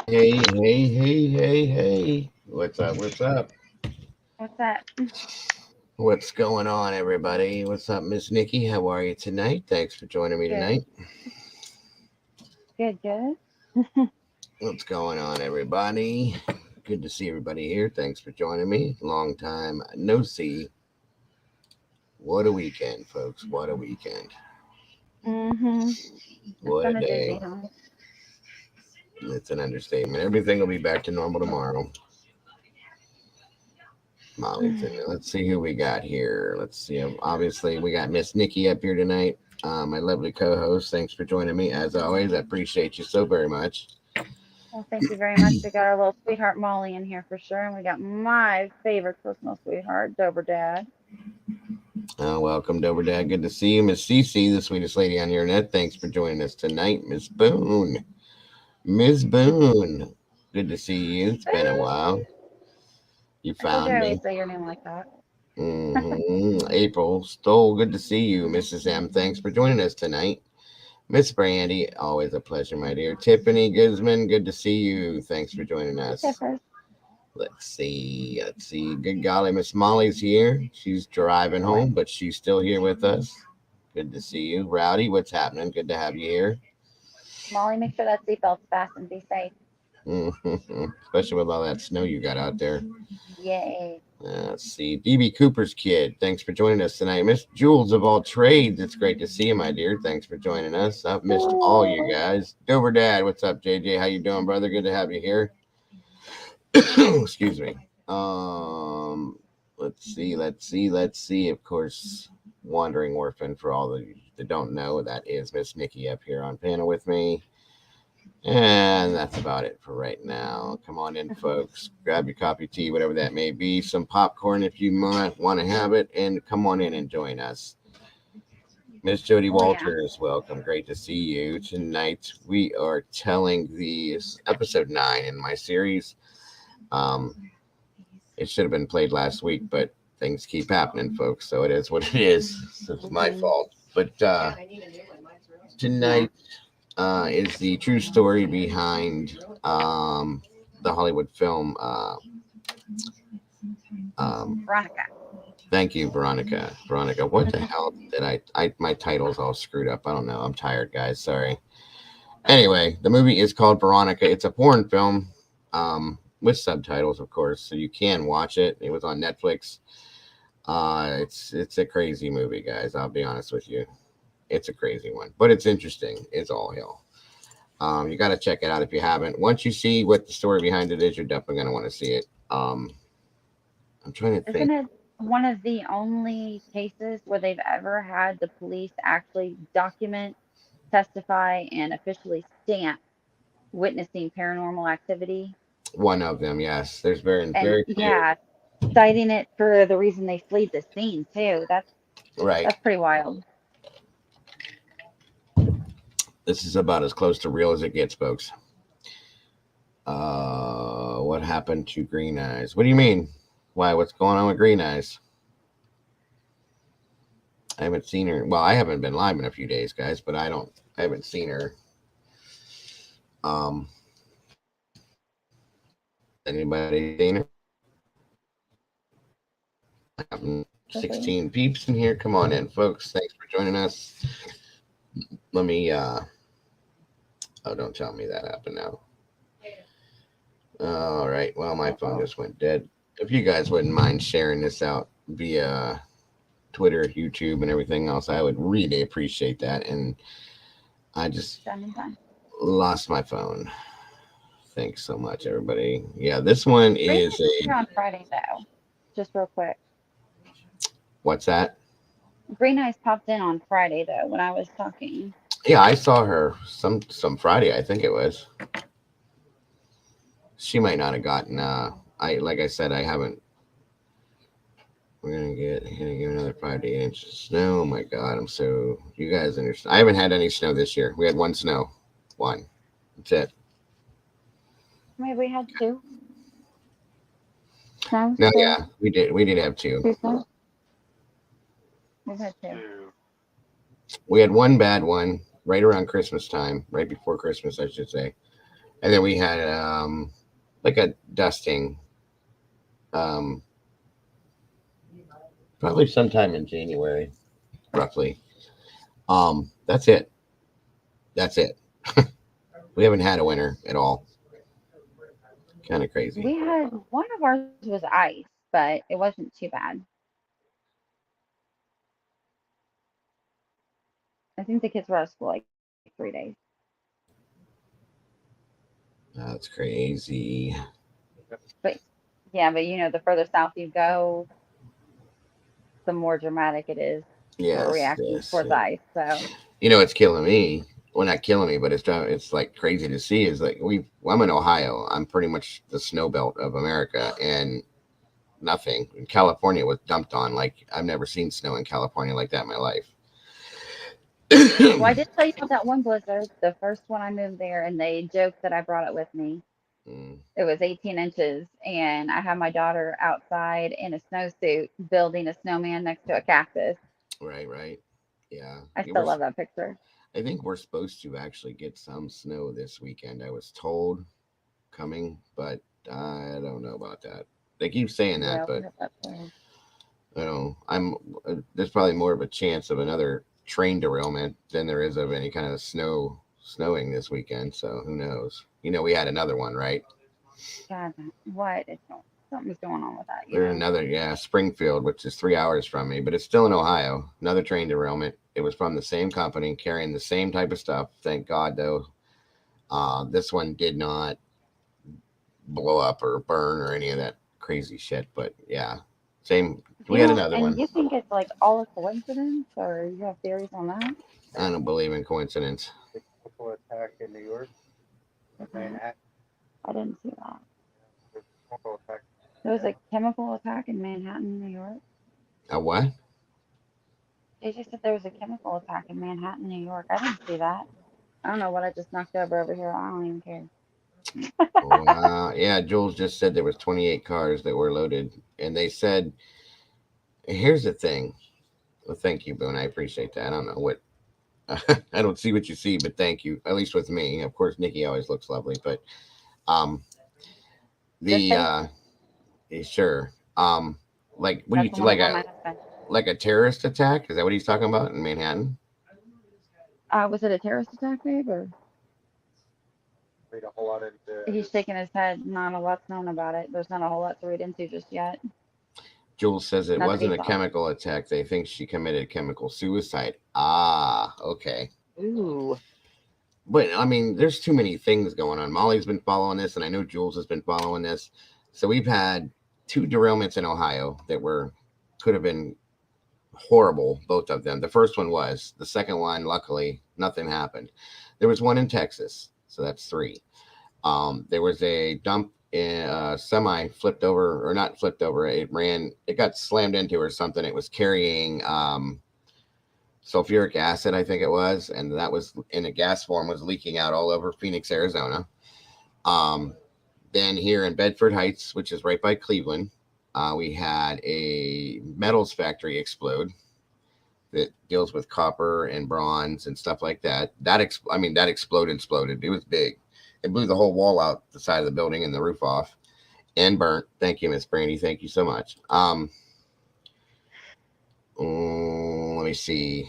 Hey. What's up? What's up? What's that? What's going on, everybody? What's up, Miss Nikki? How are you tonight? Thanks for joining me Good, tonight. good. What's going on, everybody? Good to see everybody here. Thanks for joining me. Long time no see. What a weekend, folks. What a weekend. Mm-hmm. It's What a been a doozy, day. huh? It's an understatement. Everything will be back to normal tomorrow. Molly's in there. Let's see who we got here. Let's see. Obviously, we got Miss Nikki up here tonight. My lovely co-host. Thanks for joining me as always. I appreciate you so very much. Well, thank you very much. We got our little sweetheart Molly in here for sure, and we got my favorite personal sweetheart, Dober Dad. Welcome, Dover Dad. Good to see you, Miss Cece, the sweetest lady on the internet. Thanks for joining us tonight, Miss Boone. Miss Boone, good to see you. It's been a while. You I told you found I me. always say your name like that. April Stoll, good to see you. Mrs. M, thanks for joining us tonight. Miss Brandy, always a pleasure, my dear. Tiffany Guzman, good to see you. Thanks for joining Hey, us. Tiffers. Let's see. Good golly, Miss Molly's here. She's driving home, but she's still here with us. Good to see you. Rowdy, what's happening? Good to have you here. Molly, make sure that seatbelt's fastened. Be safe. Especially with all that snow you got out there. Yay. Let's see. BB Cooper's kid, thanks for joining us tonight. Miss Jules of all trades, it's great to see you, my dear. Thanks for joining us. I've missed all you guys. Dover Dad, what's up, JJ? How you doing, brother? Good to have you here. Excuse me. Let's see. Of course, Wandering Orphan, for all the that don't know, that is Miss Nikki up here on panel with me. And that's about it for right now. Come on in, folks. Grab your coffee, tea, whatever that may be. Some popcorn if you might want to have it. And come on in and join us. Miss Jody Oh, yeah. Walters, welcome. Great to see you. Tonight we are telling the episode 9 in my series. Um, it should have been played last week, but things keep happening, folks. So it is what it is. So it's my Mm-hmm. fault. But Yeah. tonight is the true story behind the Hollywood film. Um, Veronica. Thank you, Veronica. Veronica, what the hell did I? My title's all screwed up. I don't know. I'm tired, guys. Sorry. Anyway, the movie is called Veronica. It's a porn film with subtitles, of course, so you can watch it. It was on Netflix. It's a crazy movie, guys. I'll be honest with you. It's a crazy one, but it's interesting. It's all hell. You got to check it out if you haven't. Once you see what the story behind it is, you're definitely going to want to see it. I'm trying to Isn't think. it one of the only cases where they've ever had the police actually document, testify, and officially stamp witnessing paranormal activity? One of them, yes. There's very, And very few. yeah, citing it for the reason they fled the scene too. Right. That's pretty wild. This is about as close to real as it gets, folks. What happened to Green Eyes? What do you mean? Why? What's going on with Green Eyes? I haven't seen her. Well, I haven't been live in a few days, guys, but I don't. I haven't seen her. Um, anybody seen her? I have Really? 16 peeps in here. Come on in, folks. Thanks for joining us. Let me. Oh, don't tell me that happened now. All right. Well, my phone Uh-oh. just went dead. If you guys wouldn't mind sharing this out via Twitter, YouTube, and everything else, I would really appreciate that. And I just Done and done. lost my phone. Thanks so much, everybody. Yeah, this one Green is Eyes was a here on Friday though. Just real quick. what's that? Green Eyes popped in on Friday though when I was talking. Yeah, I saw her some Friday, I think it was. She might not have gotten. I like I said, I haven't. We're gonna get another 5 to 8 inches of snow. Oh my God, I'm so you guys understand. I haven't had any snow this year. We had one snow, one. That's it. Maybe we had snows No, today. yeah, we did. We did have two. Two snows. We've had two. We had one bad one right around Christmas time, right before Christmas, I should say. And then we had like a dusting, um, probably sometime in January, roughly. That's it. That's it. We haven't had a winter at all. Kind of crazy. We had one of ours was ice, but it wasn't too bad. I think the kids were out of school like 3 days. That's crazy. But yeah, but the further south you go, the more dramatic it is for Yes, reactions yes. towards ice. So It's killing me. Well, not killing me, but it's like crazy to see. Is like I'm in Ohio. I'm pretty much the snow belt of America, and nothing. California was dumped on. Like I've never seen snow in California like that in my life. well, I did tell you about that one blizzard, the first one I moved there, and they joked that I brought it with me. Mm, It was 18 inches, and I had my daughter outside in a snowsuit building a snowman next to a cactus. right, right. Yeah. I still love that picture. I think we're supposed to actually get some snow this weekend. I was told coming, but I don't know about that. They keep saying that, Yeah, we but have that too. I don't know. There's probably more of a chance of another train derailment than there is of any kind of snowing this weekend. So who knows? We had another one, right? God, what is going? Something's going on with that, There's another, yeah, Springfield, which is 3 hours from me, but it's still in Ohio. Another train derailment. It was from the same company carrying the same type of stuff. Thank God, though. This one did not blow up or burn or any of that crazy shit. But yeah, same. We had another And one. you think it's like all a coincidence, or you have theories on that? I don't believe in coincidence. Okay, I didn't see that. There was a chemical attack in Manhattan, New York. A what? They just said there was a chemical attack in Manhattan, New York. I didn't see that. I don't know what I just knocked over here. I don't even care. Wow. Yeah, Jules just said there was 28 cars that were loaded, and they said, "Here's the thing." Well, thank you, Boone. I appreciate that. I don't know what I don't see what you see, but thank you. At least with me, of course, Nikki always looks lovely, but um, Just the say sure, like what do you that's the one like about a my husband. terrorist attack? Is that what he's talking about in Manhattan? Was it a terrorist attack, babe, or he's shaking his head? Not a lot's known about it. There's not a whole lot to read into just yet. Jules says it Not that wasn't he's a off. chemical attack. They think she committed chemical suicide. Ah, okay. Ooh. But I mean, there's too many things going on. Molly's been following this, and I know Jules has been following this. So we've had two derailments in Ohio that could have been horrible, both of them. The first one was. The second one, luckily, nothing happened. There was one in Texas, so that's three. There was a dump in semi flipped over, or not flipped over. It got slammed into or something. It was carrying sulfuric acid, I think it was, and that was in a gas form, was leaking out all over Phoenix, Arizona. Um, then here in Bedford Heights, which is right by Cleveland, we had a metals factory explode that deals with copper and bronze and stuff like that. That exploded. It was big. It blew the whole wall out the side of the building and the roof off and burnt. Thank you, Miss Brandy. Thank you so much. Let me see.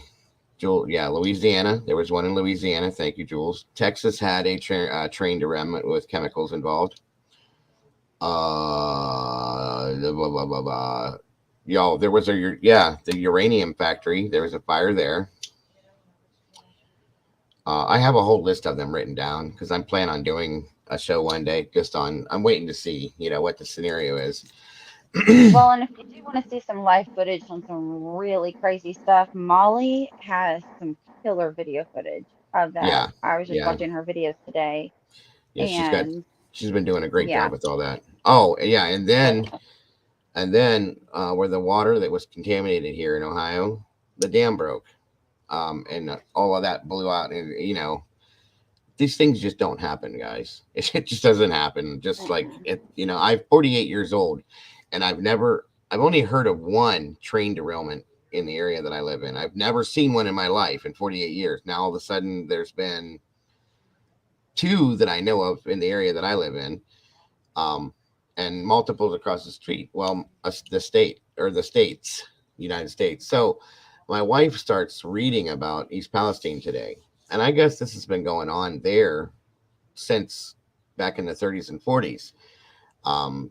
Jules, yeah, Louisiana. There was one in Louisiana. Thank you, Jules. Texas had a train derailment with chemicals involved. Blah, blah, blah, blah. Y'all, there was the uranium factory. There was a fire there. I have a whole list of them written down because I'm planning on doing a show one day. I'm waiting to see, what the scenario is. Well, and if you do want to see some live footage on some really crazy stuff, Molly has some killer video footage of that. Yeah, I was just yeah, watching her videos today, yeah. and She's been doing a great yeah, job with all that. Oh, yeah, and but then where the water that was contaminated here in Ohio, the dam broke, and all of that blew out, and these things just don't happen, guys. It just doesn't happen. Just like mm-mm. it, I'm 48 years old, and I've only heard of one train derailment in the area that I live in. I've never seen one in my life in 48 years. Now all of a sudden there's been two that I know of in the area that I live in, um, and multiples across the street. Well, the state or the states, United States. So my wife starts reading about East Palestine today, and I guess this has been going on there since back in the 30s and 40s, um,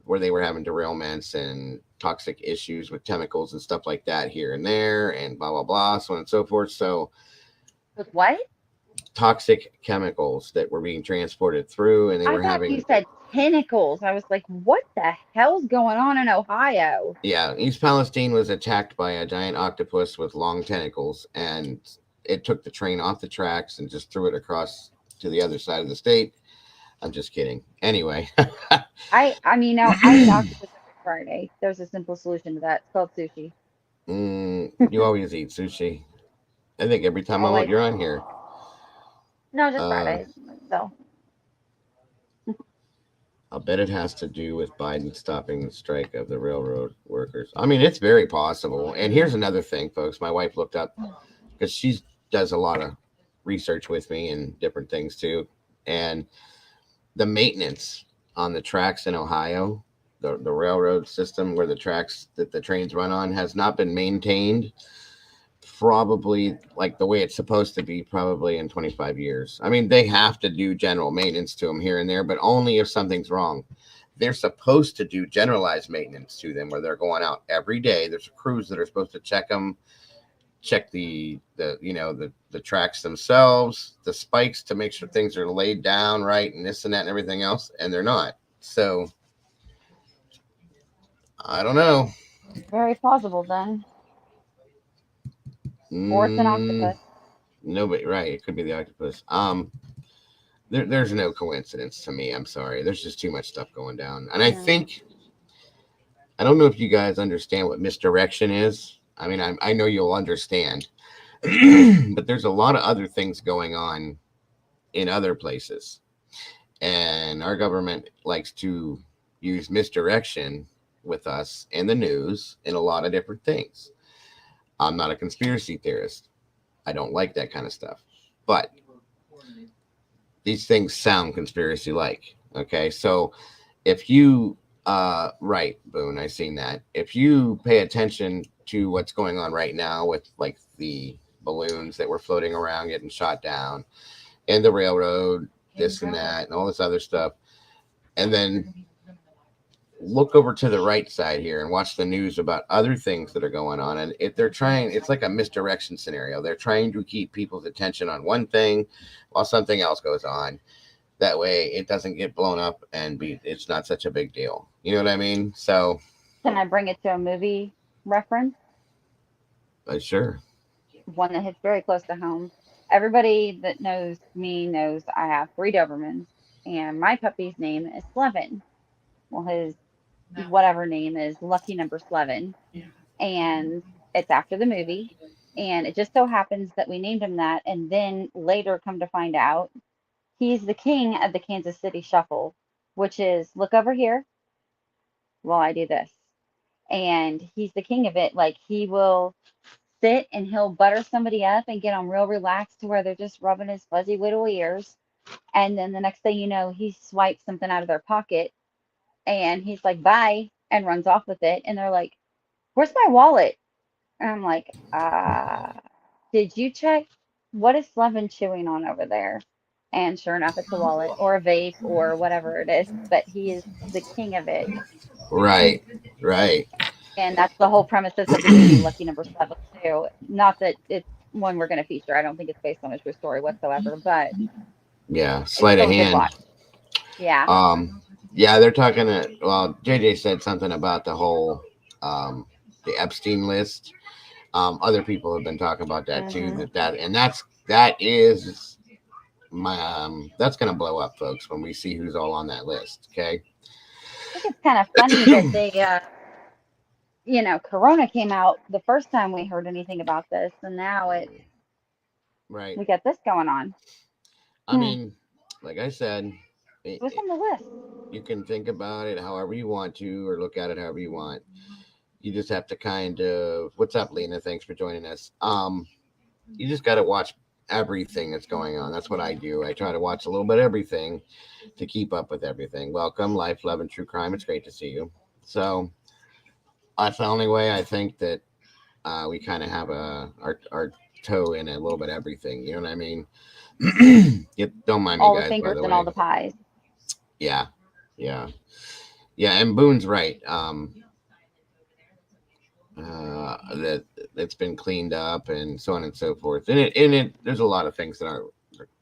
where they were having derailments and toxic issues with chemicals and stuff like that here and there, and blah blah blah, so on and so forth. So With what? toxic chemicals that were being transported through, and they I were thought you having. said tentacles. I was like, what the hell's going on in Ohio? Yeah, East Palestine was attacked by a giant octopus with long tentacles, and it took the train off the tracks and just threw it across to the other side of the state. I'm just kidding. Anyway, I mean, no, I eat octopus every Friday. There's a simple solution to that. It's called sushi. you always eat sushi. I think every time Always. you're on here. No, just Uh, Fridays. So I'll bet it has to do with Biden stopping the strike of the railroad workers. I mean, it's very possible. And here's another thing, folks. My wife looked up because she does a lot of research with me and different things too. And the maintenance on the tracks in Ohio, the railroad system where the tracks that the trains run on has not been maintained probably like the way it's supposed to be probably in 25 years. I mean, they have to do general maintenance to them here and there, but only if something's wrong. They're supposed to do generalized maintenance to them where they're going out every day. There's crews that are supposed to check them, check the tracks themselves, the spikes to make sure things are laid down right and this and that and everything else, and they're not. So I don't know. very plausible then. Or it's an Mm, octopus. nobody, right? It could be the octopus. There's no coincidence to me. I'm sorry. There's just too much stuff going down. And I Yeah. think, I don't know if you guys understand what misdirection is. I mean, I know you'll understand, but there's a lot of other things going on in other places. And our government likes to use misdirection with us in the news in a lot of different things. I'm not a conspiracy theorist. I don't like that kind of stuff. But these things sound conspiracy like. Okay. So if you right, Boone, I seen that. If you pay attention to what's going on right now with like the balloons that were floating around getting shot down and the railroad, this and that, and all this other stuff, and then look over to the right side here and watch the news about other things that are going on. And if they're trying, it's like a misdirection scenario. They're trying to keep people's attention on one thing while something else goes on. That way it doesn't get blown up and it's not such a big deal. You know what I mean? So Can I bring it to a movie reference? sure. One that hits very close to home. Everybody that knows me knows I have three Dobermans, and my puppy's name is Slevin. Well, his whatever name is Lucky Number Slevin, and it's after the movie. And it just so happens that we named him that, and then later come to find out he's the king of the Kansas City Shuffle, which is look over here while I do this. And he's the king of it. Like he will sit and he'll butter somebody up and get them real relaxed to where they're just rubbing his fuzzy little ears. And then the next thing you know, he swipes something out of their pocket and he's like, bye, and runs off with it. And they're like, where's my wallet? And I'm like, did you check what is Slevin chewing on over there? And sure enough, it's a wallet or a vape or whatever it is. But he is the king of it. Right. Right. And that's the whole premises of the movie Lucky Number Seven too. Not that it's one we're going to feature. I don't think it's based on a true story whatsoever, but Yeah. it's Sleight of still a good hand. watch. Yeah. Yeah, they're talking well, JJ said something about the whole the Epstein list. Other people have been talking about that too. Hmm. And that is my that's gonna blow up, folks, when we see who's all on that list. Okay. I think it's kind of funny that they, Corona came out the first time we heard anything about this, and now Right. we got this going on. I Hmm. mean, like I said, What's on the list? you can think about it however you want to, or look at it however you want. You just have to kind of. What's up, Lena? Thanks for joining us. You just got to watch everything that's going on. That's what I do. I try to watch a little bit of everything to keep up with everything. Welcome, Life, Love, and True Crime. It's great to see you. So that's the only way I think that we kind of have our toe in a little bit of everything. You know what I mean? Don't mind me, All the guys. By fingers the and all way, the pies. yeah, yeah, yeah. And Boone's right. That it's been cleaned up and so on and so forth. And there's a lot of things that are.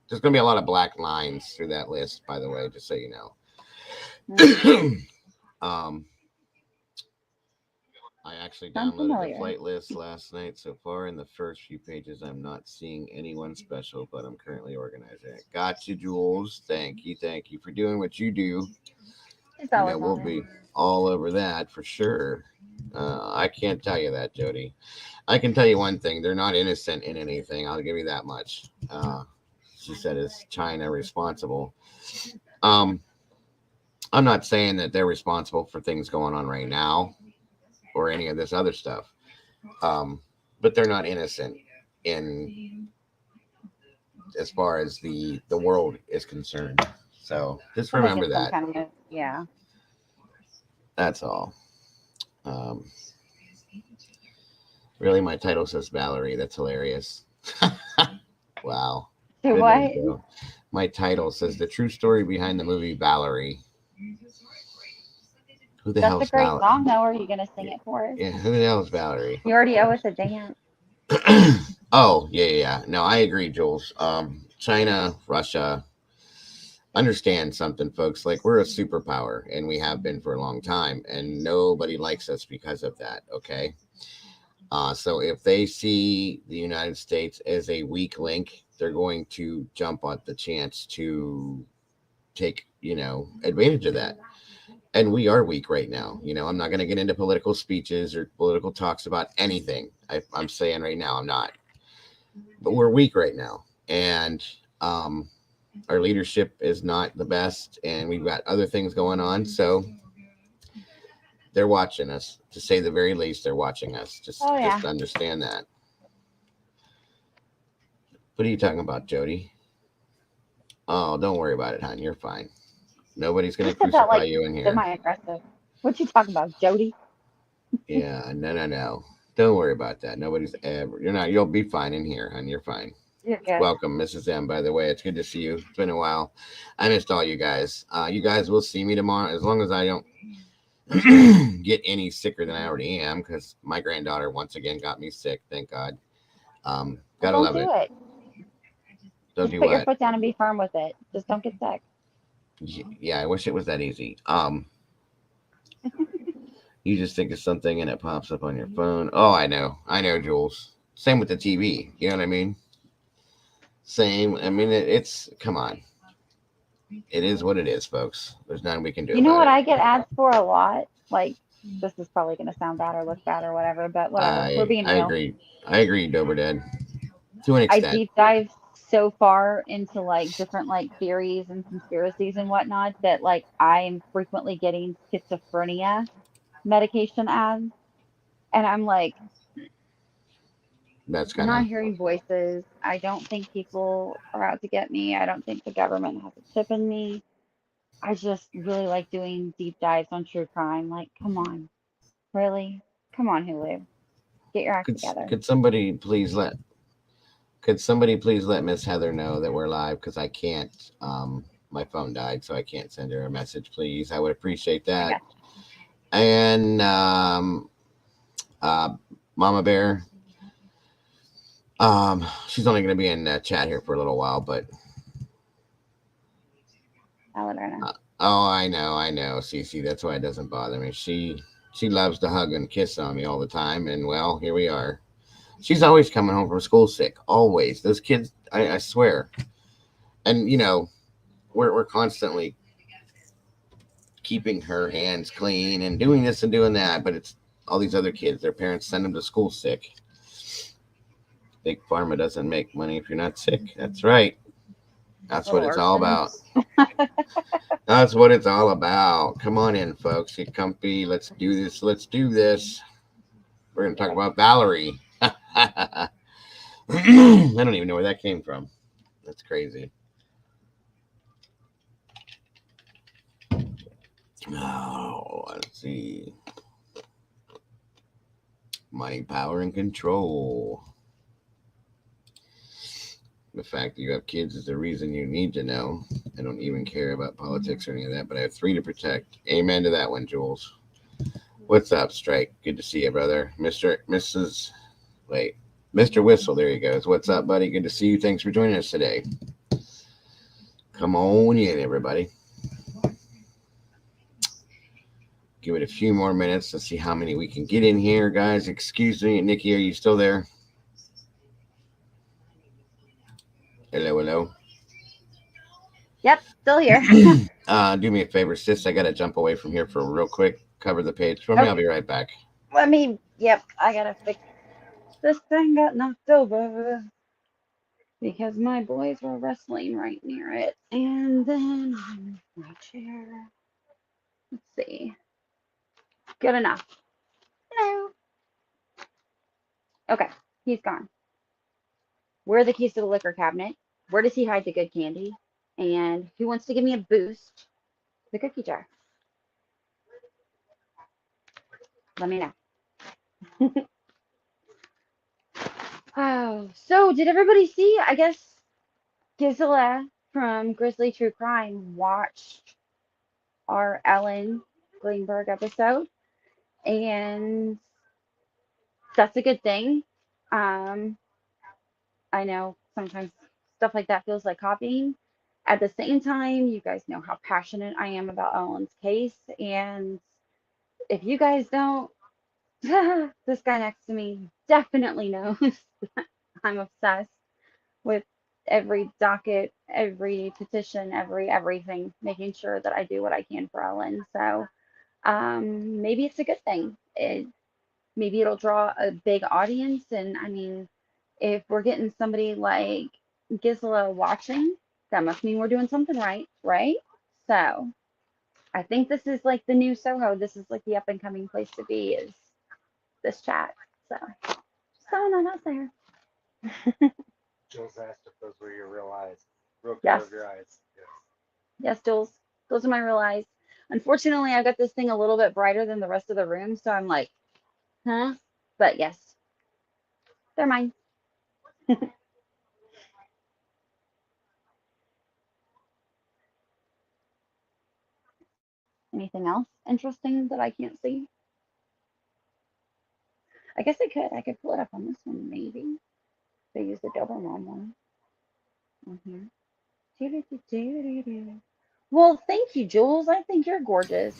There's going to be a lot of black lines through that list. By the way, just so you Hmm. know. um, I actually Sounds downloaded the familiar. flight list last night. So far, in the first few pages, I'm not seeing anyone special, but I'm currently organizing it. Gotcha, Jules. Thank you for doing what you do. It's always We'll on there. be all over that for sure. I can't tell you that, Jody. I can tell you one thing: they're not innocent in anything. I'll give you that much. She said, "Is China responsible?" Um, I'm not saying that they're responsible for things going on right now or any of this other stuff. Um, but they're not innocent in as far as the world is concerned. So just I think remember it's some that. kind of, yeah. That's all. Um, really, my title says Valerie. That's hilarious. Wow. So Good one, what? Joe. My title says the true story behind the movie Valerie. Who the That's a hell's great Valerie? song, though. Are you going to sing it for us? Yeah, who the hell's Valerie? You already owe us a dance. Oh, yeah. No, I agree, Jules. China, Russia, understand something, folks. Like, we're a superpower, and we have been for a long time, and nobody likes us because of that, okay? So if they see the United States as a weak link, they're going to jump on the chance to take, advantage of that. And we are weak right now. I'm not going to get into political speeches or political talks about anything. I'm saying right now, I'm not. But we're weak right now. And our leadership is not the best. And we've got other things going on. So they're watching us. To say the very least, they're watching us. Oh, yeah. Just understand that. What are you talking about, Jody? Oh, don't worry about it, hon. You're fine. Nobody's going You to said that crucify like you in here. semi-aggressive. What you talking about, Jody? Yeah, no. Don't worry about that. Nobody's ever. You're not. You'll be fine in here, hon. You're fine. You're good. Welcome, Mrs. M. By the way, it's good to see you. It's been a while. I missed all you guys. You guys will see me tomorrow, as long as I don't get any sicker than I already am, because my granddaughter once again got me sick. Thank God. Well, Gotta don't love do it. it. Don't Just do put your what? foot down and be firm with it. Just don't get sick. Yeah, I wish it was that easy. You just think of something and it pops up on your phone. Oh, I know, Jules. Same with the TV. You know what I mean? Same. I mean, it's come on. It is what it is, folks. There's nothing we can do You know about what it. I get ads for a lot? Like, this is probably going to sound bad or look bad or whatever, but whatever. We're being I real. agree. I agree, Dober Dad, to an I extent. deep dive so far into like different like theories and conspiracies and whatnot that like I am frequently getting schizophrenia medication ads. And I'm like, That's I'm kind not of hearing voices. I don't think people are out to get me. I don't think the government has a chip in me. I just really like doing deep dives on true crime. Like, come on, really? Come on, Hulu. Get your act could together. could somebody please let Miss Heather know that we're live, because I can't. My phone died, so I can't send her a message. Please, I would appreciate I that. got And uh, Mama Bear. She's only going to be in chat here for a little while, but you. I'll let her know. oh, I know, Cece. That's why it doesn't bother me. She loves to hug and kiss on me all the time, and well, here we are. She's always coming home from school sick. Always. Those kids, I swear. And we're constantly keeping her hands clean and doing this and doing that, but it's all these other kids. Their parents send them to school sick. Big Pharma doesn't make money if you're not sick. That's right. That's what Little it's all Orson. about. That's what it's all about. Come on in, folks. Get comfy. Let's do this. Let's do this. We're going to talk about Valerie. I don't even know where that came from. That's crazy. Oh, let's see. Money, power, and control. The fact that you have kids is the reason you need to know. I don't even care about politics or any of that, but I have three to protect. Amen to that one, Jules. What's up, Strike? Good to see you, brother. Wait, Mr. Whistle, there you go. What's up, buddy? Good to see you. Thanks for joining us today. Come on in, everybody. Give it a few more minutes. Let's see how many we can get in here, guys. Excuse me. Nikki, are you still there? Hello, hello. Yep, still here. Do me a favor, sis. I got to jump away from here for real quick. Cover the page for me. I'll be right back. Yep, I gotta fix this thing got knocked over because my boys were wrestling right near it. And then my chair. Let's see. Good enough. Hello. Okay, he's gone. Where are the keys to the liquor cabinet? Where does he hide the good candy? And who wants to give me a boost? The cookie jar. Let me know. Oh, so did everybody see? I guess Gisela from Grizzly True Crime watched our Ellen Greenberg episode, and that's a good thing. Um, I know sometimes stuff like that feels like copying. At the same time, you guys know how passionate I am about Ellen's case, and if you guys don't, this guy next to me definitely knows I'm obsessed with every docket, every petition, everything, making sure that I do what I can for Ellen. So maybe it's a good thing. Maybe it'll draw a big audience. And I mean, if we're getting somebody like Gisela watching, that must mean we're doing something right, right? So I think this is like the new Soho. This is like the up and coming place to be is this chat. So just throwing that out there. Jules asked if those were your real eyes, real color Yes. of your eyes. Yes. Yes, Jules. Those are my real eyes. Unfortunately, I've got this thing a little bit brighter than the rest of the room, so I'm like, huh? But yes, they're mine. Anything else interesting that I can't see? I guess I could. I could pull it up on this one, maybe. They use the double mom one. Well, thank you, Jules. I think you're gorgeous.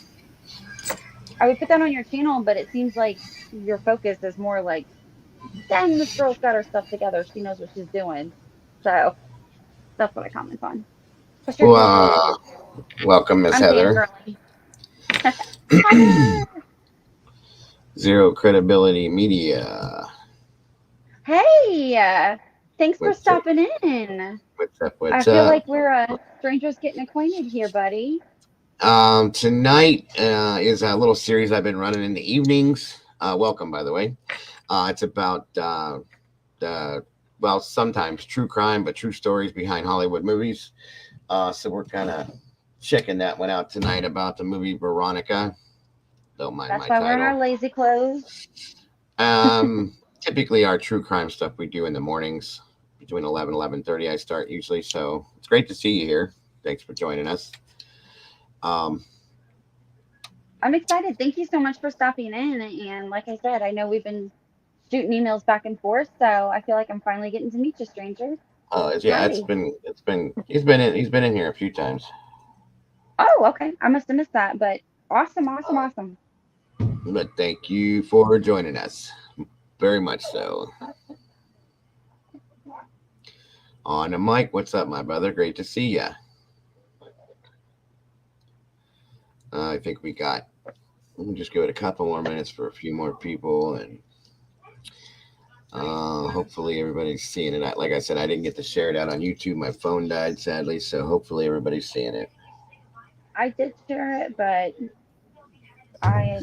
I would put that on your channel, but it seems like your focus is more like, dang, this girl's got her stuff together. She knows what she's doing. So that's what I comment on. Plus, you're gorgeous. Welcome, Miss I'm Heather. fangirling. Hi there. Zero Credibility Media. Hey, thanks for What's up? stopping in. What's up? I What's feel up? like we're strangers getting acquainted here, buddy. Tonight is a little series I've been running in the evenings. Welcome, by the way. It's about well, sometimes true crime, but true stories behind Hollywood movies. So we're kind of checking that one out tonight about the movie Veronica. Don't mind That's my why we're in our title. lazy clothes. Typically our true crime stuff we do in the mornings between 11:30 I start usually. So it's great to see you here. Thanks for joining us. I'm excited. Thank you so much for stopping in. And like I said, I know we've been shooting emails back and forth, so I feel like I'm finally getting to meet you, stranger. Yeah, Howdy. he's been in here a few times. Oh, okay. I must have missed that, but awesome, awesome, awesome. But thank you for joining us. Very much so. On the mic, what's up, my brother? Great to see ya. I think we'll just give it a couple more minutes for a few more people, and hopefully everybody's seeing it. Like I said, I didn't get to share it out on YouTube. My phone died, sadly, so hopefully everybody's seeing it. I did share it, but I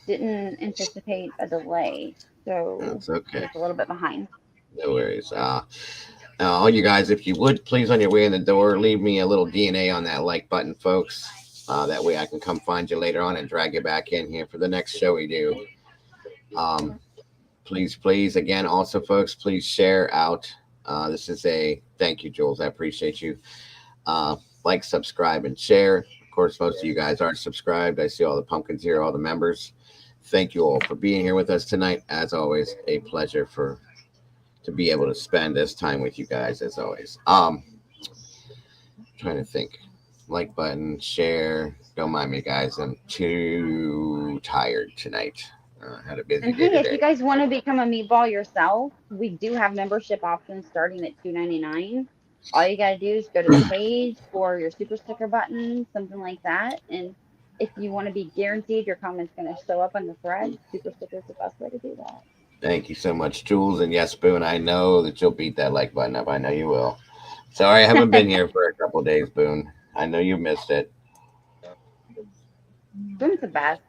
didn't anticipate a delay, so That's okay. it's a little bit behind. No worries. All you guys, if you would please, on your way in the door, leave me a little DNA on that like button, folks. That way I can come find you later on and drag you back in here for the next show we do. Um, please, again, also, folks, please share out. This is a thank you, Jules. I appreciate you. Like, subscribe, and share. Of course, most of you guys are subscribed. I see all the pumpkins here, all the members. Thank you all for being here with us tonight. As always, a pleasure for to be able to spend this time with you guys. As always, trying to think. Like button, share. Don't mind me, guys. I'm too tired tonight. Had a busy And day hey, if you today. guys want to become a meatball yourself, we do have membership options starting at $2.99. All you gotta do is go to the page or your super sticker button, something like that. And if you want to be guaranteed your comment's gonna show up on the thread, super sticker is the best way to do that. Thank you so much, Jules. And yes, Boone, I know that you'll beat that like button up. I know you will. Sorry, I haven't been here for a couple days, Boone. I know you missed it. Boom's the best.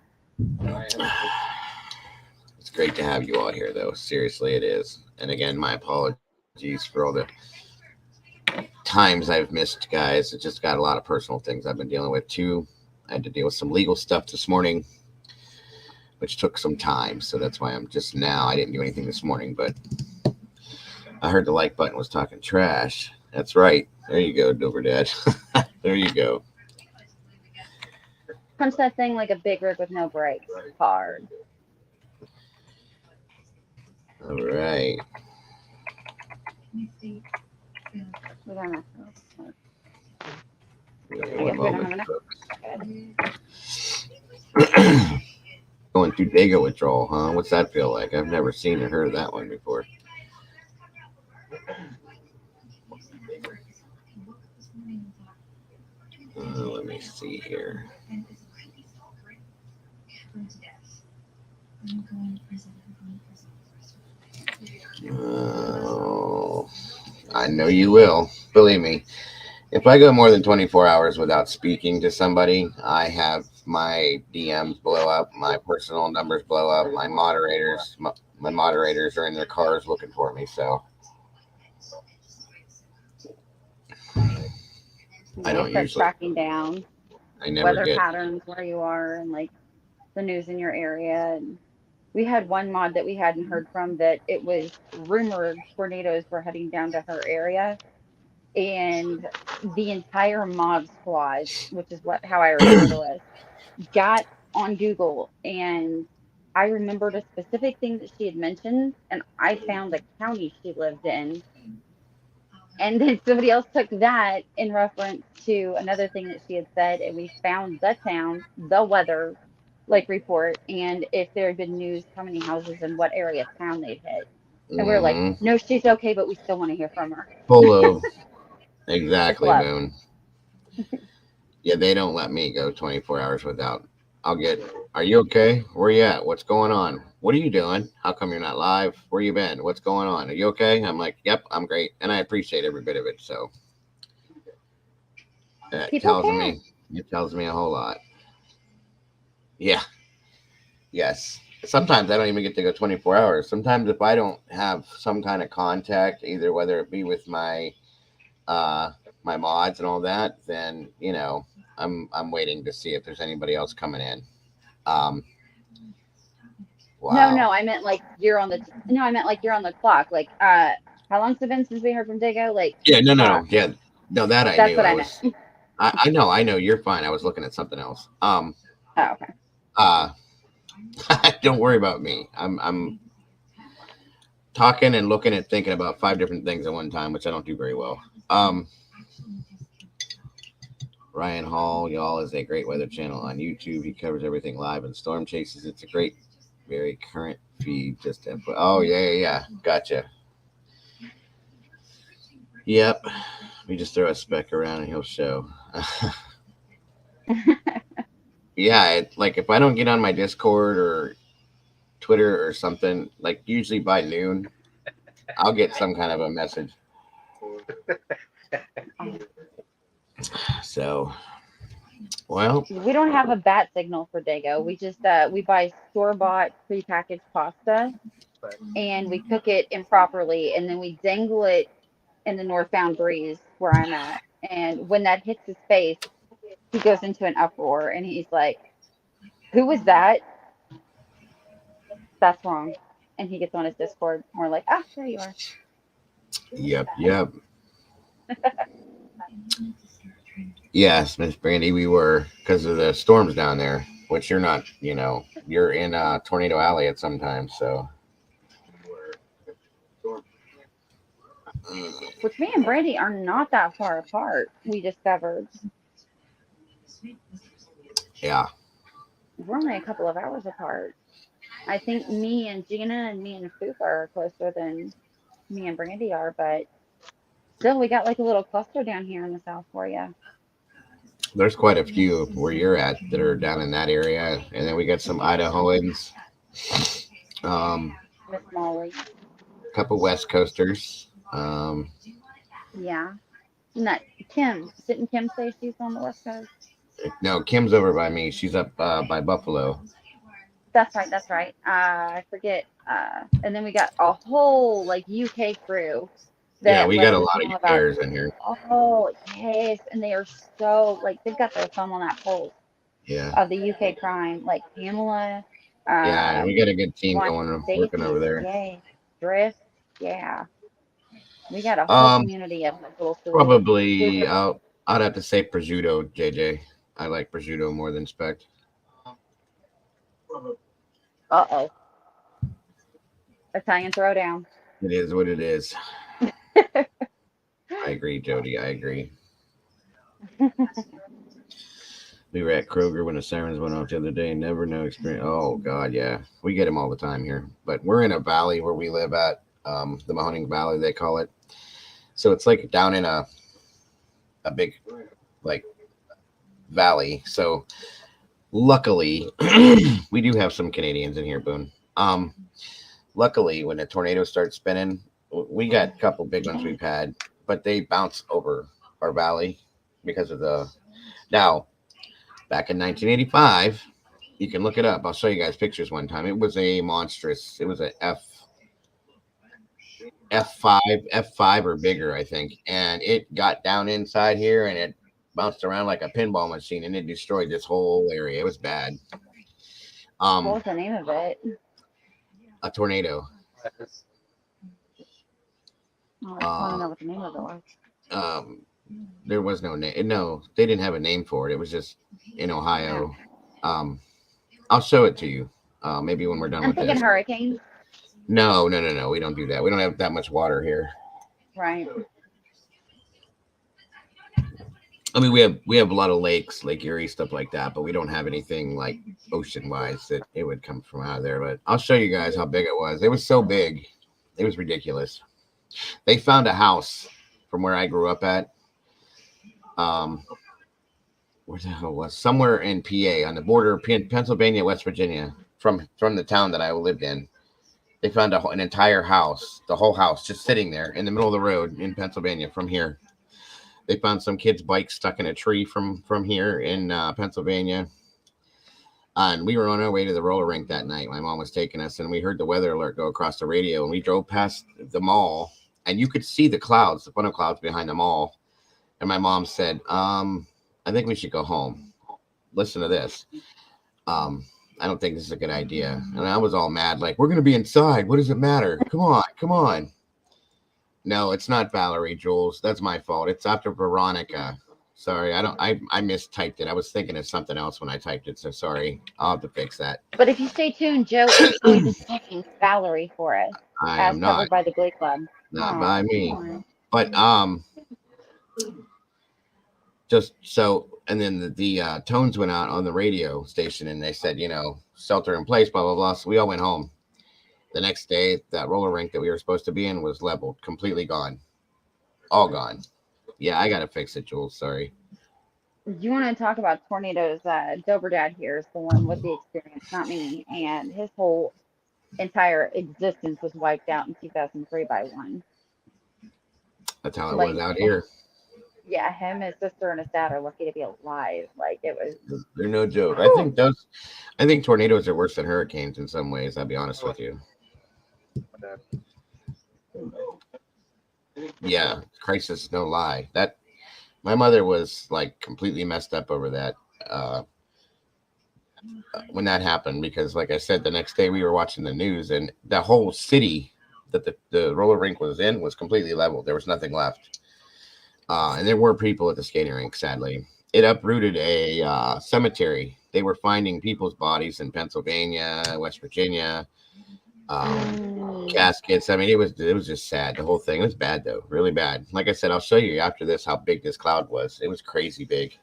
It's great to have you all here, though. Seriously, it is. And again, my apologies for all the times I've missed, guys. It just got a lot of personal things I've been dealing with, too. I had to deal with some legal stuff this morning, which took some time. So that's why I'm just now. I didn't do anything this morning, but I heard the like button was talking trash. That's right. There you go, Dover Dad. There you go. Punch that thing like a big rig with no brakes. Hard. All right. We don't have I One guess we don't moment, have enough. folks. Going through Dago withdrawal, huh? What's that feel like? I've never seen or heard of that one before. Let me see here. Oh, I know you will. Believe me. If I go more than 24 hours without speaking to somebody, I have my DMs blow up, my personal numbers blow up, my moderators are in their cars looking for me. So I They don't start usually. tracking down I never weather get. patterns where you are and like the news in your area. And we had one mod that we hadn't heard from that it was rumored tornadoes were heading down to her area, and the entire mod squad, which is what how I refer to it, got on Google, and I remembered a specific thing that she had mentioned, and I found the county she lived in. And then somebody else took that in reference to another thing that she had said, and we found the town, the weather like report, and if there had been news, how many houses and what area of town they'd hit. And we were like, Mm-hmm. no, she's okay, but we still want to hear from her. Full of It's exactly, love. Boone. Yeah, they don't let me go 24 hours without. I'll get. Are you okay? Where you at? What's going on? What are you doing? How come you're not live? Where you been? What's going on? Are you okay? I'm like, yep, I'm great, and I appreciate every bit of it. So it People tells care. me. It tells me a whole lot. Yeah. Yes. Sometimes I don't even get to go 24 hours. Sometimes if I don't have some kind of contact, either whether it be with uh my mods and all that, then I'm waiting to see if there's anybody else coming in. Um No, wow. no, I meant like you're on the. No, I meant like you're on the clock. Like, how long's it been since we heard from Dago? Like, Yeah, no, no, uh, no. Yeah. No, that I that's knew. what I meant. I know you're fine. I was looking at something else. Oh, okay. Uh don't worry about me. I'm talking and looking and thinking about five different things at one time, which I don't do very well. Ryan Hall, y'all, is a great weather channel on YouTube. He covers everything live and storm chases. It's a great, very current feed. Just info. Oh yeah. Gotcha. Yep. We just throw a speck around and he'll show. Yeah, like if I don't get on my Discord or Twitter or something, like usually by noon, I'll get some kind of a message. So, well, We don't have a bat signal for Dago. We just we buy store bought prepackaged pasta, and we cook it improperly, and then we dangle it in the northbound breeze where I'm at. And when that hits his face, he goes into an uproar, and he's like, "Who was that? That's wrong." And he gets on his Discord. And we're like, "Ah, there you are." Yep. Yes, Miss Brandy, we were because of the storms down there, which you're not. You're in Tornado Alley at some time, so. Which me and Brandy are not that far apart. We discovered Yeah. we're only a couple of hours apart. I think me and Gina and me and Foop are closer than me and Brandy are, but still, we got like a little cluster down here in the south for you. There's quite a few where you're at that are down in that area, and then we got some Idahoans, Miss Molly. a couple West Coasters. Yeah. Not Kim. Didn't Kim say she's on the west coast? No, Kim's over by me. She's up by Buffalo. That's right. That's right. I forget. And then we got a whole like UK crew Yeah, that we got let a us lot know of about. years in here. Oh yes, and they are so like they've got their thumb on that pulse Yeah. of the UK crime. Like Pamela, Yeah, and we got a good team Wine going working over Stacey, there. yay, Drift, yeah. We got a whole Um, community of like little sleuths. Probably I'd have to say prosciutto, JJ. I like prosciutto more than Spec. Uh-oh. Italian throwdown. It is what it is. I agree, Jody. I agree. We were at Kroger when the sirens went off the other day. Never no experience. Oh God, yeah, we get them all the time here. But we're in a valley where we live at, the Mahoning Valley they call it. So it's like down in a big like valley. So luckily, we do have some Canadians in here, Boone. Luckily, when the tornado starts spinning, we got a couple big ones we've had, but they bounce over our valley because of the. Now, back in 1985, you can look it up. I'll show you guys pictures one time. It was a monstrous. It was a F5 or bigger, I think, and it got down inside here and it bounced around like a pinball machine and it destroyed this whole area. It was bad. What was the name of it? A tornado. Oh, I want to know what the name of it was. There was no name. No, they didn't have a name for it. It was just in Ohio. I'll show it to you. Maybe when we're done I'm with thinking this. hurricanes. No. We don't do that. We don't have that much water here. Right. I mean, we have a lot of lakes, Lake Erie, stuff like that, but we don't have anything like ocean wise that it would come from out of there. But I'll show you guys how big it was. It was so big, it was ridiculous. They found a house from where I grew up at. Where the hell was somewhere in PA on the border of Pennsylvania, West Virginia, from the town that I lived in. They found an entire house, the whole house, just sitting there in the middle of the road in Pennsylvania. From here, they found some kid's bike stuck in a tree from here in Pennsylvania. And we were on our way to the roller rink that night. My mom was taking us, and we heard the weather alert go across the radio. And we drove past the mall, and you could see the clouds, the funnel clouds behind the mall. And my mom said, I think we should go home. Listen to this. I don't think this is a good idea. And I was all mad, like, we're going to be inside. What does it matter? Come on. No, it's not Valerie, Jules. That's my fault. It's after Veronica. Sorry, I mistyped it. I was thinking of something else when I typed it, so sorry. I'll have to fix that. But if you stay tuned, Joe is going to sing Valerie for us, I as am covered not. by the Glee Club. Not Oh, by me. come on. But just so, and then the tones went out on the radio station, and they said, shelter in place, blah blah blah. So we all went home. The next day, that roller rink that we were supposed to be in was leveled, completely gone, all gone. Yeah, I gotta fix it, Jules. Sorry. You want to talk about tornadoes? Dober Dad here is the one with the experience, not me. And his whole entire existence was wiped out in 2003 by one. That's how it Like, was out here. Yeah, him, his sister, and his dad are lucky to be alive. Like, it was. They're no joke. I think tornadoes are worse than hurricanes in some ways. I'll be honest with you. that. Yeah, crisis, no lie. That my mother was like completely messed up over that. Uh, when that happened, because like I said, the next day we were watching the news and the whole city that the roller rink was in was completely leveled. There was nothing left. And there were people at the skating rink, sadly. It uprooted a cemetery. They were finding people's bodies in Pennsylvania, West Virginia, Mm. caskets. I mean, it was just sad. The whole thing. It was bad though, really bad. Like I said, I'll show you after this how big this cloud was. It was crazy big.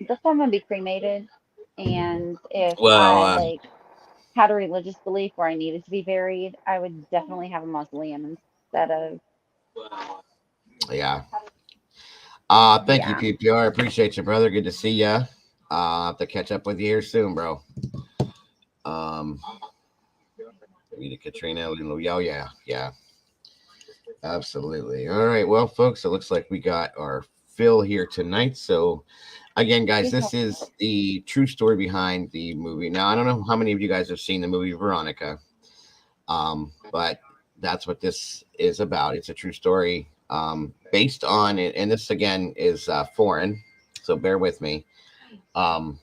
That's why I'm gonna be cremated. And if Well, I like had a religious belief where I needed to be buried, I would definitely have a mausoleum instead of yeah. Thank you, yeah. PPR. I appreciate you, brother. Good to see ya. I'll have to catch up with you here soon, bro. Um, Rita Katrina, yeah, yeah, yeah, absolutely. All right, well, folks, it looks like we got our fill here tonight. So, again, guys, this is the true story behind the movie. Now, I don't know how many of you guys have seen the movie Veronica, but that's what this is about. It's a true story based on it, and this again is foreign, so bear with me. Um,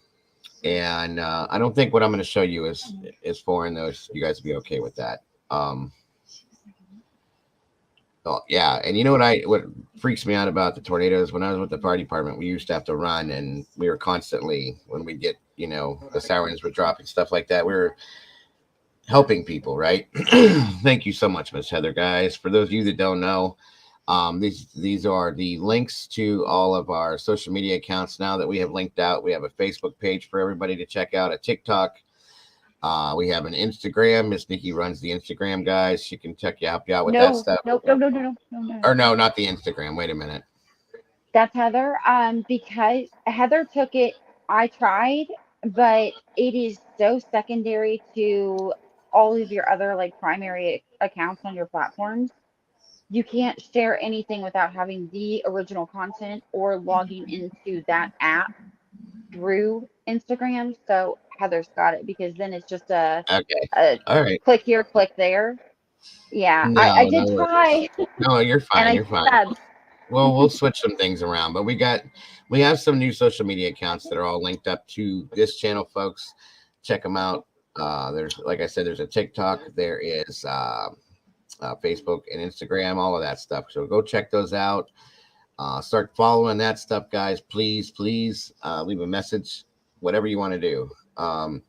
and I don't think what I'm going to show you is foreign, though. So you guys will be okay with that. Um, oh, yeah, and you know what freaks me out about the tornadoes? When I was with the fire department, we used to have to run, and we were constantly when we get the sirens would drop and stuff like that. We were helping people, right? Thank you so much, Miss Heather, guys. For those of you that don't know, these are the links to all of our social media accounts now that we have linked out. We have a Facebook page for everybody to check out, a TikTok. We have an Instagram. Miss Nikki runs the Instagram, guys. She can help you out with that No, stuff. nope, no, no, no, no, no, no. Or no, not the Instagram. Wait a minute. That's Heather. Because Heather took it, I tried, but it is so secondary to all of your other like primary accounts on your platforms. You can't share anything without having the original content or logging into that app through Instagram. So Heather's got it because then it's just Okay. a All right. click here, click there. Yeah, I No, did no worries. try No, you're and fine. I You're fine. subbed. Well, we'll switch some things around, but we have some new social media accounts that are all linked up to this channel, folks. Check them out. There's, like I said, there's a TikTok, there is Facebook and Instagram, all of that stuff. So go check those out. Start following that stuff, guys. Please, please leave a message, whatever you want to do. And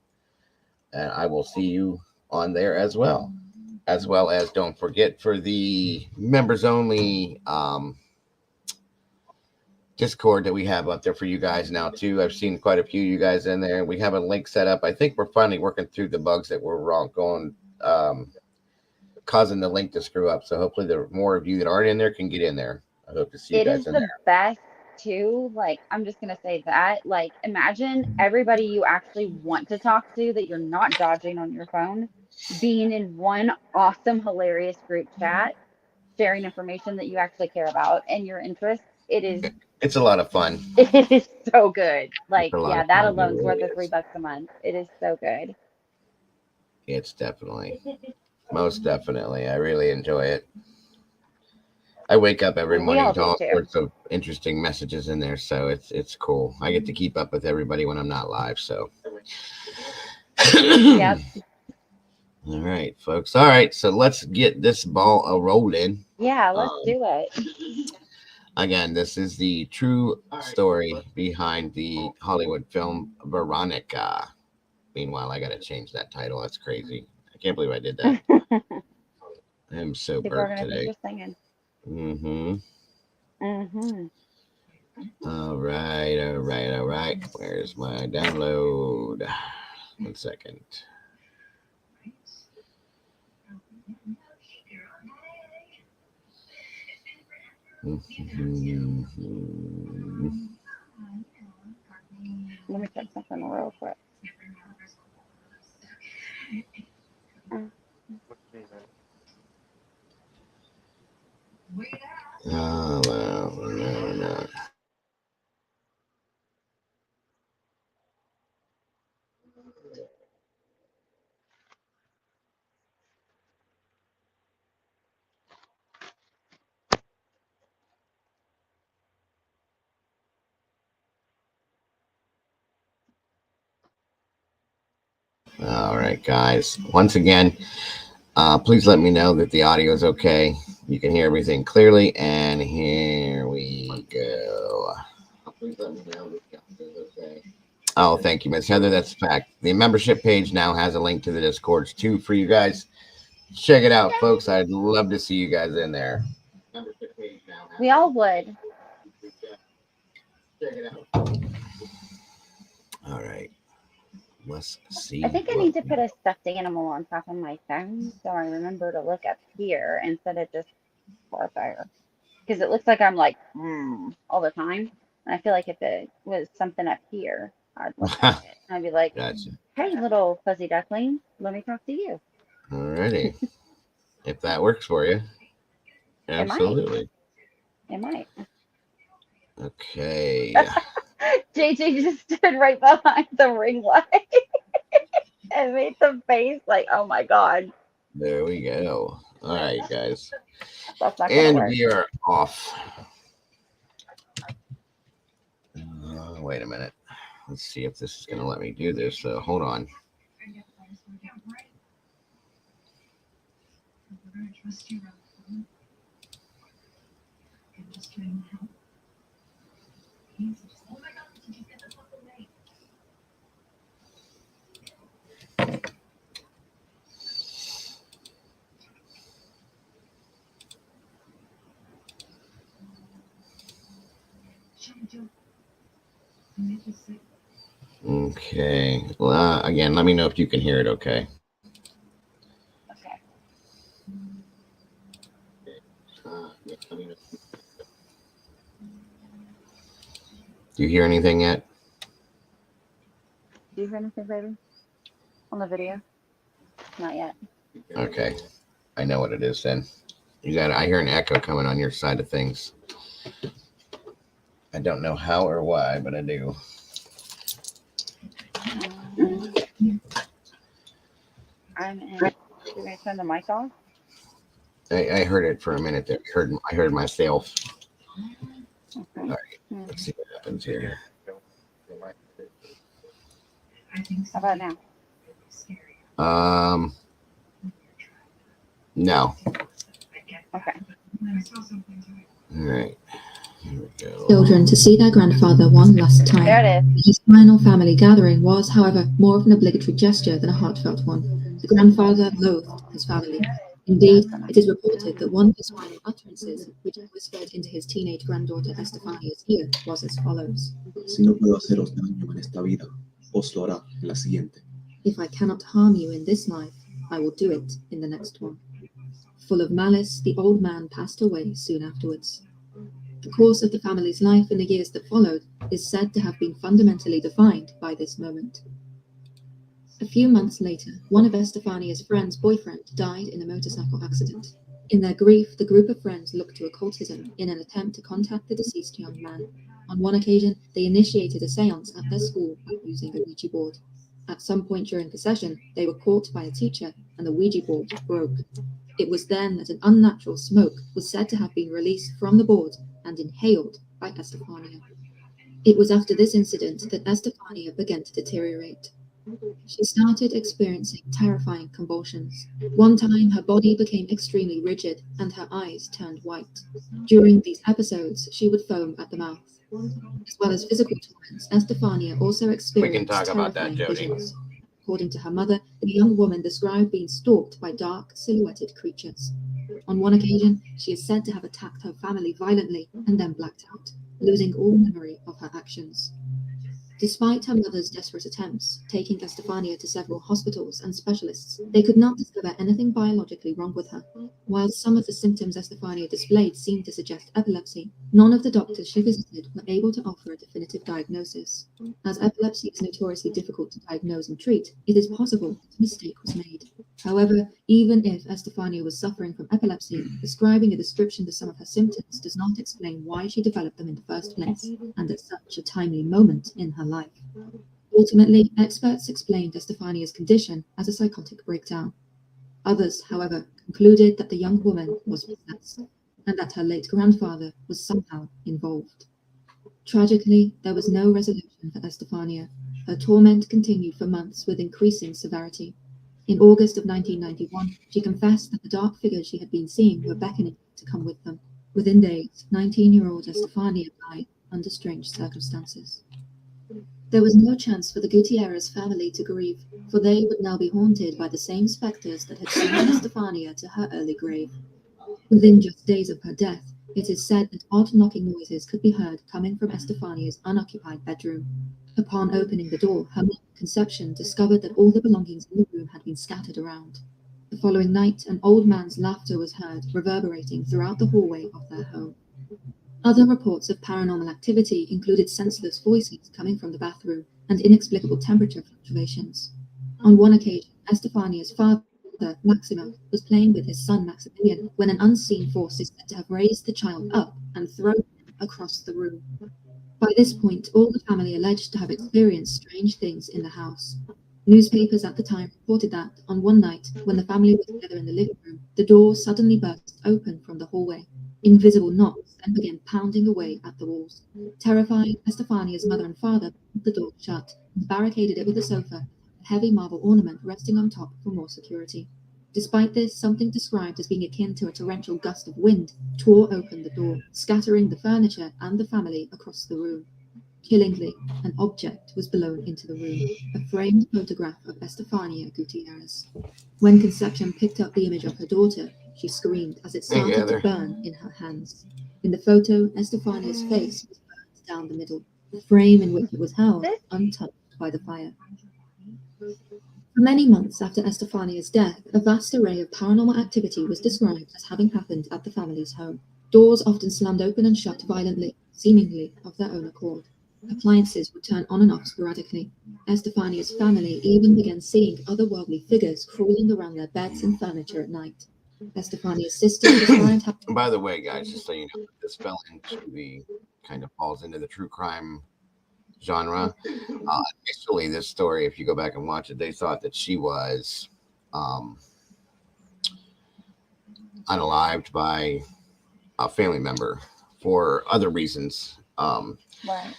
I will see you on there as well. As well as don't forget for the members only Discord that we have up there for you guys now too. I've seen quite a few of you guys in there. We have a link set up. I think we're finally working through the bugs that were wrong going causing the link to screw up. So hopefully the more of you that aren't in there can get in there. I hope to see you It guys is in the there. best too. Like, I'm just gonna say that. Like, imagine everybody you actually want to talk to that you're not dodging on your phone being in one awesome, hilarious group chat, sharing information that you actually care about and your interests. It is It's a lot of fun. it is so good. It's Like, a lot yeah, of that fun. It alone's worth really the is. $3 a month. It is so good. It's definitely, most definitely. I really enjoy it. I wake up every We morning all to do all too. sorts of interesting messages in there, so it's cool. I get to keep up with everybody when I'm not live. So, Yep. all right, folks. All right, so let's get this ball a rolling. Yeah, let's Um, do it. Again, this is the true story behind the Hollywood film Veronica. Meanwhile, I got to change that title. That's crazy. I can't believe I did that. I am so People are burnt gonna think today. you're singing. Mm-hmm. Mm-hmm. All right, all right, all right. Where's my download? 1 second. Mhm. Let me check something real quick. Oh, well, no, no. All right, guys. Once again, please let me know that the audio is okay. You can hear everything clearly, and here we go. Please let me know that the audio is okay. Oh, thank you, Miss Heather. That's a fact. The membership page now has a link to the Discords too for you guys. Check it out, folks. I'd love to see you guys in there. We all would. Check it out. All right. Let's see. I think I need to put a stuffed animal on top of my phone so I remember to look up here instead of just far there. Because it looks like I'm like, all the time. And I feel like if it was something up here, I'd look at it. I'd be like, Gotcha. hey, little fuzzy duckling, let me talk to you. Alrighty. If that works for you. Absolutely. It might. Okay. JJ just stood right behind the ring light and made the face like, oh my God. There we go. All right, guys. That's not going to And work. we are off. Wait a minute. Let's see if this is going to let me do this. Hold on. Okay. Well, again, let me know if you can hear it okay. Okay. Do you hear anything yet? Do you hear anything, baby? On the video? Not yet. Okay. I know what it is then. I hear an echo coming on your side of things. I don't know how or why, but I do. I'm in. You're going to turn the mic off? I heard it for a minute there. I heard myself. Okay. All right. Let's see what happens here. How about now? No. Okay. All right. Here we go. Children to see their grandfather one last time. There it is. His final family gathering was, however, more of an obligatory gesture than a heartfelt one. The grandfather loathed his family. Indeed, it is reported that one of his final utterances, which whispered into his teenage granddaughter Estefania's ear, was as follows. Si no puedo haceros daño en esta vida, os lo hará en la siguiente. If I cannot harm you in this life, I will do it in the next one. Full of malice, the old man passed away soon afterwards. The course of the family's life in the years that followed is said to have been fundamentally defined by this moment. A few months later, one of Estefania's friend's boyfriend died in a motorcycle accident. In their grief, the group of friends looked to occultism in an attempt to contact the deceased young man. On one occasion, they initiated a seance at their school by using a Ouija board. At some point during the session, they were caught by a teacher and the Ouija board broke. It was then that an unnatural smoke was said to have been released from the board and inhaled by Estefania. It was after this incident that Estefania began to deteriorate. She started experiencing terrifying convulsions. One time, her body became extremely rigid and her eyes turned white. During these episodes, she would foam at the mouth. As well as physical torments, Estefania also experienced talk about that, terrifying Jody. visions. According to her mother, the young woman described being stalked by dark, silhouetted creatures. On one occasion, she is said to have attacked her family violently and then blacked out, losing all memory of her actions. Despite her mother's desperate attempts, taking Estefania to several hospitals and specialists, they could not discover anything biologically wrong with her. While some of the symptoms Estefania displayed seemed to suggest epilepsy, none of the doctors she visited were able to offer a definitive diagnosis. As epilepsy is notoriously difficult to diagnose and treat, it is possible that a mistake was made. However, even if Estefania was suffering from epilepsy, ascribing a description to some of her symptoms does not explain why she developed them in the first place, and at such a timely moment in her life. Ultimately, experts explained Estefania's condition as a psychotic breakdown. Others, however, concluded that the young woman was possessed, and that her late grandfather was somehow involved. Tragically, there was no resolution for Estefania. Her torment continued for months with increasing severity. In August of 1991, she confessed that the dark figures she had been seeing were beckoning her to come with them. Within days, 19-year-old Estefania died under strange circumstances. There was no chance for the Gutierrez family to grieve, for they would now be haunted by the same spectres that had summoned Estefania to her early grave. Within just days of her death, it is said that odd knocking noises could be heard coming from Estefania's unoccupied bedroom. Upon opening the door, her mother, Conception, discovered that all the belongings in the room had been scattered around. The following night, an old man's laughter was heard, reverberating throughout the hallway of their home. Other reports of paranormal activity included senseless voices coming from the bathroom and inexplicable temperature fluctuations. On one occasion, Estefania's father, Maximo, was playing with his son Maximilian when an unseen force is said to have raised the child up and thrown him across the room. By this point, all the family alleged to have experienced strange things in the house. Newspapers at the time reported that, on one night, when the family were together in the living room, the door suddenly burst open from the hallway. Invisible knocks then began pounding away at the walls. Terrified, Estefania's mother and father pulled the door shut and barricaded it with a sofa, a heavy marble ornament resting on top for more security. Despite this, something described as being akin to a torrential gust of wind tore open the door, scattering the furniture and the family across the room. Chillingly, an object was blown into the room, a framed photograph of Estefania Gutierrez. When Conception picked up the image of her daughter, she screamed as it started to burn in her hands. In the photo, Estefania's face was burned down the middle, the frame in which it was held untouched by the fire. For many months after Estefania's death, a vast array of paranormal activity was described as having happened at the family's home. Doors often slammed open and shut violently, seemingly of their own accord. Appliances would turn on and off sporadically. Estefania's family even began seeing otherworldly figures crawling around their beds and furniture at night. Estefania's sister described how... By the way, guys, just so you know, this fell into the kind of falls into the true crime genre. Initially, this story, if you go back and watch it, they thought that she was unalived by a family member for other reasons. Right.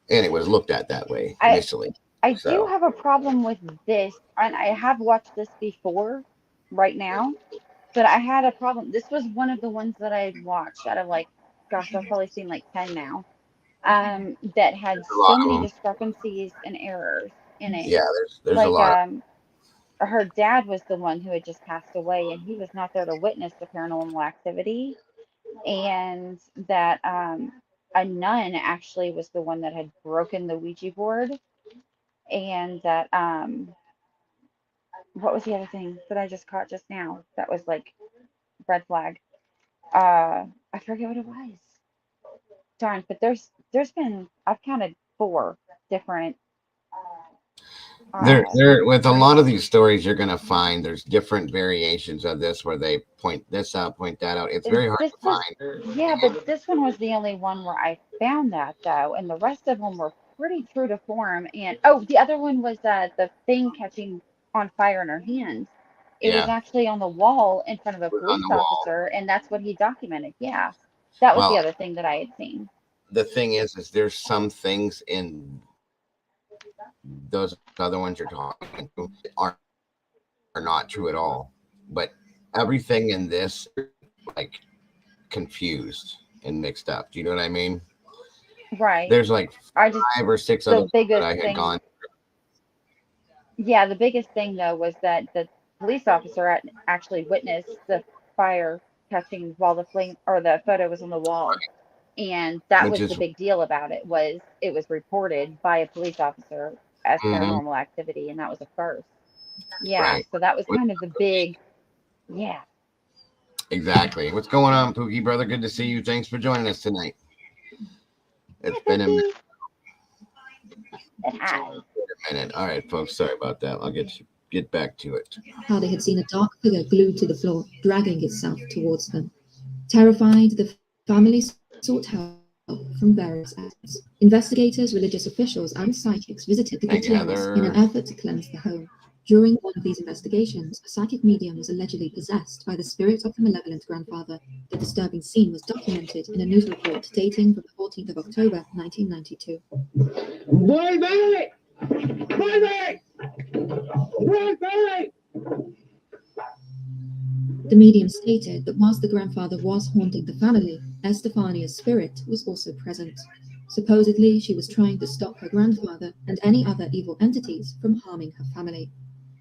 And it was looked at that way initially. I do have a problem with this, and I have watched this before, right now, but I had a problem. This was one of the ones that I had watched out of like, gosh, I've probably seen like 10 now, that had There's a lot so of many them. discrepancies and errors in it. Yeah, there's a Like, lot. her dad was the one who had just passed away, and he was not there to witness the paranormal activity, and that a nun actually was the one that had broken the Ouija board, and that what was the other thing that I just caught just now that was like red flag? I forget what it was. Darn, but there's been, I've counted 4 different There with a lot of these stories, you're gonna find there's different variations of this where they point this out, point that out. It's very hard this to was, find. yeah, but this one was the only one where I found that though, and the rest of them were pretty true to form. And oh, the other one was the thing catching on fire in her hands. It was Yeah, actually on the wall in front of a it was on police the wall. officer, and that's what he documented. Yeah, that was the Well, other thing that I had seen. the thing is there's some things in those other ones you're talking to are not true at all. But everything in this like confused and mixed up. Do you know what I mean? Right. There's like I just 5 or 6 the other that biggest I had thing. gone. Yeah, the biggest thing though was that the police officer actually witnessed the fire catching while the flame or the photo was on the wall. And that Which was the is big deal about it, was it was reported by a police officer as mhm, paranormal activity, and that was a first. Yeah, right. so that was kind of the big, yeah. Exactly. What's going on, Pookie brother? Good to see you. Thanks for joining us tonight. It's been a minute. It has. All right, folks. Sorry about that. I'll get back to it. how they had seen a dark figure glued to the floor, dragging itself towards them. Terrified, the family sought help from various experts. Investigators, religious officials, and psychics visited the Thank you, Gutierrez in an Heather. effort to cleanse the home. During one of these investigations, a psychic medium was allegedly possessed by the spirit of the malevolent grandfather. The disturbing scene was documented in a news report dating from the 14th of October, 1992. ¡Vuelve The medium stated that whilst the grandfather was haunting the family, Estefania's spirit was also present. Supposedly, she was trying to stop her grandfather and any other evil entities from harming her family.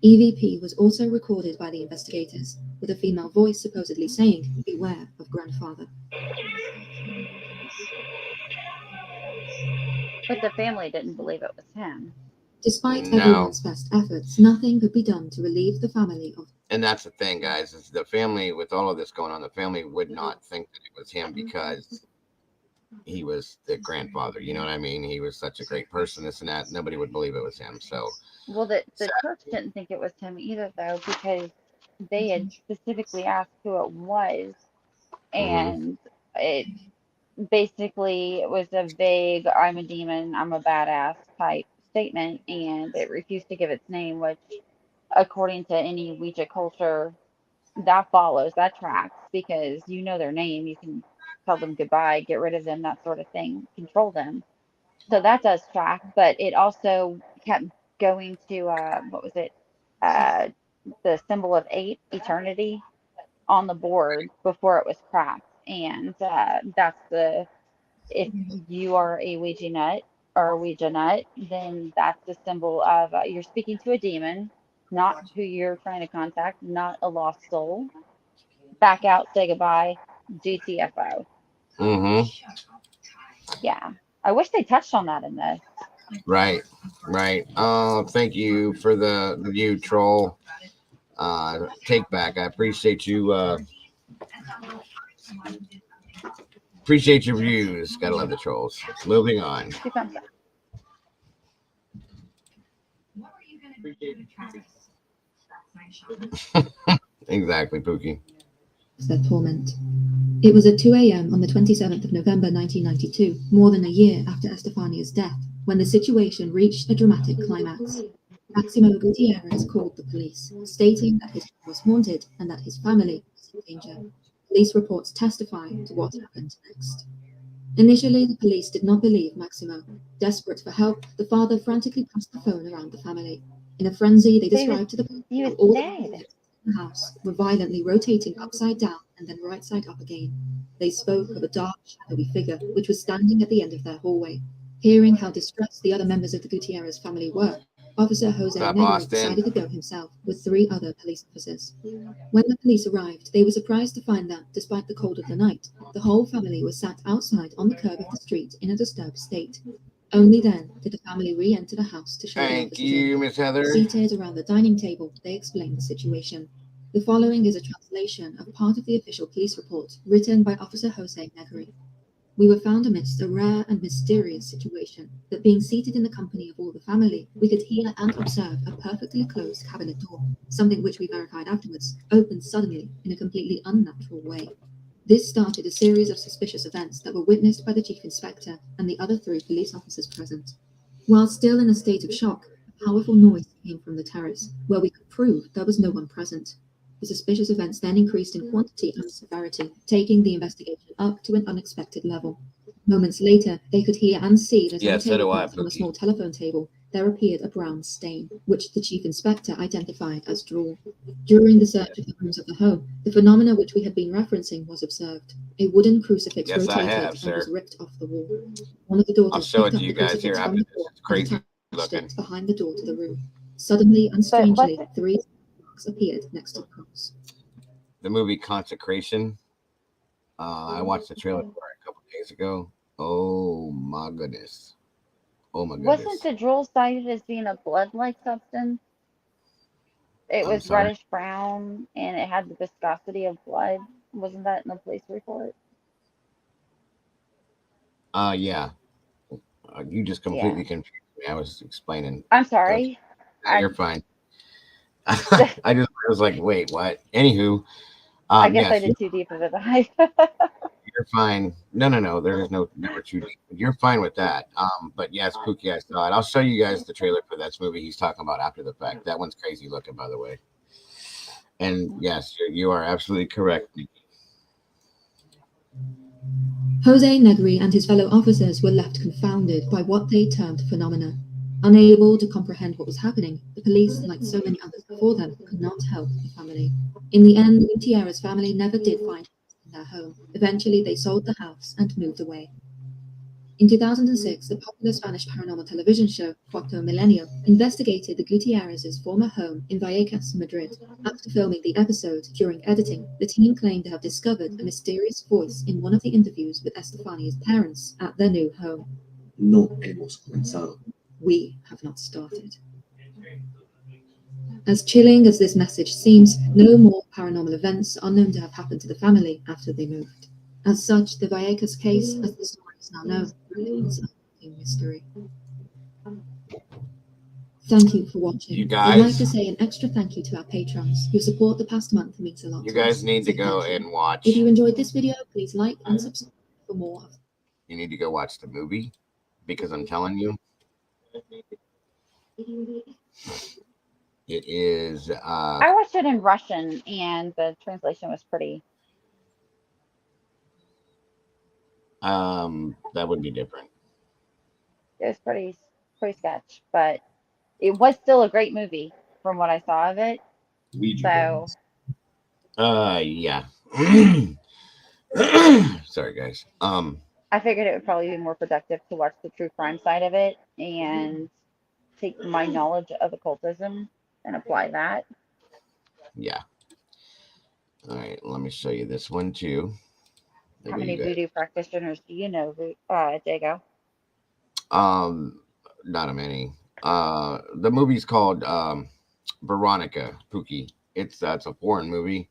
EVP was also recorded by the investigators, with a female voice supposedly saying, "Beware of grandfather." But the family didn't believe it was him. Despite No. everyone's best efforts, nothing could be done to relieve the family of. And that's the thing, guys, is the family, with all of this going on, the family would not think that it was him because he was the grandfather. You know what I mean? He was such a great person, this and that. Nobody would believe it was him. So, Well, the church didn't think it was him either, though, because they had specifically asked who it was, and it basically was a vague "I'm a demon, I'm a badass" type statement, and it refused to give its name, which, according to any Ouija culture, that follows, that tracks, because you know their name, you can tell them goodbye, get rid of them, that sort of thing, control them. So that does track, but it also kept going to what was it? Uh, the symbol of 8, eternity, on the board before it was cracked, and that's the if you are a Ouija nut or a Ouija nut, then that's the symbol of you're speaking to a demon, not who you're trying to contact, not a lost soul. Back out, say goodbye, GTFO. Yeah. I wish they touched on that in this. right. Thank you for the review, troll. Take back. I appreciate you. Appreciate your views. Gotta love the trolls. Moving on. Two thumbs up. Exactly, Pookie. Their torment. It was at 2 a.m. on the 27th of November 1992, more than a year after Estefania's death, when the situation reached a dramatic climax. Maximo Gutierrez called the police, stating that his home was haunted and that his family was in danger. Police reports testify to what happened next. Initially, the police did not believe Maximo. Desperate for help, the father frantically passed the phone around the family. In a frenzy, they described to the police He how was all the dead. objects in the house were violently rotating upside down and then right side up again. They spoke of a dark, shadowy figure which was standing at the end of their hallway. Hearing how distressed the other members of the Gutierrez family were, Officer Jose What's up, Negri Austin? decided to go himself with 3 other police officers. When the police arrived, they were surprised to find that, despite the cold of the night, the whole family was sat outside on the curb of the street in a disturbed state. Only then did the family re-enter the house to show the Thank officers you, in. Miss Heather. Seated around the dining table, they explained the situation. The following is a translation of part of the official police report written by Officer Jose Negri. We were found amidst a rare and mysterious situation that, being seated in the company of all the family, we could hear and observe a perfectly closed cabinet door, something which we verified afterwards, opened suddenly in a completely unnatural way. This started a series of suspicious events that were witnessed by the chief inspector and the other 3 police officers present. While still in a state of shock, a powerful noise came from the terrace, where we could prove there was no one present. The suspicious events then increased in quantity and severity, taking the investigation up to an unexpected level. Moments later, they could hear and see that Yeah, on the so do I, tablecloth on a Pookie. small telephone table, there appeared a brown stain, which the chief inspector identified as drool. During the search of the rooms of the home, the phenomena which we had been referencing was observed. A wooden crucifix Yes, I rotated have, and sir. was ripped off the wall. One of the daughters I'll show it picked to up you the guys crucifix here from after the this. floor It's and crazy attached looking. it behind the door to the room. Suddenly and But what's strangely, it? 3 marks appeared next to the cross. The movie Consecration. I watched the trailer for it a couple days ago. Oh my goodness. Oh my goodness. Wasn't the drool cited as being a blood-like substance? It I'm was sorry. reddish brown and it had the viscosity of blood. Wasn't that in the police report? Yeah. You just completely confused me. I was explaining. I'm sorry. You're fine. I was like, wait, what? Anywho, I guess I yes, did too deep of a dive. you're fine. No. There is never too deep. You're fine with that. But yes, Pookie, I saw it. I'll show you guys the trailer for that movie he's talking about after the fact. That one's crazy looking, by the way. And yes, you are absolutely correct. Jose Negri and his fellow officers were left confounded by what they termed phenomena. Unable to comprehend what was happening, the police, like so many others before them, could not help the family. In the end, Gutierrez's family never did find in their home. Eventually, they sold the house and moved away. In 2006, the popular Spanish paranormal television show Cuarto Milenio investigated the Gutierrez's former home in Vallecas, Madrid. After filming the episode, during editing, the team claimed to have discovered a mysterious voice in one of the interviews with Estefania's parents at their new home. No hemos comenzado. We have not started. As chilling as this message seems, no more paranormal events are known to have happened to the family after they moved. As such, the Vallecas case, as the story is now known, remains a mystery. Thank you for watching. You I'd guys- like to say an extra thank you to our patrons who support the past month. It means a lot You to us. guys need to So go thank you. and watch. If you enjoyed this video, please like and subscribe for more. You need to go watch the movie because I'm telling you, it is. I watched it in Russian, and the translation was pretty. That would be different. It was pretty sketch, but it was still a great movie from what I saw of it. Ouija So boards. Yeah. Sorry, guys. I figured it would probably be more productive to watch the true crime side of it and take my knowledge of occultism and apply that. Yeah. All right. Let me show you this one too. How Maybe many you guys- voodoo practitioners do you know, Jago? Not many. The movie's called Veronica, Pookie. It's a foreign movie.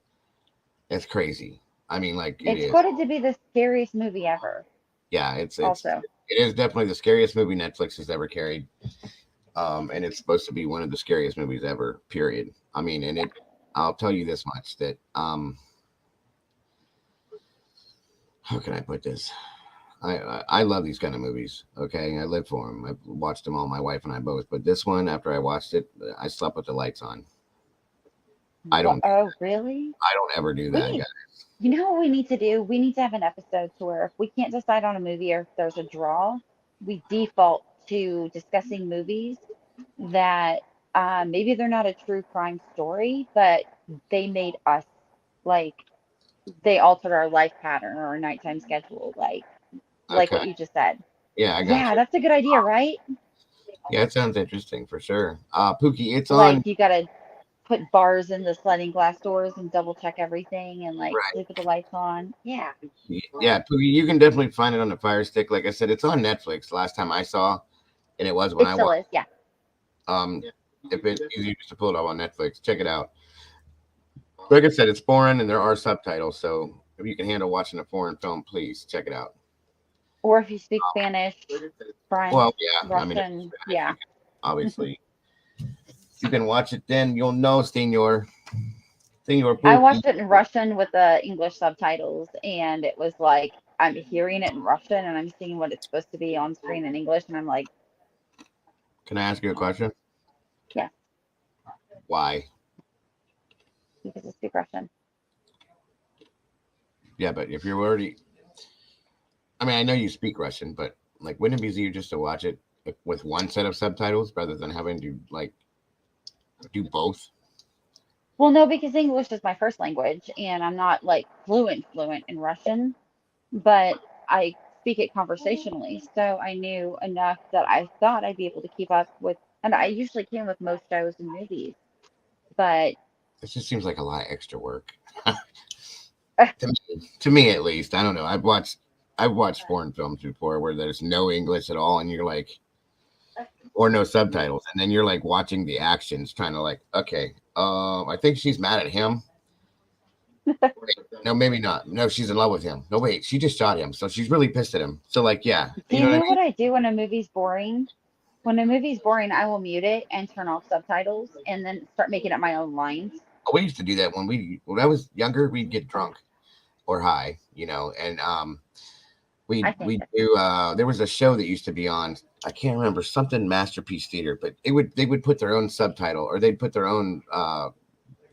It's crazy. I mean, like it It's is. quoted to be the scariest movie ever. Yeah, it's Also, it is definitely the scariest movie Netflix has ever carried. And it's supposed to be one of the scariest movies ever, period. I mean, and I'll tell you this much that how can I put this? I love these kind of movies. Okay, I live for them. I've watched them all, my wife and I both. But this one, after I watched it, I slept with the lights on. I don't. Oh, really? I don't ever do that, We- guys. You know what we need to do? We need to have an episode to where if we can't decide on a movie or if there's a draw, we default to discussing movies that maybe they're not a true crime story, but they made us like they altered our life pattern or our nighttime schedule, like what Okay. you just said. Yeah, I got Yeah, you. that's a good idea, right? Yeah, it sounds interesting for sure. Pookie, it's Like on. you gotta put bars in the sliding glass doors and double check everything and like Right. sleep with the lights on. Yeah. Yeah, Pookie, you can definitely find it on the Fire Stick. Like I said, it's on Netflix. Last time I saw, and it was when It I still watched. is, yeah. If it's easy just to pull it up on Netflix, check it out. Like I said, it's foreign and there are subtitles, so if you can handle watching a foreign film, please check it out. Or if you speak Spanish, French, Well, yeah, I mean, Russian, yeah. obviously, you can watch it. Then you'll know, Senor I Pookie. watched it in Russian with the English subtitles, and it was like I'm hearing it in Russian and I'm seeing what it's supposed to be on screen in English, and I'm like, Can I ask you a question? yeah, Why? because I speak Russian. Yeah, but if you're already, I mean, I know you speak Russian, but like, wouldn't it be easier just to watch it with one set of subtitles rather than having to like do both? Well, no, because English is my first language, and I'm not like fluent in Russian, but I speak it conversationally, so I knew enough that I thought I'd be able to keep up with, and I usually can with most shows and movies, but It just seems like a lot of extra work. To me, at least. I don't know. I've watched foreign films before where there's no English at all, and you're like, or no subtitles, and then you're like watching the actions, trying to like, okay, I think she's mad at him. No, maybe not. No, she's in love with him. No, wait, she just shot him, so she's really pissed at him. So like, yeah, do you you know know what I mean? what I do when a movie's boring? When a movie's boring, I will mute it and turn off subtitles and then start making up my own lines. Oh, we used to do that when I was younger. We'd get drunk or high, you know, and we I think we that- do. There was a show that used to be on. I can't remember, something Masterpiece Theater, but they would put their own subtitle or they'd put their own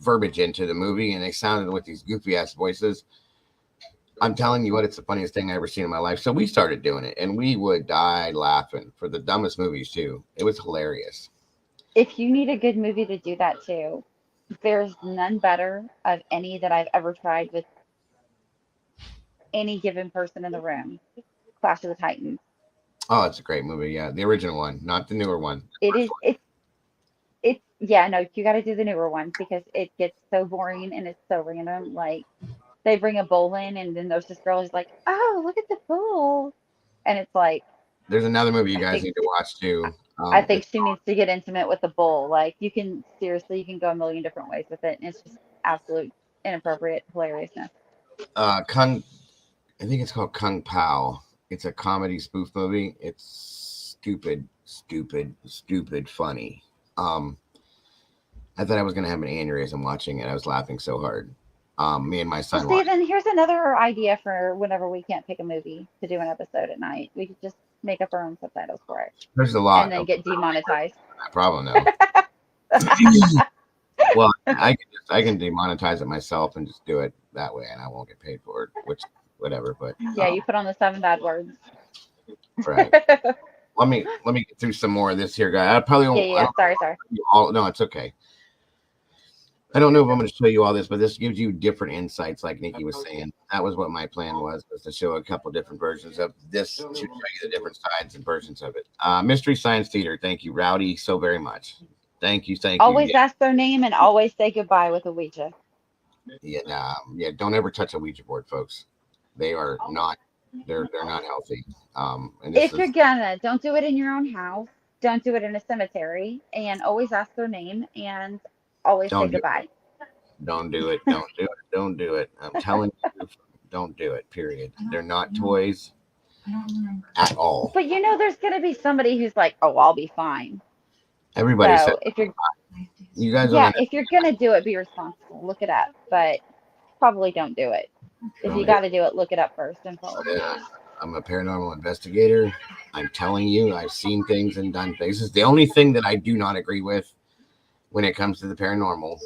verbiage into the movie, and they sounded with these goofy ass voices. I'm telling you what, it's the funniest thing I ever seen in my life. So we started doing it, and we would die laughing for the dumbest movies too. It was hilarious. If you need a good movie to do that too, there's none better of any that I've ever tried with any given person in the room. Clash of the Titans. Oh, it's a great movie. Yeah, the original one, not the newer one. It is. It's. Yeah. No, you got to do the newer one because it gets so boring and it's so random. Like they bring a bull in, and then there's this girl who's like, "Oh, look at the bull," and it's like, There's another movie you I guys think need to watch too. I think It's she needs to get intimate with the bull. Like you can seriously, you can go a million different ways with it, and it's just absolute inappropriate hilariousness. Kung. I think it's called Kung Pao. It's a comedy spoof movie. It's stupid funny. Um, I thought I was gonna have an aneurysm watching it. I was laughing so hard. Me and my Well, son see, watched. then here's another idea for whenever we can't pick a movie to do an episode at night. We could just make up our own subtitles for it There's a and lot then of get demonetized. problem though. Well, I can demonetize it myself and just do it that way, and I won't get paid for it. Which whatever, but Yeah, you put on the 7 bad words. right. Let me get through some more of this here, guy. I probably won't. I Yeah. don't Sorry. know all. No, it's okay. I don't know if I'm going to show you all this, but this gives you different insights, like Nikki was saying. That was what my plan was to show a couple different versions of this to show you the different sides and versions of it. Mystery Science Theater. Thank you, Rowdy, so very much. Thank you. Always Yeah, ask their name and always say goodbye with a Ouija. yeah. Don't ever touch a Ouija board, folks. They are not. They're not healthy. And this If is you're gonna, don't do it in your own house. Don't do it in a cemetery. And always ask their name and always say don't do goodbye. Don't do it. Don't do it. Don't do it. I'm telling you, don't do it. Period. They're not toys at all. But you know, there's gonna be somebody who's like, "Oh, I'll be fine." Everybody said So if you're, you guys don't yeah, understand. if you're gonna do it, be responsible. Look it up, but probably don't do it. If you Don't got to do it, look it up first and follow the do it. rules. I'm a paranormal investigator. I'm telling you, I've seen things and done things. This is the only thing that I do not agree with when it comes to the paranormal,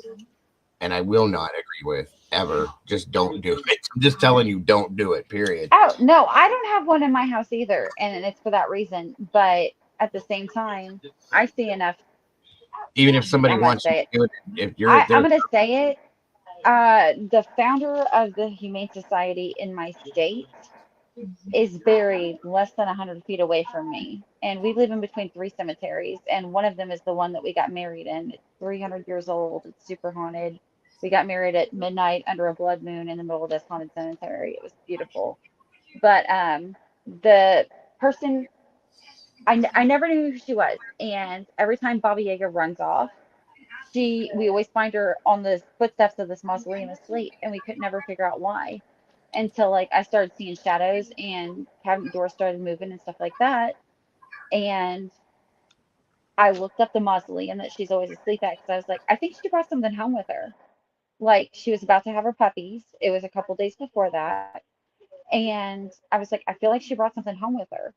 and I will not agree with ever. Just don't do it. I'm just telling you, don't do it. Period. Oh no, I don't have one in my house either, and it's for that reason. But at the same time, I see enough. Even if somebody I'm gonna wants you say to it. do it, if you're I'm there, gonna say it. The founder of the Humane Society in my state is buried less than 100 feet away from me. And we live in between 3 cemeteries. And one of them is the one that we got married in. It's 300 years old. It's super haunted. We got married at midnight under a blood moon in the middle of this haunted cemetery. It was beautiful. But the person, I never knew who she was. And every time Baba Yaga runs off, we always find her on the footsteps of this mausoleum asleep. And we could never figure out why until like I started seeing shadows and cabinet doors started moving and stuff like that. And I looked up the mausoleum that she's always asleep at because I was like, I think she brought something home with her. Like she was about to have her puppies. It was a couple days before that. And I was like, I feel like she brought something home with her.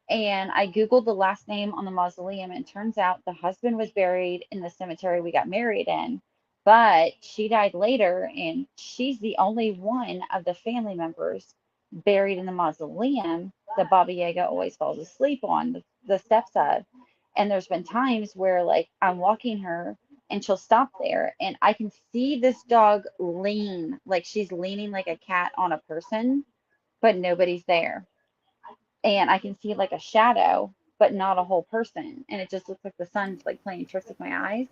And I Googled the last name on the mausoleum, and turns out the husband was buried in the cemetery we got married in, but she died later, and she's the only one of the family members buried in the mausoleum that Baba Yaga always falls asleep on the steps of. And there's been times where, like, I'm walking her and she'll stop there, and I can see this dog lean, like she's leaning like a cat on a person, but nobody's there, and I can see like a shadow, but not a whole person. And it just looks like the sun's like playing tricks with my eyes.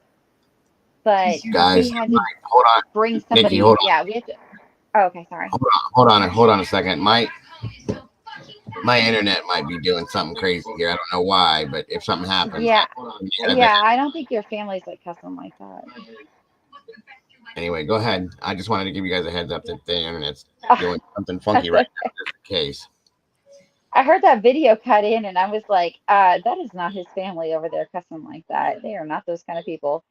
But we guys, had to hold on, bring Nikki, somebody. hold on. Yeah, we had to. Oh, okay, sorry. Hold on a second. My internet might be doing something crazy here. I don't know why, but if something happens, Yeah, I yeah. I don't think your family's like custom like that. anyway, go ahead. I just wanted to give you guys a heads up that the internet's Oh, doing something funky right now, just in case. I heard that video cut in, and I was like, that is not his family over there custom like that. They are not those kind of people.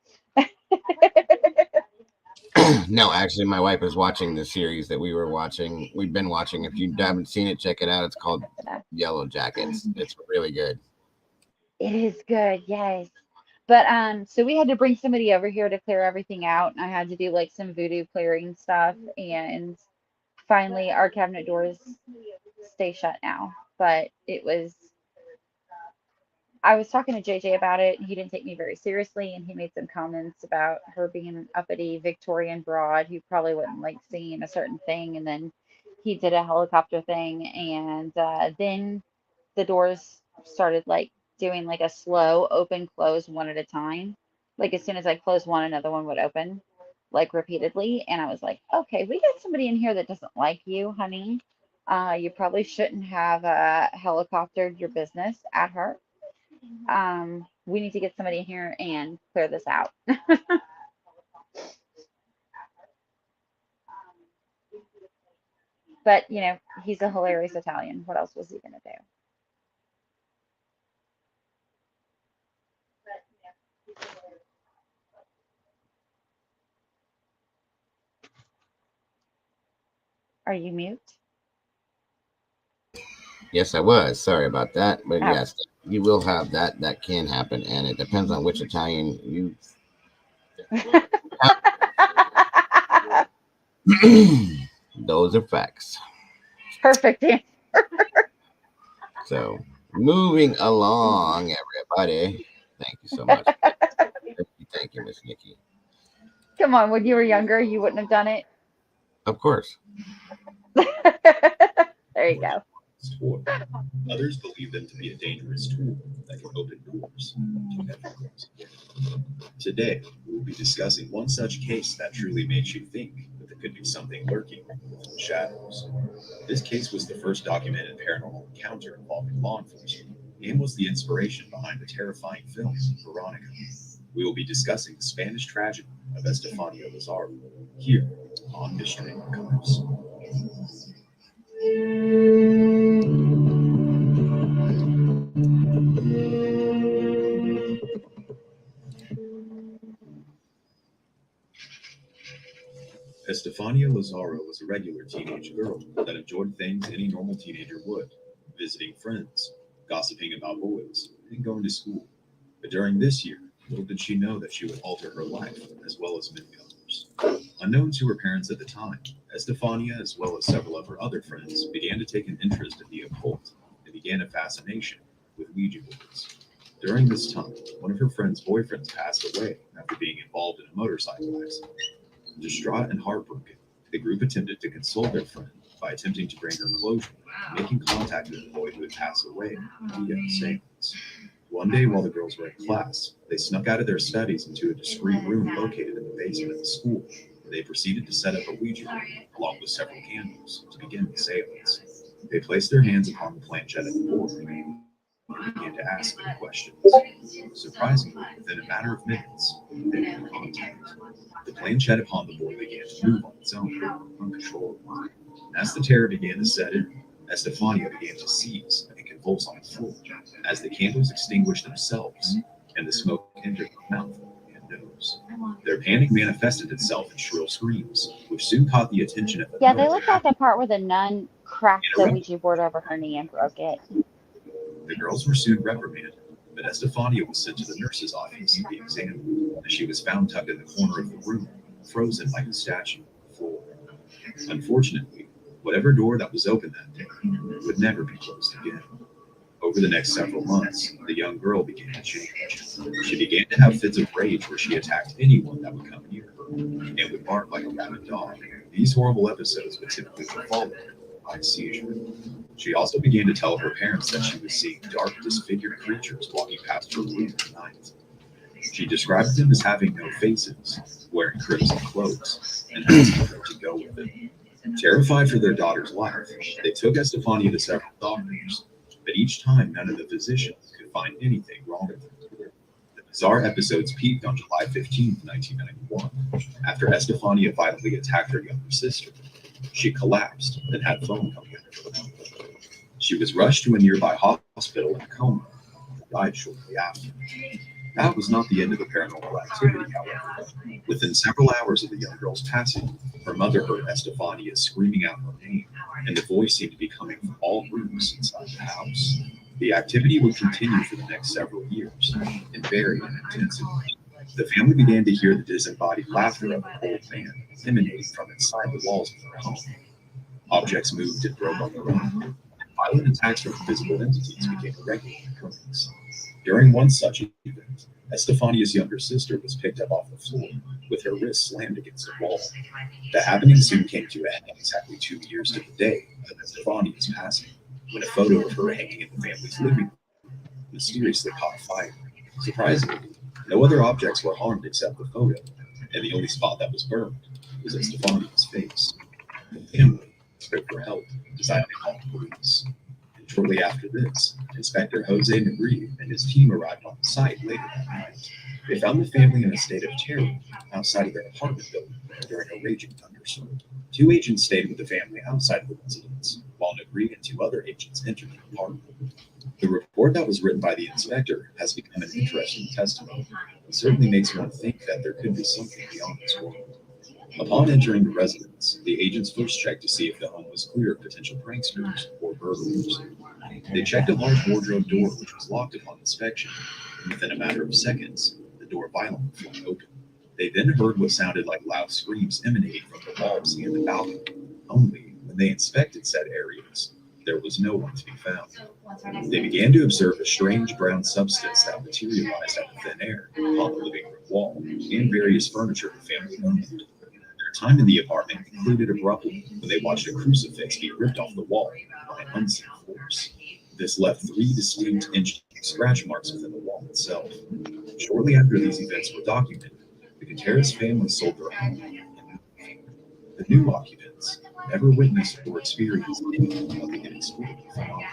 No, actually, my wife is watching the series that we were watching. We've been watching. If you haven't seen it, check it out. It's called Yellow Jackets. It's really good. It is good, yes. But so we had to bring somebody over here to clear everything out, and I had to do like some voodoo clearing stuff, and finally our cabinet doors stay shut now. But I was talking to JJ about it, and he didn't take me very seriously, and he made some comments about her being an uppity Victorian broad who probably wouldn't like seeing a certain thing, and then he did a helicopter thing, and then the doors started like doing like a slow open close one at a time. Like as soon as I closed one, another one would open like repeatedly, and I was like, okay, we got somebody in here that doesn't like you, honey. You probably shouldn't have helicoptered your business at her. We need to get somebody in here and clear this out. But, you know, he's a hilarious Italian. What else was he going to do? Are you mute? Yes, I was. Sorry about that. But Oh. yes, you will have that. That can happen. And it depends on which Italian you. Those are facts. Perfect. So, moving along, everybody. Thank you so much. Thank you, Miss Nikki. Come on, when you were younger, you wouldn't have done it. Of course. There you go. Tour. Others believe them to be a dangerous tool that can open doors to never close again. Today, we'll be discussing one such case that truly makes you think that there could be something lurking within the shadows. This case was the first documented paranormal encounter involving law enforcement and was the inspiration behind the terrifying film Veronica. We will be discussing the Spanish tragedy of Estefanía Lazaro here on Mystery Archives. Estefanía Lazaro was a regular teenage girl that enjoyed things any normal teenager would, visiting friends, gossiping about boys, and going to school. But during this year, little did she know that she would alter her life, as well as many others. Unknown to her parents at the time, Estefanía, as well as several of her other friends, began to take an interest in the occult and began a fascination with Ouija boards. During this time, one of her friend's boyfriends passed away after being involved in a motorcycle accident. Distraught and heartbroken, the group attempted to console their friend by attempting to bring her closure, making contact with the boy who had passed away via a seance. One day while the girls were in class, they snuck out of their studies into a discreet room located in the basement of the school, where they proceeded to set up a Ouija board, along with several candles, to begin the seance. They placed their hands upon the planchette of the board and began to ask them questions. Surprisingly, within a matter of minutes, they made contact. The planchette upon the board began to move on its own, uncontrollably. As the terror began to set in, Estefanía began to seize and convulse on the floor as the candles extinguished themselves and the smoke entered her mouth and nose. Their panic manifested itself in shrill screams, which soon caught the attention of the Yeah, they looked at the part where the nun cracked the Ouija board over her knee and broke it. The girls were soon reprimanded, but Estefanía was sent to the nurse's office to be examined, as she was found tucked in the corner of the room, frozen like a statue on the floor. Unfortunately, whatever door that was open that day would never be closed again. Over the next several months, the young girl began to change. She began to have fits of rage where she attacked anyone that would come near her and would bark like a rabid dog. These horrible episodes would typically be followed by a seizure. She also began to tell her parents that she was seeing dark, disfigured creatures walking past her room at night. She described them as having no faces, wearing crimson cloaks, and asking her to go with them. Terrified for their daughter's life, they took Estefanía to several doctors, but each time none of the physicians could find anything wrong with her. The bizarre episodes peaked on July 15, 1991, after Estefanía violently attacked her younger sister. She collapsed and had foam coming out of her mouth. She was rushed to a nearby hospital in a coma and died shortly after. That was not the end of the paranormal activity, however. Within several hours of the young girl's passing, her mother heard Estefanía screaming out her name, and the voice seemed to be coming from all rooms inside the house. The activity would continue for the next several years and vary in intensity. The family began to hear the disembodied laughter of an old man emanating from inside the walls of their home. Objects moved and broke on their own. Violent attacks from invisible entities became a regular occurrence. During one such event, Estefania's younger sister was picked up off the floor with her wrist slammed against a wall. The happening soon came to a head exactly 2 years to the day of Estefania's passing, when a photo of her hanging in the family's living room mysteriously caught fire. Surprisingly, no other objects were harmed except the photo, and the only spot that was burned was Estefania's face. The family spoke for help, decided to call the police. And shortly after this, Inspector Jose Negri and his team arrived on the site later that night. They found the family in a state of terror outside of their apartment building during a raging thunderstorm. 2 agents stayed with the family outside of the residence, while Negri and 2 other agents entered the apartment. The report that was written by the inspector has become an interesting testimony. It certainly makes one think that there could be something beyond this world. Upon entering the residence, the agents first checked to see if the home was clear of potential pranksters or burglars. They checked a large wardrobe door which was locked upon inspection, and within a matter of seconds, the door violently flung open. They then heard what sounded like loud screams emanating from the walls and the balcony. Only when they inspected said areas, there was no one to be found. They began to observe a strange brown substance that materialized out of thin air upon the living room wall and various furniture the family owned. Their time in the apartment concluded abruptly when they watched a crucifix be ripped off the wall by an unseen force. This left 3 distinct interesting scratch marks within the wall itself. Shortly after these events were documented, the Gutierrez family sold their home and moved. The new occupants never witnessed or experienced anything of the inexplicable phenomenon.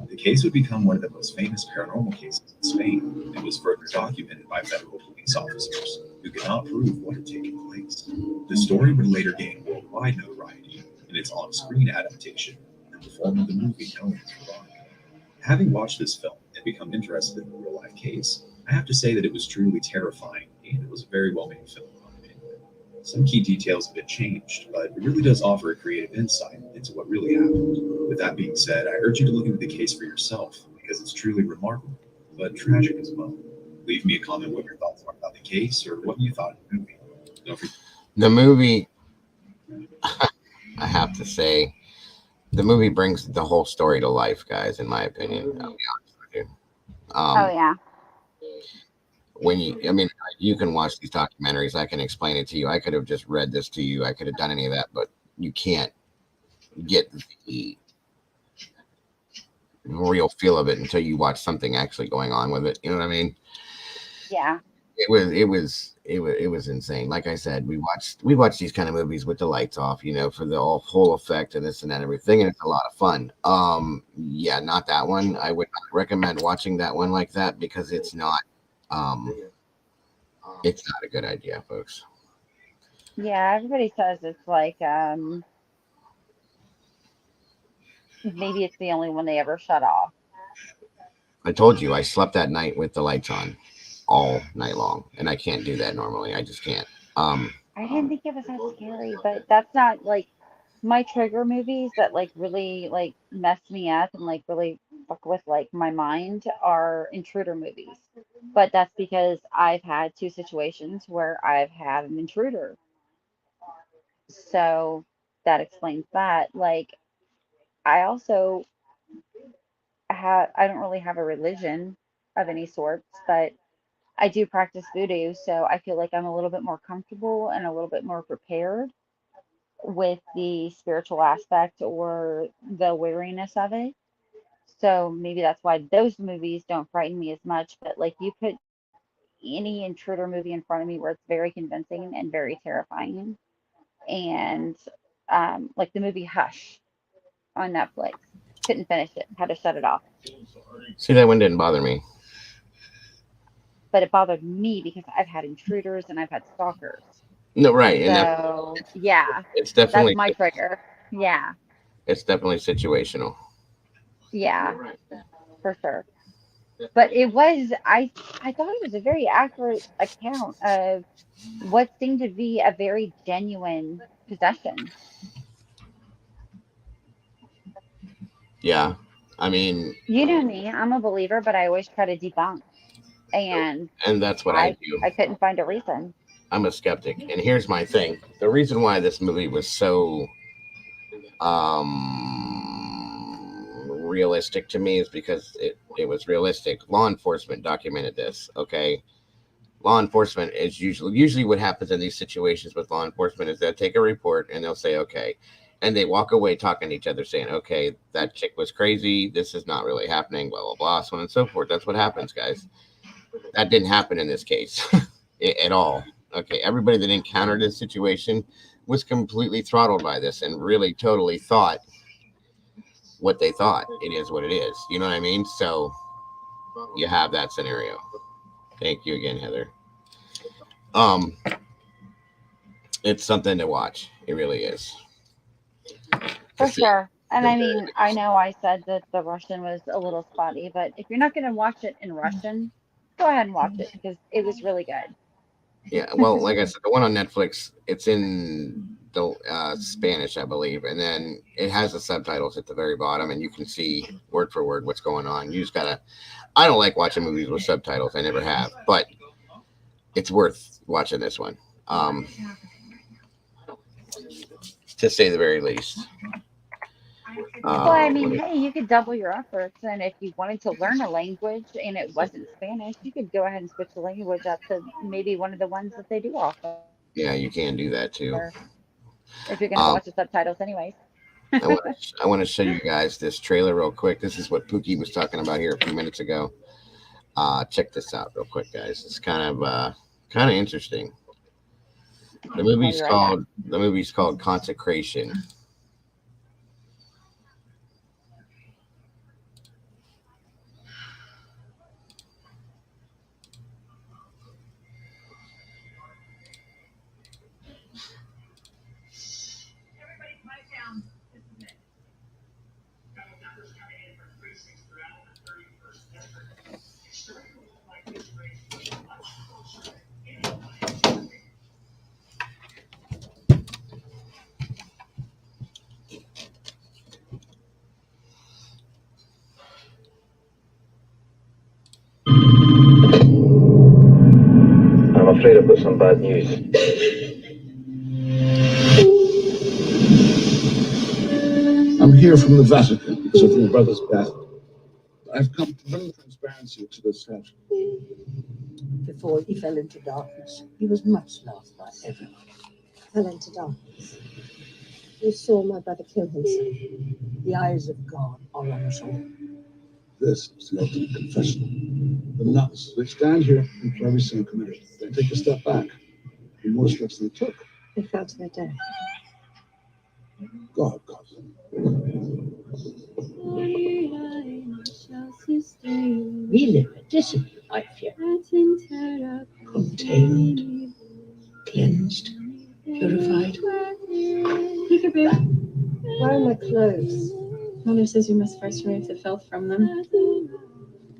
The case would become one of the most famous paranormal cases in Spain and was further documented by federal police officers who could not prove what had taken place. The story would later gain worldwide notoriety in its on-screen adaptation in the form of the movie known as Veronica. Having watched this film and become interested in the real-life case, I have to say that it was truly terrifying and it was a very well-made film in my opinion. Some key details have been changed, but it really does offer a creative insight into what really happened. With that being said, I urge you to look into the case for yourself because it's truly remarkable, but tragic as well. Leave me a comment what your thoughts are about the case or what you thought of the movie. Don't forget. The movie, I have to say, the movie brings the whole story to life, guys, in my opinion. I'll be honest with you. Oh yeah. You can watch these documentaries. I can explain it to you. I could have just read this to you. I could have done any of that, but you can't get the real feel of it until you watch something actually going on with it. You know what I mean? Yeah. It was insane. Like I said, we watch these kind of movies with the lights off, for the whole effect and this and that, everything, and it's a lot of fun. Yeah, not that one. I would not recommend watching that one like that because it's not a good idea, folks. Yeah, everybody says it's like maybe it's the only one they ever shut off. I told you I slept that night with the lights on all night long, and I can't do that normally. I just can't. I didn't think it was that scary, but that's not like my trigger movies that like really like mess me up and like really fuck with like my mind are intruder movies. But that's because I've had 2 situations where I've had an intruder. So that explains that. Like I also I don't really have a religion of any sorts, but I do practice voodoo, so I feel like I'm a little bit more comfortable and a little bit more prepared with the spiritual aspect or the wariness of it. So maybe that's why those movies don't frighten me as much. But like you put any intruder movie in front of me where it's very convincing and very terrifying, and like the movie Hush on Netflix, couldn't finish it, had to shut it off. See, that one didn't bother me. But it bothered me because I've had intruders and I've had stalkers. No, right, and So yeah, it's that's definitely my trigger. Yeah, situational. yeah, for sure. But it was I thought it was a very accurate account of what seemed to be a very genuine possession. Yeah, I mean, You know me, I'm a believer, but I always try to debunk, and and that's what I do. I couldn't find a reason. I'm a skeptic, and here's my thing: the reason why this movie was so realistic to me is because it was realistic. Law enforcement documented this. Okay, law enforcement is usually what happens in these situations with law enforcement is they'll take a report and they'll say okay, and they walk away talking to each other saying okay, that chick was crazy, this is not really happening, blah blah blah, so on and so forth. That's what happens, guys. That didn't happen in this case at all. Okay, everybody that encountered this situation was completely throttled by this and really totally thought what they thought. It is what it is, you know what I mean? So you have that scenario. Thank you again, Heather. It's something to watch. It really is. For sure. And I mean, I know I said that the Russian was a little spotty, but if you're not going to watch it in Russian, go ahead and watch it because it was really good. Yeah, well, like I said, the one on Netflix, it's in the Spanish, I believe, and then it has the subtitles at the very bottom, and you can see word for word what's going on. You just gotta. I don't like watching movies with subtitles. I never have, but it's worth watching this one, to say the very least. Well, I mean, hey, you could double your efforts, and if you wanted to learn a language and it wasn't Spanish, you could go ahead and switch the language up to maybe one of the ones that they do offer. Yeah, you can do that too. If you're going to watch the subtitles, anyways. I want to show you guys this trailer real quick. This is what Pookie was talking about here a few minutes ago. Check this out real quick, guys. It's kind of interesting. The movie's called Consecration. I'm afraid I've got some bad news. I'm here from the Vatican because of your brother's death. I've come to bring transparency to this house. Before he fell into darkness, he was much loved by everyone. Fell into darkness. You saw my brother kill himself. The eyes of God are on us all. This is the ultimate confession. The nuns, they stand here and for every sin committed. They take a step back. The more steps they took, They fell to their death. God got them. We live a disciplined life here. Contained, cleansed, purified. Peekaboo, where are my clothes? Mother says you must first remove the filth from them.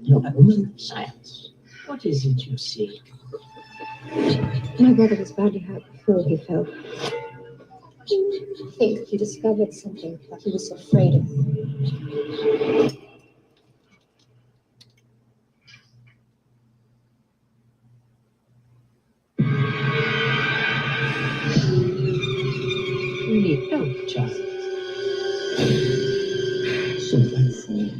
You're a woman of science. What is it you see? My brother was badly hurt before he fell. I think he discovered something that he was afraid of. You need help, child. Something for you.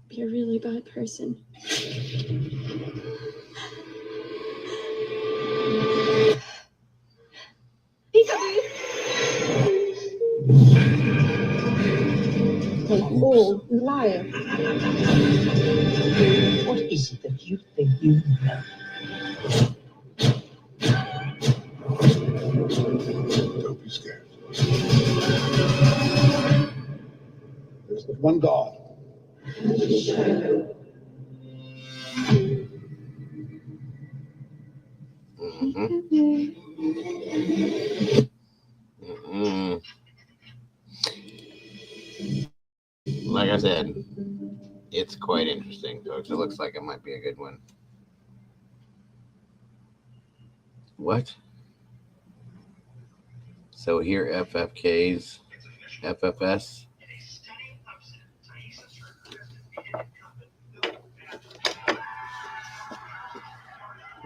Be a really bad person. They all lie. What is it that you think you know? Don't be scared. There's but one God. Like I said, it's quite interesting, folks. It looks like it might be a good one. What? So here, FFKs, FFS.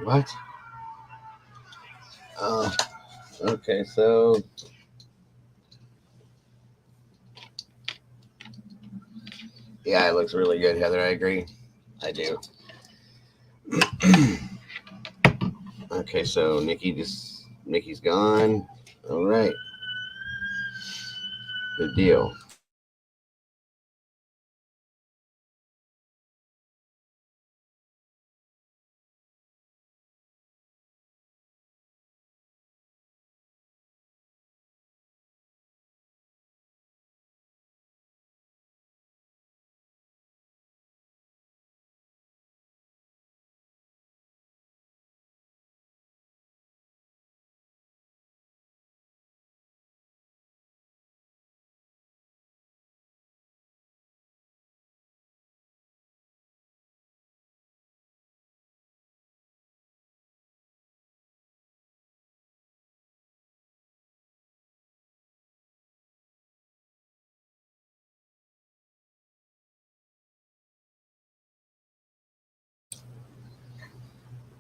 What? Oh, okay. So yeah, it looks really good, Heather. I agree. I do. Okay, so Nikki's gone. All right. Good deal.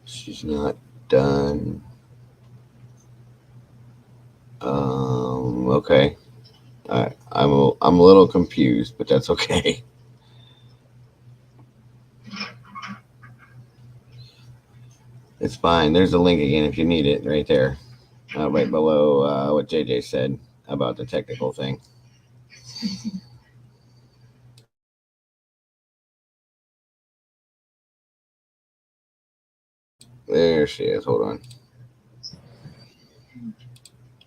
She's not done. Okay. I'm a little confused, but that's okay. It's fine. There's a link again if you need it, right there, right below what JJ said about the technical thing. There she is. Hold on.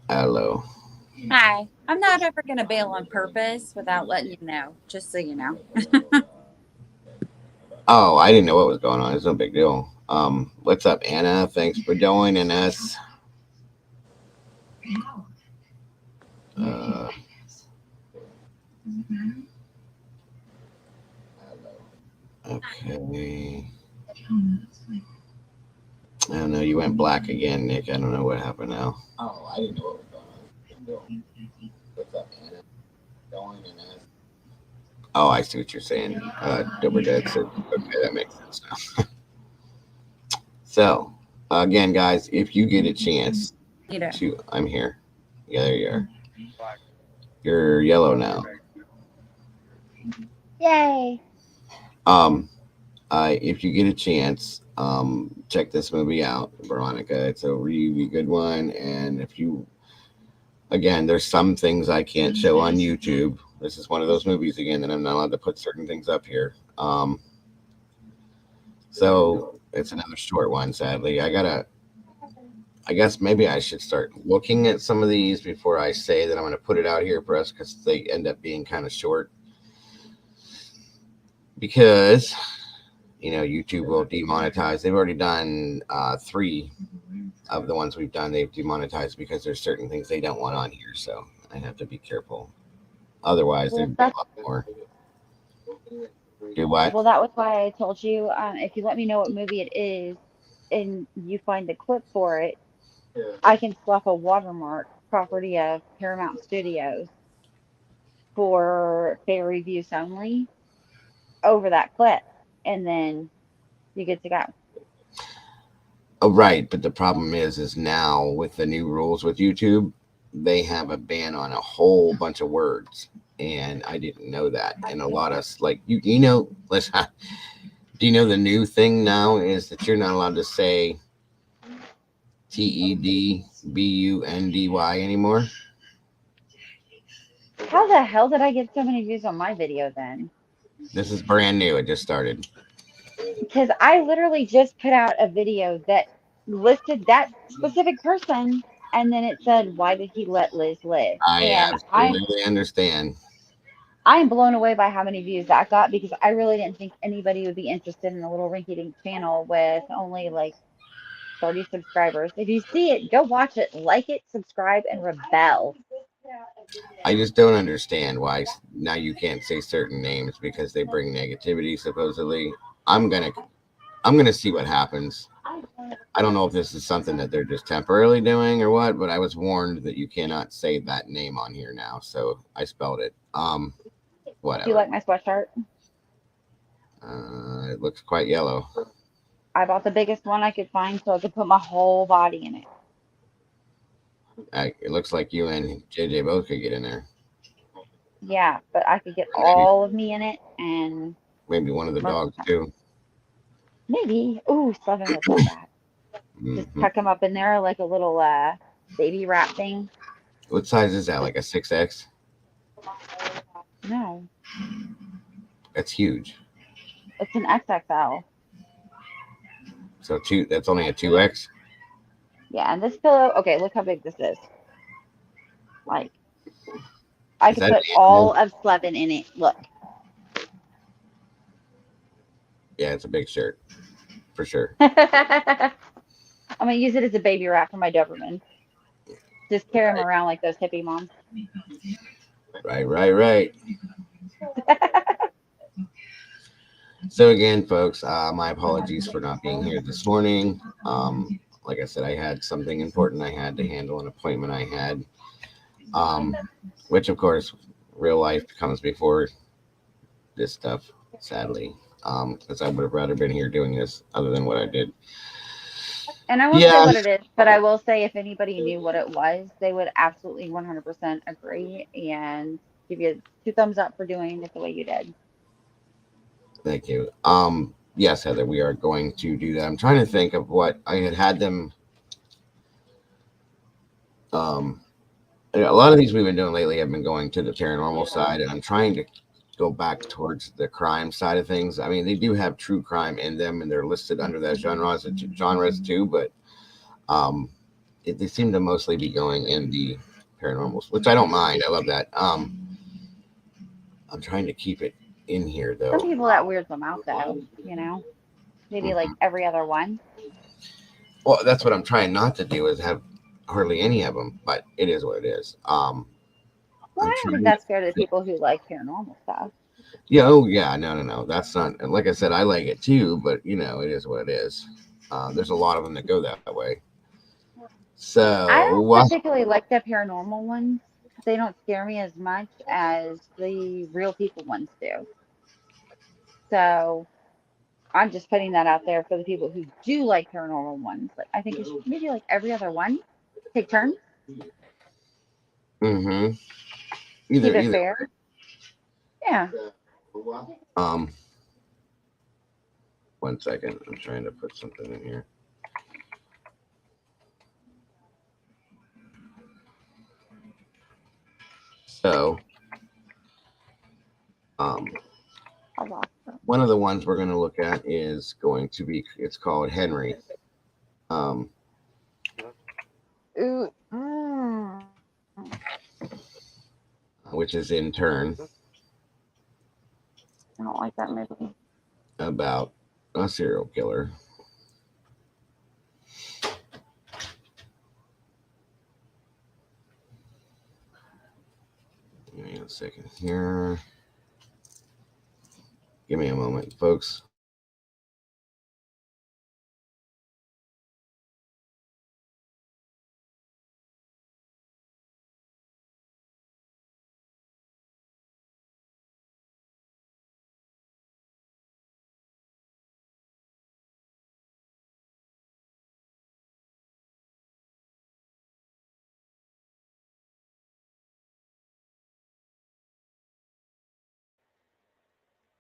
Hello. Hi. I'm not ever going to bail on purpose without letting you know, just so you know. Oh, I didn't know what was going on. It's no big deal. What's up, Anna? Thanks for joining us. Okay. I don't know. You went black again, Nick. I don't know what happened now. Oh, I didn't know what was going on. What's up, Anna? Joining us. Oh, I see what you're saying. Double Dead said, okay, that makes sense now. So, again, guys, if you get a chance to, I'm here. Yeah, there you are. You're yellow now. Yay! If you get a chance, check this movie out, Veronica. It's a really good one. And if you, again, there's some things I can't show on YouTube. This is one of those movies again that I'm not allowed to put certain things up here. So it's another short one, sadly. I guess maybe I should start looking at some of these before I say that I'm going to put it out here for us, because they end up being kind of short. Because, you know, YouTube will demonetize. They've already done 3 of the ones we've done. They've demonetized because there's certain things they don't want on here. So I have to be careful. Otherwise, there'd be a lot more. Do what? Well, that was why I told you, if you let me know what movie it is and you find the clip for it, I can slap a watermark, property of Paramount Studios, for fair reviews only, over that clip, and then you're good to go. Oh, right. But the problem is now with the new rules with YouTube, they have a ban on a whole bunch of words. And I didn't know that. And a lot of, like, you know, listen, do you know the new thing now is that you're not allowed to say TEDBUNDY anymore? How the hell did I get so many views on my video then? This is brand new. It just started. Because I literally just put out a video that listed that specific person, and then it said, "Why did he let Liz live?" I And absolutely understand. I'm blown away by how many views that got, because I really didn't think anybody would be interested in a little rinky-dink channel with only like 30 subscribers. If you see it, go watch it, like it, subscribe, and rebel. I just don't understand why now you can't say certain names because they bring negativity, supposedly. I'm gonna see what happens. I don't know if this is something that they're just temporarily doing or what, but I was warned that you cannot say that name on here now, so I spelled it. Whatever. Do you like my sweatshirt? It looks quite yellow. I bought the biggest one I could find so I could put my whole body in it. It looks like you and JJ both could get in there. Yeah, but I could get all of me in it, and maybe one of the dogs too. Maybe. Ooh, Slevin would love that. Just tuck him up in there like a little baby wrap thing. What size is that? Like a 6X? No, That's huge. it's an XXL. So that's only a 2X? Yeah, and this pillow, okay, look how big this is. Like, I could put all of Slevin in it. Look. Yeah, it's a big shirt. For sure. I'm going to use it as a baby wrap for my Doberman. Just carry him around like those hippie moms. Right. So again, folks, my apologies for not being here this morning. Like I said, I had something important I had to handle, an appointment I had, which of course, real life comes before this stuff, sadly, because I would have rather been here doing this other than what I did. And I won't say what it is, but I will say if anybody knew what it was, they would absolutely 100% agree and give you 2 thumbs up for doing it the way you did. Thank you. Yes, Heather, we are going to do that. I'm trying to think of what I had them. A lot of these we've been doing lately have been going to the paranormal side, and I'm trying to go back towards the crime side of things. I mean, they do have true crime in them, and they're listed under that genres too, but they seem to mostly be going in the paranormals, which I don't mind. I love that. I'm trying to keep it in here though. Some people that weirds them out though, you know, maybe like every other one. Well, that's what I'm trying not to do, is have hardly any of them, but it is what it is. Well, I don't think that's fair to people who like paranormal stuff. Yeah, oh yeah, no. That's not, like I said, I like it too, but you know, it is what it is. There's a lot of them that go that way. So I don't particularly like the paranormal ones. They don't scare me as much as the real people ones do. So I'm just putting that out there for the people who do like paranormal ones. Like, I think it should maybe like every other one. Take turns. Either fair. Yeah. 1 second. I'm trying to put something in here. So, one of the ones we're going to look at is going to be, it's called Henry. Which is in turn. I don't like that movie. About a serial killer. Give me a second here. Give me a moment, folks.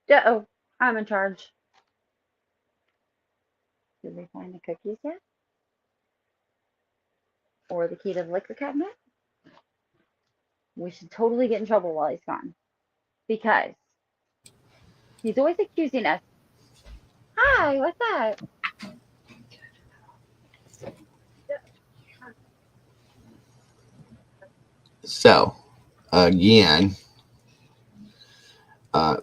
Uh-oh, I'm in charge. Did they find the cookies yet? Or the key to the liquor cabinet? We should totally get in trouble while he's gone. Because he's always accusing us. Hi, what's that? So, again,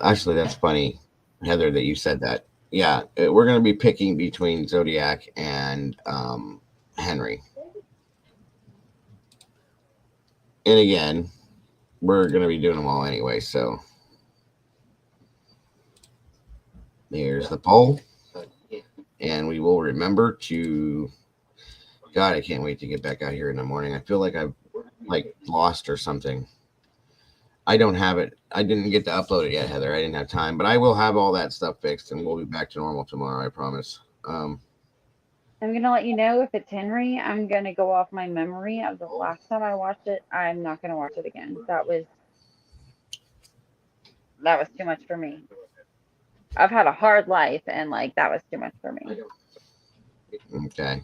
actually, that's funny, Heather, that you said that. Yeah, we're going to be picking between Zodiac and Henry. And again, we're going to be doing them all anyway, so here's the poll. And we will remember to. God, I can't wait to get back out here in the morning. I feel like I've lost or something. I don't have it. I didn't get to upload it yet, Heather. I didn't have time, but I will have all that stuff fixed, and we'll be back to normal tomorrow. I promise. I'm gonna let you know if it's Henry. I'm gonna go off my memory of the last time I watched it. I'm not gonna watch it again. That was too much for me. I've had a hard life, and that was too much for me. Okay.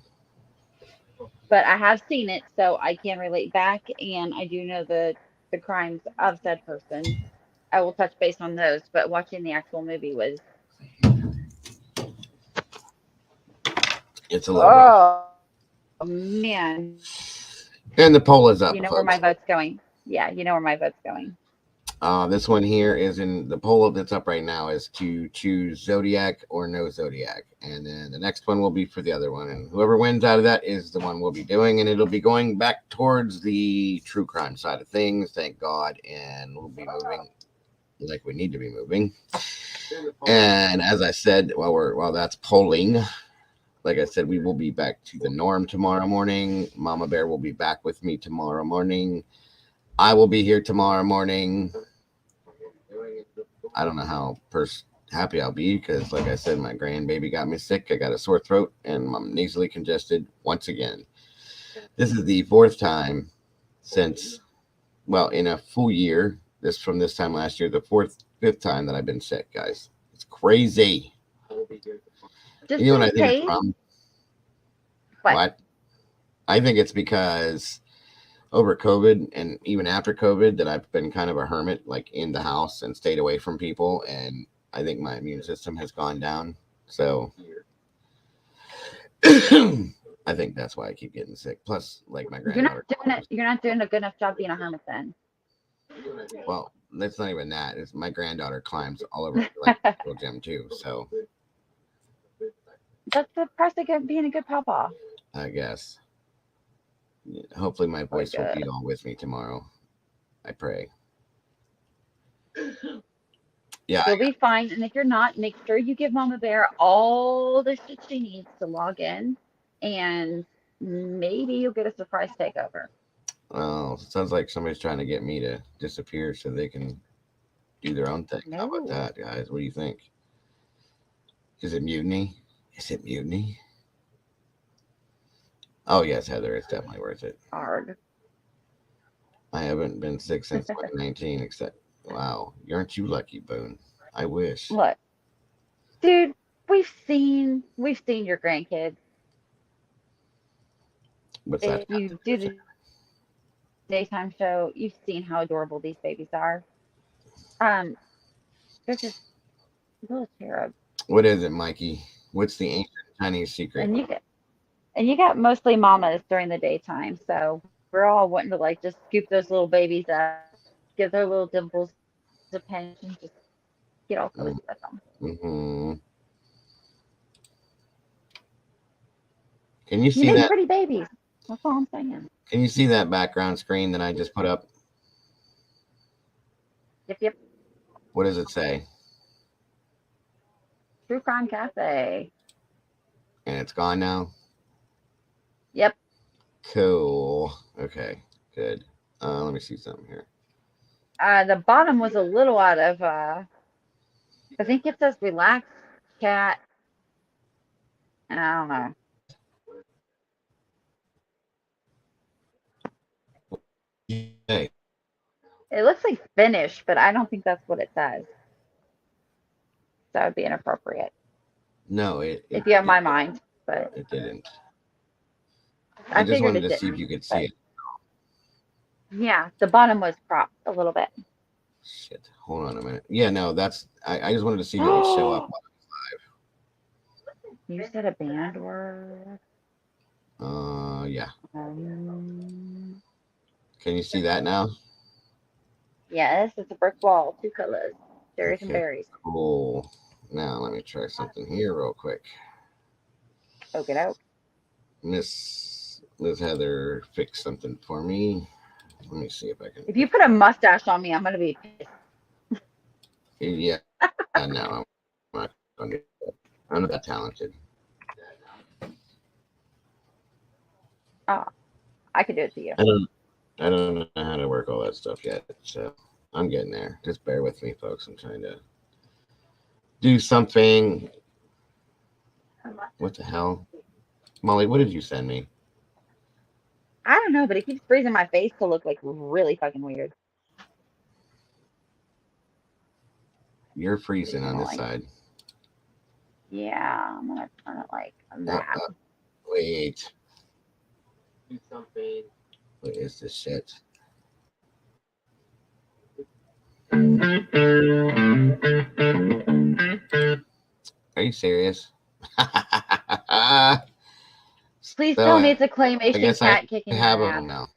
But I have seen it, so I can relate back, and I do know the crimes of said person. I will touch base on those, but watching the actual movie was It's a little rough. oh man. And the poll is up. You know folks. where my vote's going. Yeah, you know where my vote's going. This one here is in the poll that's up right now is to choose Zodiac or no Zodiac. And then the next one will be for the other one. And whoever wins out of that is the one we'll be doing. And it'll be going back towards the true crime side of things. Thank God. And we'll be moving like we need to be moving. And as I said, while that's polling, like I said, we will be back to the norm tomorrow morning. Mama Bear will be back with me tomorrow morning. I will be here tomorrow morning. I don't know how happy I'll be because, like I said, my grandbaby got me sick. I got a sore throat and I'm nasally congested once again. This is the fourth time since, in a full year, from this time last year, the fifth time that I've been sick, guys. It's crazy. Just you know what I think it's from? What? I think it's because over COVID and even after COVID that I've been kind of a hermit, in the house and stayed away from people. And I think my immune system has gone down. So I think that's why I keep getting sick. Plus, my granddaughter. You're not doing a good enough job being a hermit then. Well, that's not even that. It's my granddaughter climbs all over the gym too. So that's the price of being a good papa. I guess. Hopefully my voice will be all with me tomorrow. I pray. Yeah. You'll be fine. And if you're not, make sure you give Mama Bear all the shit she needs to log in. And maybe you'll get a surprise takeover. Oh, sounds like somebody's trying to get me to disappear so they can do their own thing. No. How about that, guys? What do you think? Is it mutiny? Is it mutiny? Oh, yes, Heather. It's definitely worth it. Hard. I haven't been sick since 2019, except, wow, aren't you lucky, Boone? I wish. Look, dude, we've seen your grandkids. What's that? If you do the daytime show, you've seen how adorable these babies are. They're just little cherubs. What is it, Mikey? What's the ancient Chinese secret? And you got mostly mamas during the daytime, so we're all wanting to just scoop those little babies up, give their little dimples a pinch, and just get all cozy with them. Mm-hmm. Can you see that? Pretty babies. That's all I'm saying. Can you see that background screen that I just put up? Yep. What does it say? True Crime Cafe. And it's gone now? Yep. Cool. Okay, good. Let me see something here. The bottom was a little out of, I think it says relax, cat. And I don't know. Hey. It looks like finish, but I don't think that's what it says. That would be inappropriate. No, if you have my mind, but it didn't. I just wanted to see if you could see it. Yeah, the bottom was cropped a little bit. Shit. Hold on a minute. Yeah, no, that's I just wanted to see if it would show up while it was live. You said a band word. Yeah. Can you see that now? Yes, it's a brick wall, 2 colors, cherries and berries. Cool. Now let me try something here real quick. Okie doke. Miss Heather fixed something for me. Let me see if I can. If you put a mustache on me, I'm gonna be pissed. Yeah. No, I'm not that talented. Oh, I could do it to you. I don't know how to work all that stuff yet, so I'm getting there. Just bear with me, folks. I'm trying to do something. What the hell? Molly, what did you send me? I don't know, but it keeps freezing my face to look like really fucking weird. You're freezing on this Like, side. yeah, I'm gonna turn it like that. Wait. Do something. What is this shit? Are you serious? Please So tell me it's a I claymation guess cat I kicking have your them ass.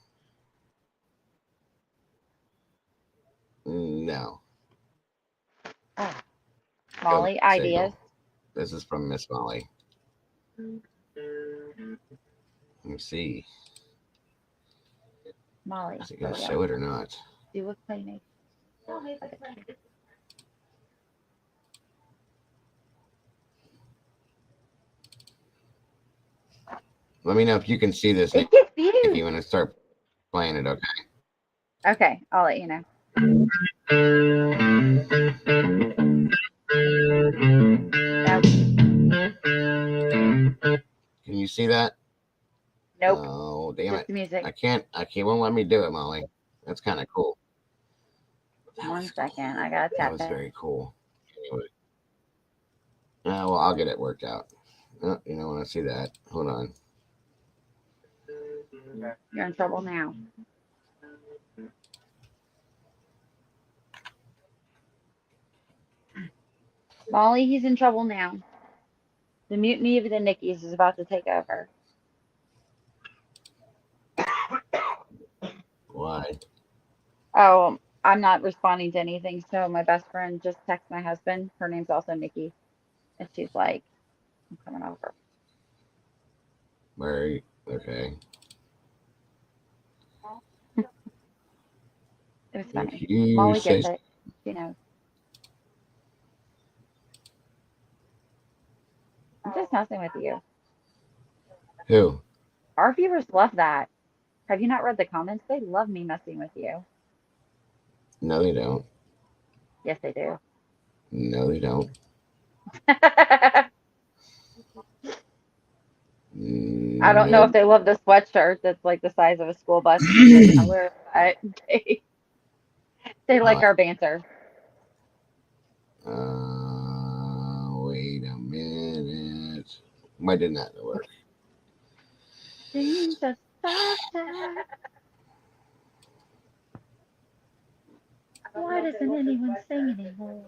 now. No. Oh. Molly, ideas. This is from Miss Molly. Let me see. Molly, Is it going to show it or not? do a claymation. Let me know if you can see this, It gets Nikki, when I start playing it, okay? Okay, I'll let you know. Nope. Can you see that? Nope. Oh, damn Just it. music. I can't, won't let me do it, Molly. That's kind of cool. 1 second. I gotta That tap was it. very cool. Anyway. Well, I'll get it worked out. Oh, you don't want to see that. Hold on. You're in trouble now. Molly, he's in trouble now. The mutiny of the Nickies is about to take over. Why? Oh, I'm not responding to anything. So my best friend just texted my husband. Her name's also Nikki. And she's like, I'm coming over. Where are you? Okay. It was funny. If you Molly say gets it. She knows. I'm just messing with you. who? Our viewers love that. Have you not read the comments? They love me messing with you. No, they don't. Yes, they do. No, they don't. I don't know if they love the sweatshirt that's like the size of a school bus color, but they like our banter. Wait a minute. Why didn't that work? Seems just so sad. Why doesn't anyone sing anymore?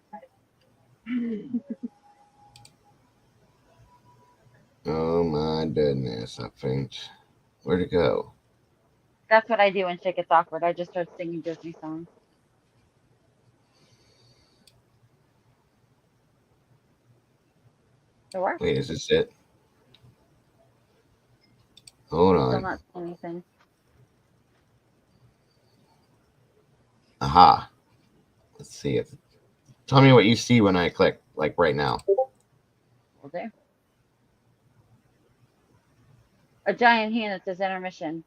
Oh my goodness, I think. Where'd it go? That's what I do when shit gets awkward. I just start singing Disney songs. It works. Wait, is this it? Hold Still on. not seeing anything. Aha. Let's see it. Tell me what you see when I click, like right now. Will do. A giant hand that says intermission.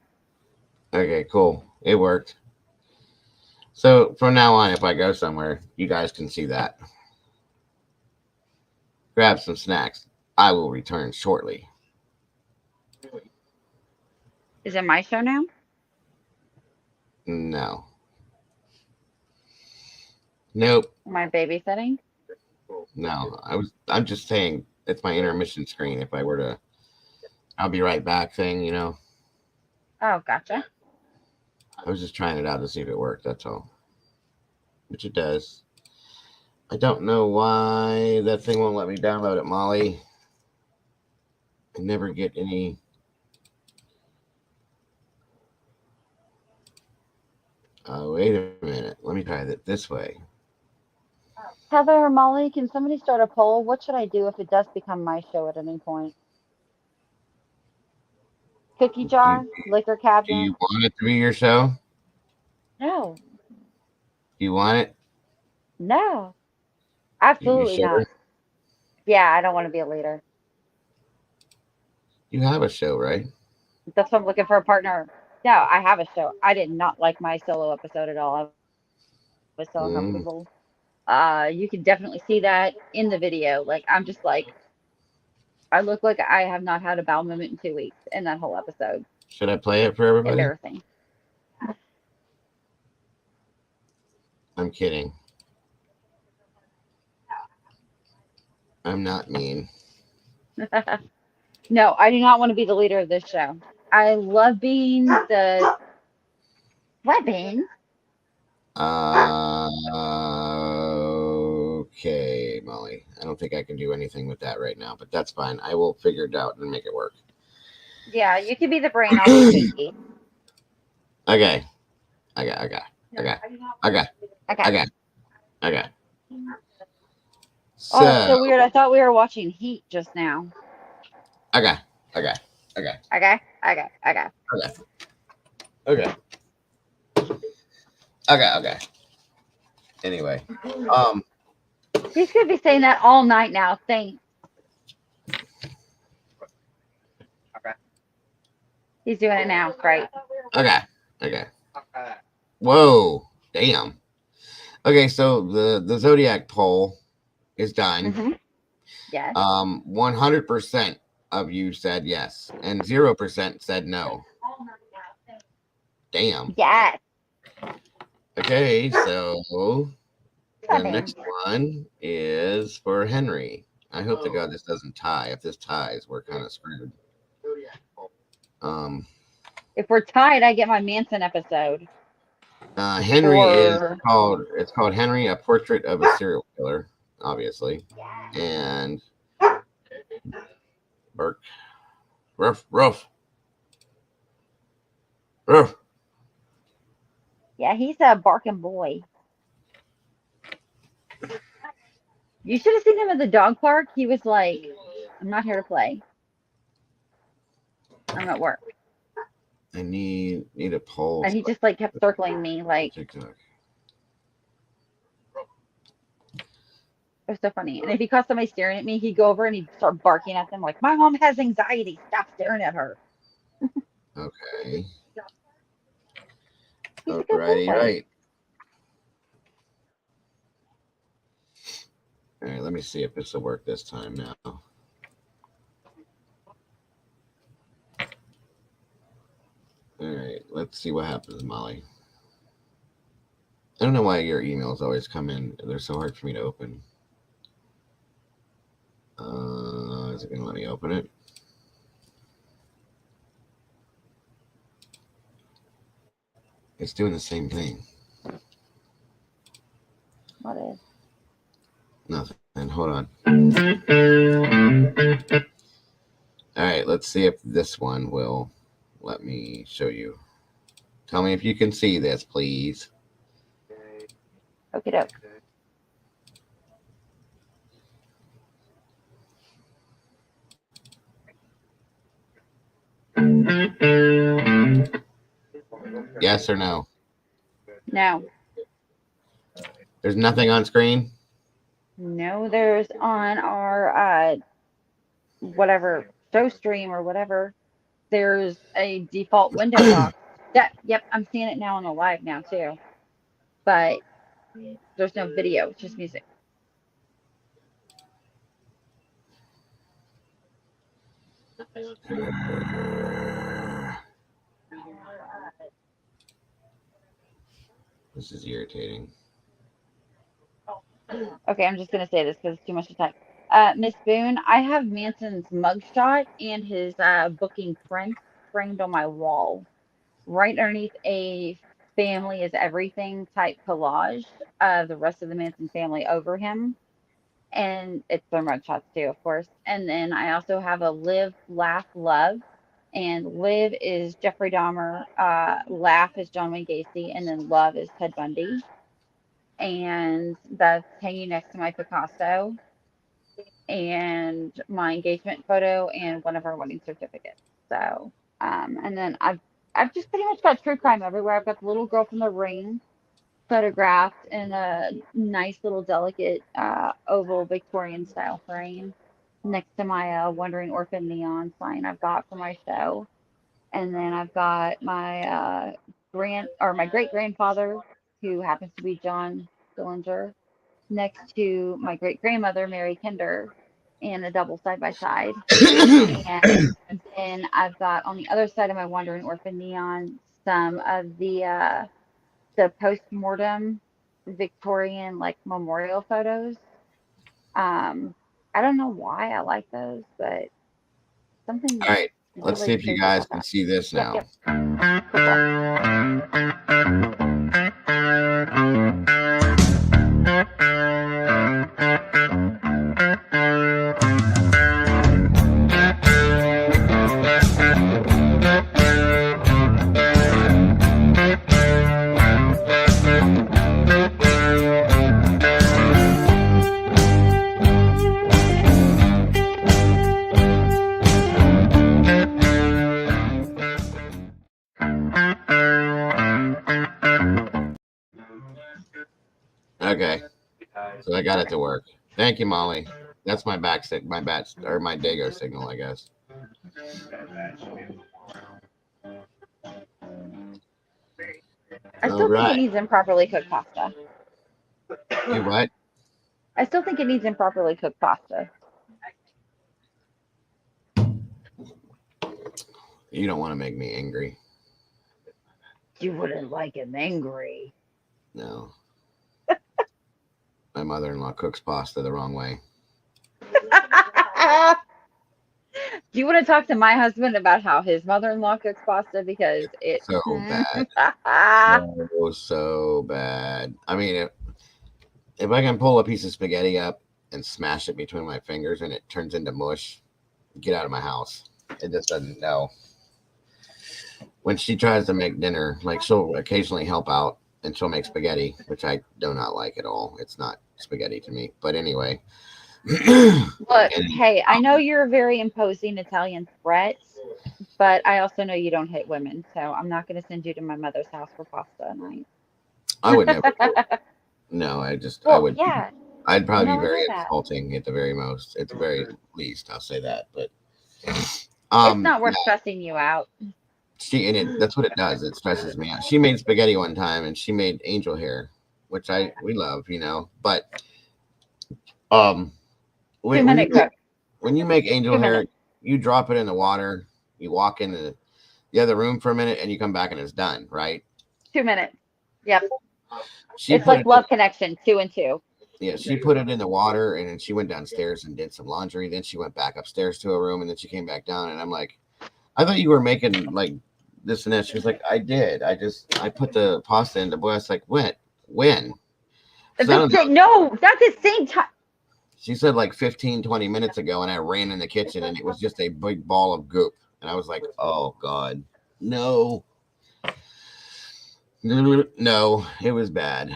Okay, cool. It worked. So from now on, if I go somewhere, you guys can see that. Grab some snacks. I will return shortly. Is it my show now? No. Nope. Am I babysitting? No. I'm just saying it's my intermission screen. If I were to, I'll be right back thing, you know. Oh, gotcha. I was just trying it out to see if it worked. That's all. Which it does. I don't know why that thing won't let me download it, Molly. I never get any. Oh, wait a minute. Let me try it this way. Heather or Molly, can somebody start a poll? What should I do if it does become my show at any point? Cookie jar? Liquor Do cabinet? you want it to be your show? No. Do you want it? No. You Absolutely sure? not. Yeah, I don't want to be a leader. You have a show, right? That's why I'm looking for a partner. No, I have a show. I did not like my solo episode at all. I was so Mm. uncomfortable. You can definitely see that in the video. Like I'm just like I look like I have not had a bowel movement in 2 weeks in that whole episode. Should I play it for everybody? Embarrassing. I'm kidding. I'm not mean. No, I do not want to be the leader of this show. I love being the weapon. Okay, Molly. I don't think I can do anything with that right now, but that's fine. I will figure it out and make it work. Yeah, you can be the brain. I'll be Katie. Okay. Okay. Okay. So, Oh, it's so weird. I thought we were watching Heat just now. okay. Okay. Anyway, He's gonna be saying that all night now. Thanks. He's doing it now. Great. okay. Whoa, damn. Okay, so the Zodiac poll is done. Mm-hmm. Yes. 100% of you said yes, and 0% said no. Damn. Yes. Okay, so the next one is for Henry. I hope to God this doesn't tie. If this ties, we're kind of screwed. If we're tied, I get my Manson episode. Henry is called. It's called Henry: A Portrait of a Serial Killer, obviously, and Burke. Ruff. Yeah, he's a barking boy. You should have seen him at the dog park. He was like, "I'm not here to play. I'm at work." I need a poll. And he just like kept circling me, like TikTok. it was so funny. And if he caught somebody staring at me, he'd go over and he'd start barking at them like, "My mom has anxiety. Stop staring at her." Okay. He's a good Alrighty, boy. right. All right, let me see if this will work this time now. All right, let's see what happens, Molly. I don't know why your emails always come in. They're so hard for me to open. Is it going to let me open it? It's doing the same thing. What is? Nothing. Hold on. All right, let's see if this one will let me show you. Tell me if you can see this, please. Okie doke. Yes or no? No. There's nothing on screen? No, there's on our whatever show stream or whatever. There's a default window box. Yep, I'm seeing it now on the live now too. But there's no video, it's just music. This is irritating. Okay, I'm just gonna say this because it's too much to type. Miss Boone, I have Manson's mugshot and his booking print framed on my wall, right underneath a family is everything type collage of the rest of the Manson family over him. And it's their mugshots too, of course. And then I also have a live, laugh, love. And live is Jeffrey Dahmer, laugh is John Wayne Gacy, and then love is Ted Bundy. And that's hanging next to my Picasso and my engagement photo and one of our wedding certificates. So, and then I've just pretty much got true crime everywhere. I've got the little girl from The Ring photographed in a nice little delicate oval Victorian style frame next to my Wandering Orphan neon sign I've got for my show. And then I've got my my great grandfather, who happens to be John Dillinger, next to my great grandmother, Mary Kinder, in a double side by side. And then I've got on the other side of my Wandering Orphan neon some of the post-mortem Victorian like memorial photos. I don't know why I like those, but something All right, let's see really if you cozy guys about can that. see this Yep, now. yep. Cool. Okay, so I got it to work. Thank you, Molly. That's my my Dago signal, I guess. I All still think it right. needs improperly cooked pasta. You what? I still think it needs improperly cooked pasta. You don't want to make me angry. You wouldn't like him angry. No. My mother-in-law cooks pasta the wrong way. Do you want to talk to my husband about how his mother-in-law cooks pasta? Because it So bad. So bad. I mean, if I can pull a piece of spaghetti up and smash it between my fingers and it turns into mush, get out of my house. It just doesn't know. When she tries to make dinner, like she'll occasionally help out and she'll make spaghetti, which I do not like at all. It's not spaghetti to me. But anyway. Look, hey, I know you're a very imposing Italian threat, but I also know you don't hit women, so I'm not going to send you to my mother's house for pasta tonight. I would never. No, I Well, would. yeah, I'd probably be never very do that. insulting at the very most. At the very least, I'll say that. But It's not worth stressing you out. That's what it does. It stresses me out. She made spaghetti one time, and she made angel hair, which we love, But when you make angel hair, you drop it in the water, you walk into the other room for a minute, and you come back and it's done, right? 2 minutes. Yep. It's like Love Connection, 2 and 2. Yeah, she put it in the water, and then she went downstairs and did some laundry. Then she went back upstairs to a room, and then she came back down, and I'm like, I thought you were making like this and that. She was like, I did. I put the pasta in the boil. I was like, when? No, that's the same time. She said like 15, 20 minutes ago, and I ran in the kitchen, and it was just a big ball of goop. And I was like, oh, God. No, it was bad.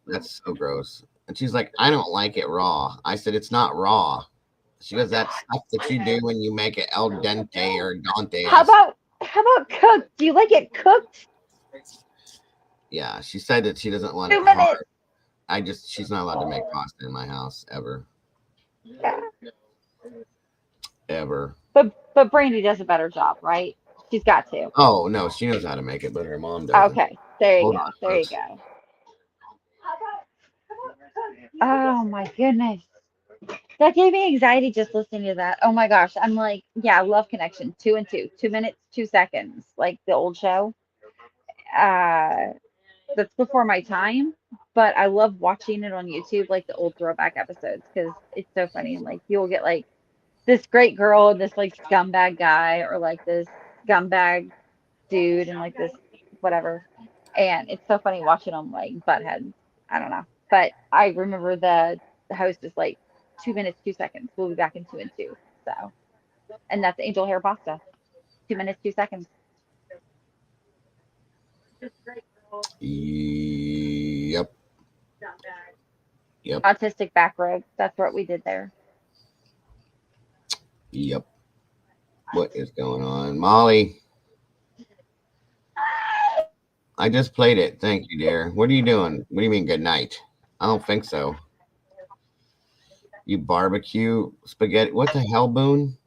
That's so gross. And she's like, I don't like it raw. I said, it's not raw. She goes, that's stuff that you do when you make it al dente or dante. How about cooked? Do you like it cooked? Yeah, she said that she doesn't want 2 it minutes. hard. She's not allowed to make pasta in my house ever. Yeah. Ever. But Brandy does a better job, right? She's got to. Oh no, she knows how to make it, but her mom doesn't. Okay, there you go. There you go. Oh my goodness. That gave me anxiety just listening to that. Oh my gosh. I'm like, yeah, Love Connection, 2 and 2. 2 minutes, 2 seconds. Like the old show. That's before my time, but I love watching it on YouTube, like the old throwback episodes, because it's so funny. Like you'll get like this great girl and this like scumbag guy, or like this scumbag dude and like this whatever. And it's so funny watching them like butt heads. I don't know. But I remember the host is like 2 minutes, 2 seconds. We'll be back in 2 and 2. So, and that's angel hair pasta. 2 minutes, 2 seconds. Yep. Autistic back rib. That's what we did there. Yep. What is going on, Molly? I just played it. Thank you, dear. What are you doing? What do you mean good night? I don't think so. You barbecue spaghetti. What the hell, Boone?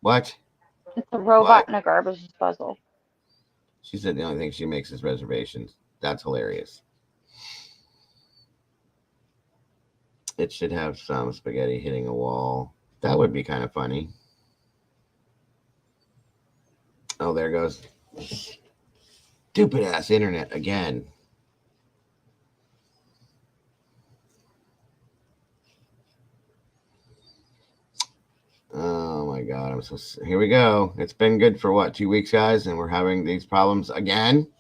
What? It's a robot in a garbage disposal. She said the only thing she makes is reservations. That's hilarious. It should have some spaghetti hitting a wall. That would be kind of funny. Oh, there goes stupid ass internet again. Oh my God, I'm so here we go. It's been good for what, 2 weeks, guys, and we're having these problems again.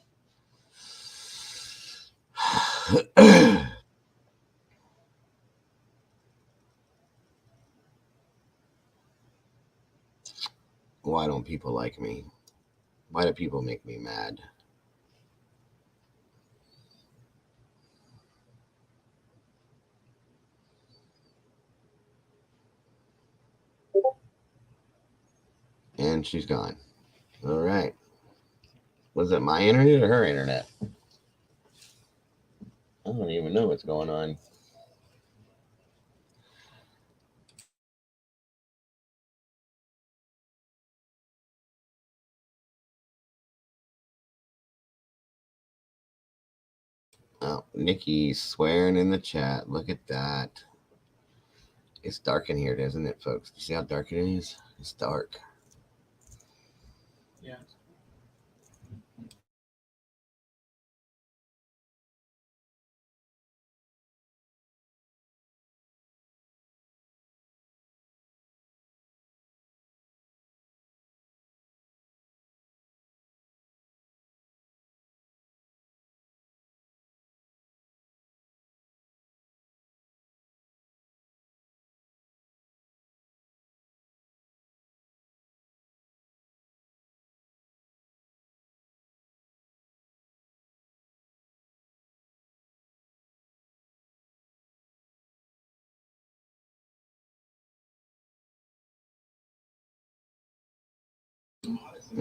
Why don't people like me? Why do people make me mad? And she's gone. All right. Was it my internet or her internet? I don't even know what's going on. Oh, Nikki's swearing in the chat. Look at that. It's dark in here, isn't it, folks? You see how dark it is? It's dark. Yeah.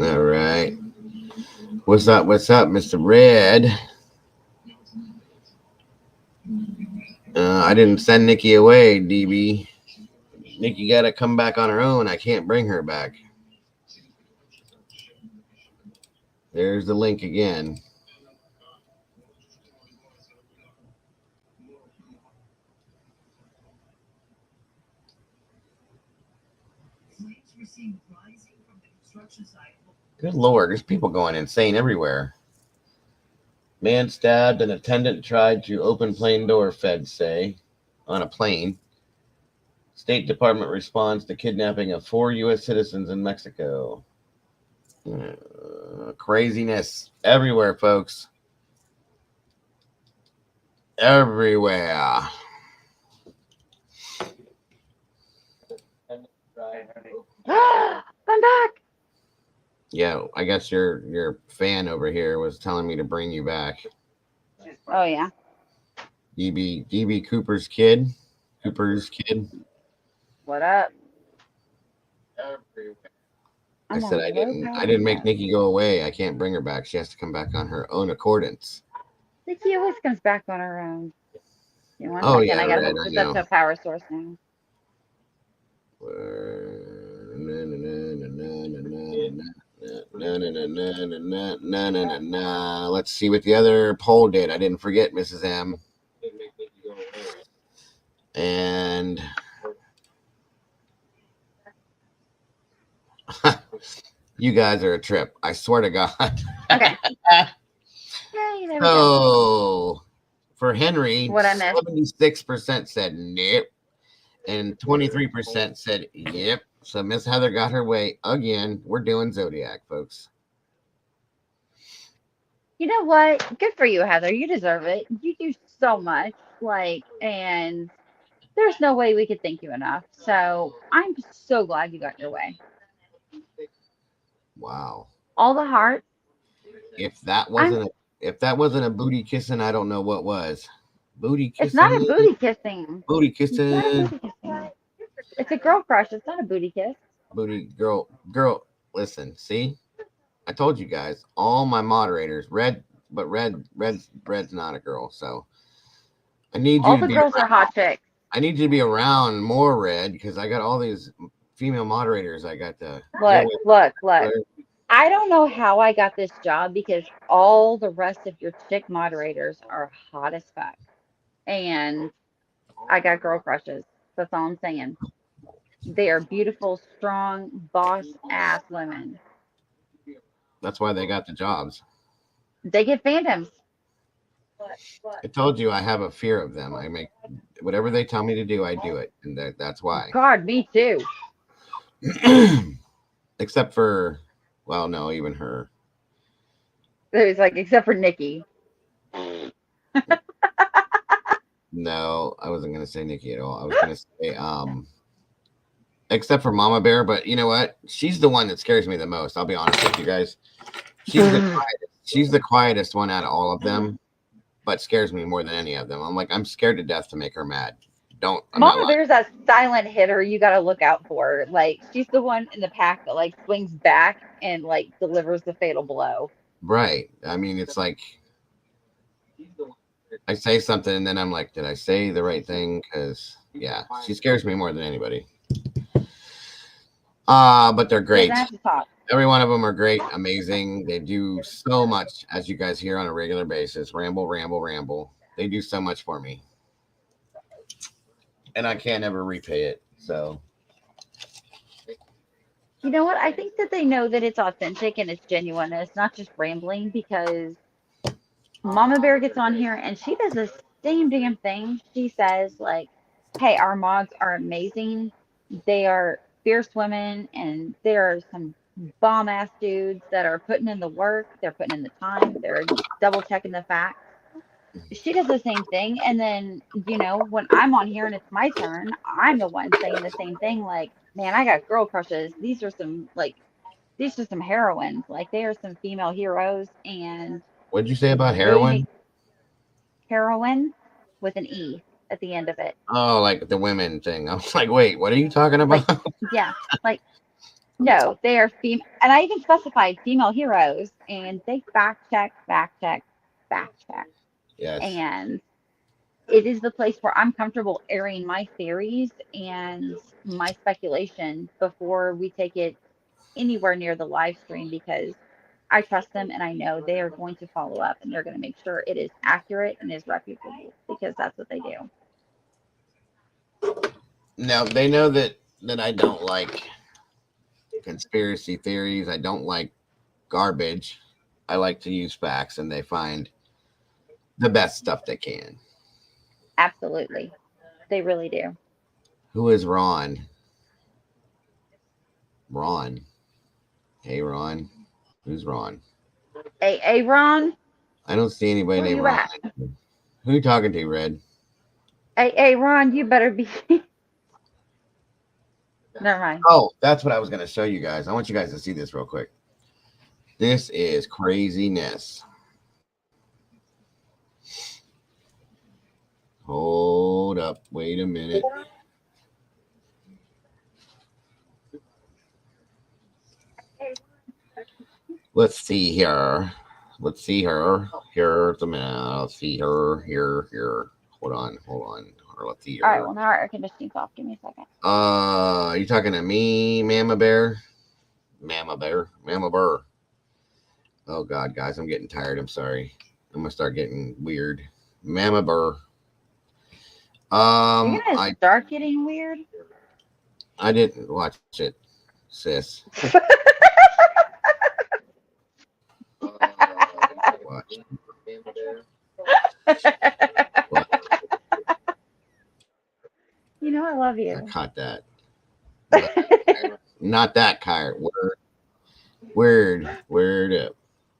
All right. What's up? What's up, Mr. Red? I didn't send Nikki away, DB. Nikki got to come back on her own. I can't bring her back. There's the link again. Good Lord, there's people going insane everywhere. Man stabbed, an attendant tried to open plane door, feds say, on a plane. State Department responds to kidnapping of 4 U.S. citizens in Mexico. Craziness everywhere, folks. Everywhere. I'm back. Yeah, I guess your fan over here was telling me to bring you back. Oh yeah. DB Cooper's kid. What up? I said I didn't make Nikki go away. I can't bring her back. She has to come back on her own accordance. Nikki always comes back on her own. You want Oh, second? yeah, I gotta Red, hook I this up know. to a power source now. Let's see what the other poll did. I didn't forget, Mrs. M. And you guys are a trip. I swear to God. Okay. Yay, there we go. So for Henry, What I missed? 76% said nope, and 23% said yep. So Miss Heather got her way again. We're doing Zodiac, folks. You know what? Good for you, Heather. You deserve it. You do so much. And there's no way we could thank you enough. So I'm so glad you got your way. Wow. All the hearts. If that wasn't a booty kissing, I don't know what was. Booty kissing. It's not a booty kissing. Booty kissing. It's not a booty kissing. It's a girl crush. It's not a booty kiss. Booty girl. Listen, see, I told you guys. All my moderators, Red's not a girl, so I need you All to the be. girls are hot chicks. I need you to be around more, Red, because I got all these female moderators I got to Look, deal look. with. I don't know how I got this job because all the rest of your chick moderators are hot as fuck. And I got girl crushes. That's all I'm saying. They are beautiful, strong, boss ass women. That's why they got the jobs. They get fandoms. I told you I have a fear of them. I make whatever they tell me to do, I do it, and that's why. God, me too. Except for, well, no, even her. It was like, except for Nikki. No, I wasn't gonna say Nikki at all. I was gonna say except for Mama Bear, but you know what? She's the one that scares me the most. I'll be honest with you guys. She's the quietest one out of all of them, but scares me more than any of them. I'm like, I'm scared to death to make her mad. Mama Bear's that silent hitter you got to look out for. Like, she's the one in the pack that like swings back and like delivers the fatal blow. Right. I mean, it's like I say something and then I'm like, did I say the right thing? Because yeah, she scares me more than anybody. But they're great. Every one of them are great, amazing. They do so much, as you guys hear on a regular basis. Ramble, ramble, ramble. They do so much for me. And I can't ever repay it. So you know what? I think that they know that it's authentic and it's genuine and it's not just rambling, because Mama Bear gets on here and she does the same damn thing. She says, like, hey, our mods are amazing. They are fierce women and there are some bomb ass dudes that are putting in the work, they're putting in the time, they're double checking the facts. She does the same thing. And then, you know, when I'm on here and it's my turn, I'm the one saying the same thing. Like, man, I got girl crushes. These are some heroines. Like, they are some female heroes. And what'd you say about heroin? Heroine with an E at the end of it. Oh, like the women thing. I was like, wait, what are you talking about? Like, yeah, like, no, they are female. And I even specified female heroes. And they fact check. Yes. And it is the place where I'm comfortable airing my theories and my speculation before we take it anywhere near the live stream, because I trust them and I know they are going to follow up and they're going to make sure it is accurate and is reputable, because that's what they do. Now they know that I don't like conspiracy theories. I don't like garbage. I like to use facts, and they find the best stuff they can. Absolutely. They really do. Who is Ron? Ron. Hey, Ron. Who's Ron? Hey, Ron? I don't see anybody Where named you Ron. at? Who you talking to, Red? Hey, Ron, you better be. Never mind. Oh, that's what I was going to show you guys. I want you guys to see this real quick. This is craziness. Hold up. Wait a minute. Let's see here. Let's see her. Here's a minute. Let's see her. Here. Hold on. Or let's see her. All right, well, now our air conditioning's off. Give me a second. Are you talking to me, Mama Bear? Mama Bear. Oh, God, guys, I'm getting tired. I'm sorry. I'm going to start getting weird. Mama Bear. You're going to start getting weird? I didn't watch it, sis. You know I love you. I caught that. Not that kind. Word up.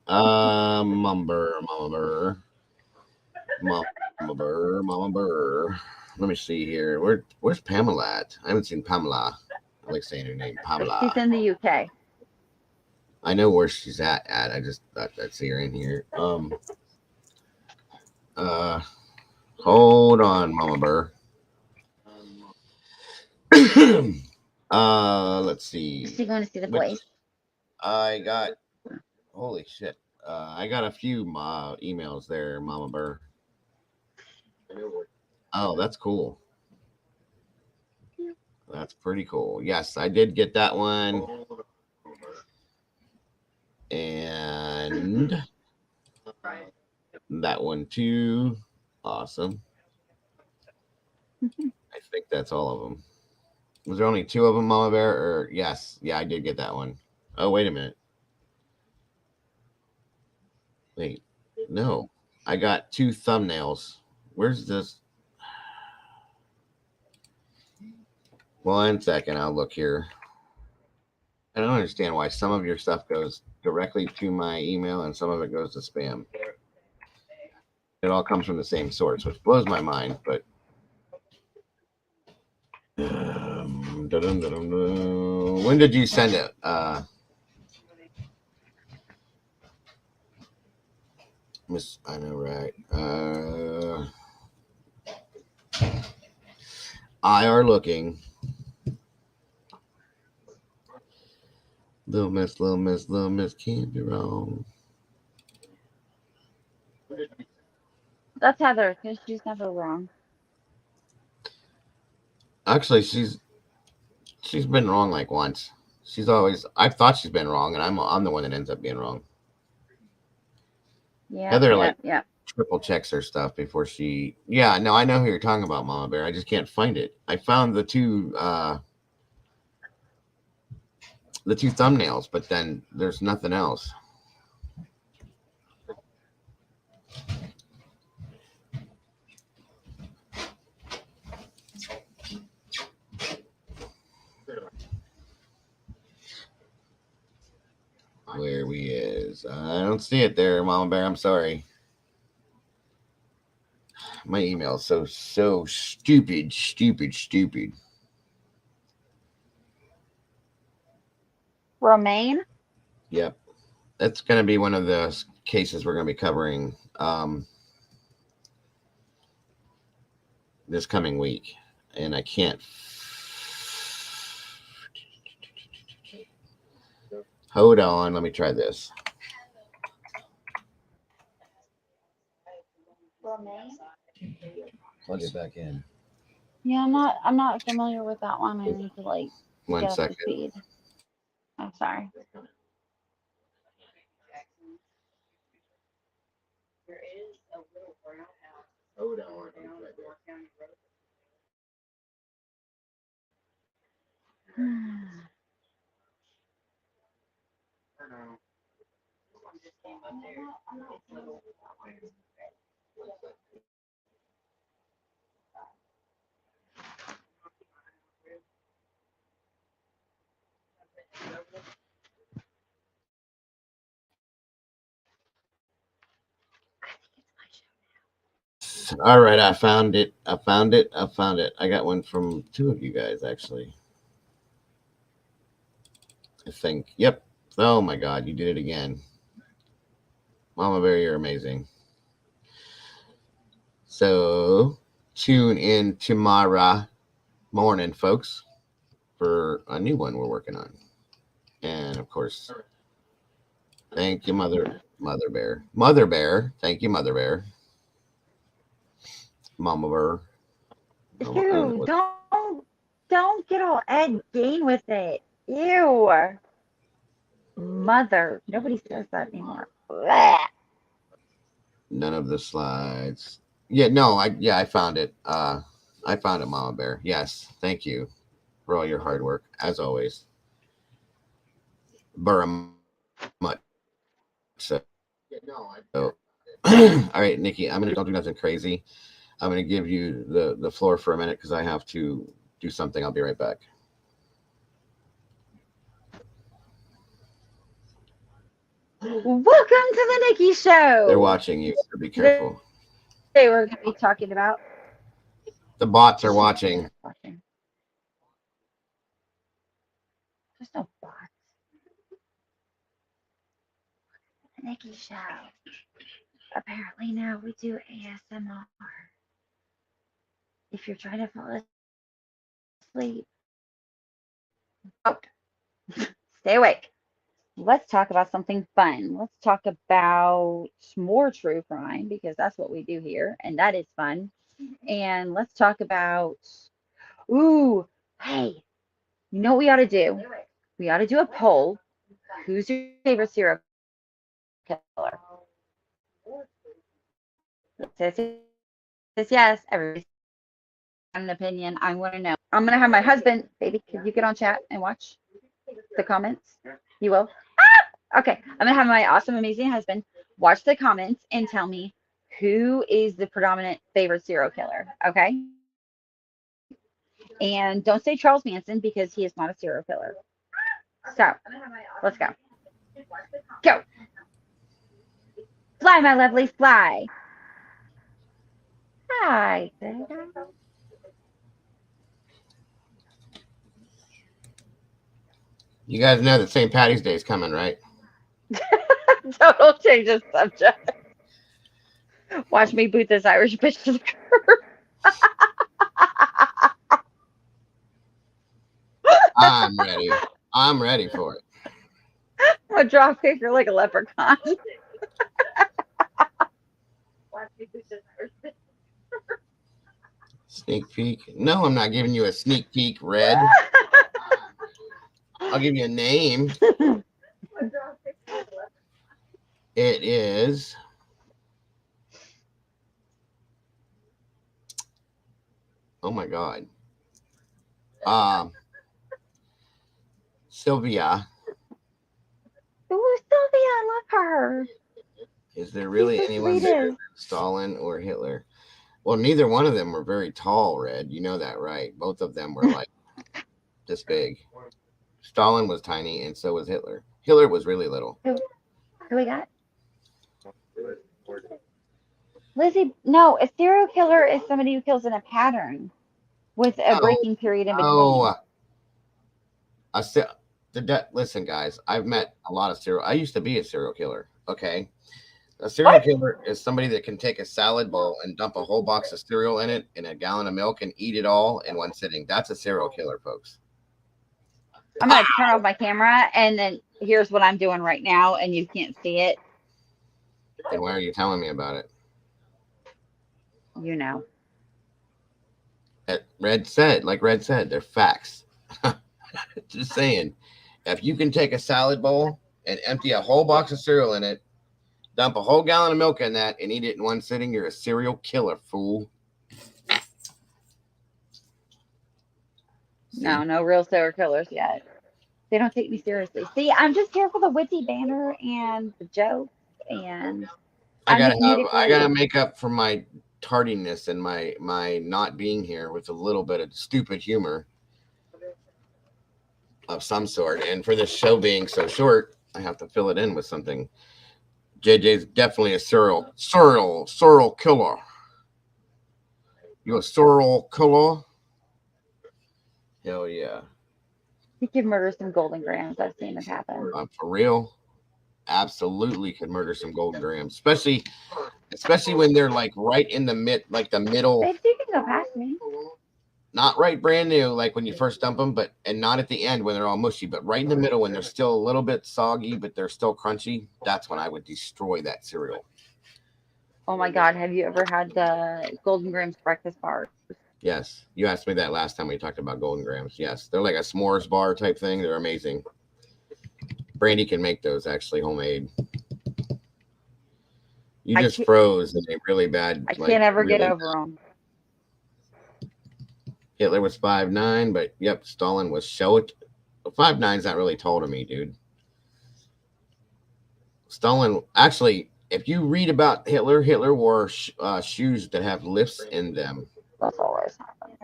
Mama Burr. Let me see here. Where's Pamela at? I haven't seen Pamela. I like saying her name, Pamela. She's in the UK. I know where she's at. I just thought I'd see her in here. Hold on, Mama Burr. Let's see. Is she going to see the place? I got, holy shit. I got a few emails there, Mama Burr. Oh, that's cool. That's pretty cool. Yes, I did get that one. And that one too. Awesome. I think that's all of them. Was there only 2 of them, Mama Bear? Or yes, yeah, I did get that one. Oh, wait a minute. Wait, no, I got 2 thumbnails. Where's this? 1 second, I'll look here. I don't understand why some of your stuff goes directly to my email and some of it goes to spam. It all comes from the same source, which blows my mind. But when did you send it? Miss, I know, right? I are looking. Little miss, can't be wrong. That's Heather, because she's never wrong. Actually, she's been wrong like once. She's always. I thought she's been wrong, and I'm the one that ends up being wrong. Yeah. Heather Yeah. triple checks her stuff before she. Yeah, no, I know who you're talking about, Mama Bear. I just can't find it. I found the two thumbnails, but then there's nothing else. Where we is? I don't see it there, Mama Bear. I'm sorry. My email is so stupid. Romaine? Yep. That's going to be one of the cases we're going to be covering this coming week. And I can't. Hold on. Let me try this. Romaine? Plug it back in. Yeah, I'm not familiar with that one. I need to like 1 get up to second. speed. I'm sorry. Hold on. All right, I found it. I got one from 2 of you guys, actually. I think. Yep. Oh my God, you did it again. Mama Bear, you're amazing. So tune in tomorrow morning, folks, for a new one we're working on. And of course, thank you, Mother Bear. Mother Bear. Thank you, Mother Bear. Mama Bear. Ew, don't get all Ed Gein with it. Ew. Mother. Nobody says that anymore. Blech. None of the slides. Yeah, no, I found it. I found it, Mama Bear. Yes, thank you for all your hard work, as always. Very much. So, all right, Nikki, don't do nothing crazy. I'm gonna give you the floor for a minute because I have to do something. I'll be right back. Welcome to the Nikki Show. They're watching you, so be careful. Today we're going to be talking about. The bots are watching. There's no bots. The Nikki Show. Apparently now we do ASMR. If you're trying to fall asleep, stay awake. Let's talk about something fun. Let's talk about more true crime because that's what we do here, and that is fun. And let's talk about, hey, You know what we ought to do? We ought to do a poll. Who's your favorite serial killer? Yes. Everybody's got an opinion. I want to know. I'm gonna have my husband, baby. Could you get on chat and watch the comments? You will. Okay. I'm gonna have my awesome, amazing husband watch the comments and tell me who is the predominant favorite serial killer. Okay. And don't say Charles Manson because he is not a serial killer. So let's go. Go. Fly, my lovely, fly. Hi. You guys know that St. Patty's Day is coming, right? Total change of subject. Watch me boot this Irish bitch to the curb. I'm ready. I'm ready for it. I'm gonna drop kick her like a leprechaun. Sneak peek. No, I'm not giving you a sneak peek, Red. I'll give you a name. It is oh my god. Sylvia. Ooh, Sylvia, I love her. Is there really She's the anyone bigger sweetest. than Stalin or Hitler? Well, neither one of them were very tall, Red. You know that, right? Both of them were like this big. Stalin was tiny, and so was Hitler. Hitler was really little. Who we got? Lizzie, no, a serial killer is somebody who kills in a pattern with a breaking period in between. Listen, guys, I've met a lot of I used to be a serial killer, okay? A serial killer is somebody that can take a salad bowl and dump a whole box of cereal in it and a gallon of milk and eat it all in one sitting. That's a serial killer, folks. I'm going to turn off my camera, and then here's what I'm doing right now, and you can't see it. Then why are you telling me about it? You know. Red said, they're facts. Just saying, if you can take a salad bowl and empty a whole box of cereal in it, dump a whole gallon of milk in that, and eat it in one sitting, you're a serial killer, fool. No real serial killers yet. They don't take me seriously. See, I'm just here for the witty banter and the jokes, and I gotta make up for my tardiness and my not being here with a little bit of stupid humor of some sort. And for this show being so short, I have to fill it in with something. JJ's definitely a serial killer. You a serial killer? Hell yeah. He could murder some golden grams. I've seen it happen. For real, absolutely could murder some golden grams, especially when they're like right in the middle. Babe, you can go past me. Not right brand new, like when you first dump them, and not at the end when they're all mushy, but right in the middle when they're still a little bit soggy, but they're still crunchy. That's when I would destroy that cereal. Oh my God, have you ever had the Golden Grams breakfast bar? Yes, you asked me that last time we talked about Golden Grams. Yes, they're like a s'mores bar type thing. They're amazing. Brandy can make those actually homemade. You just froze in a really bad. I can't ever get over them. Hitler was 5'9", but yep, Stalin was short. 5'9's not really tall to me, dude. Stalin, actually, if you read about Hitler wore shoes that have lifts in them. That's always happening.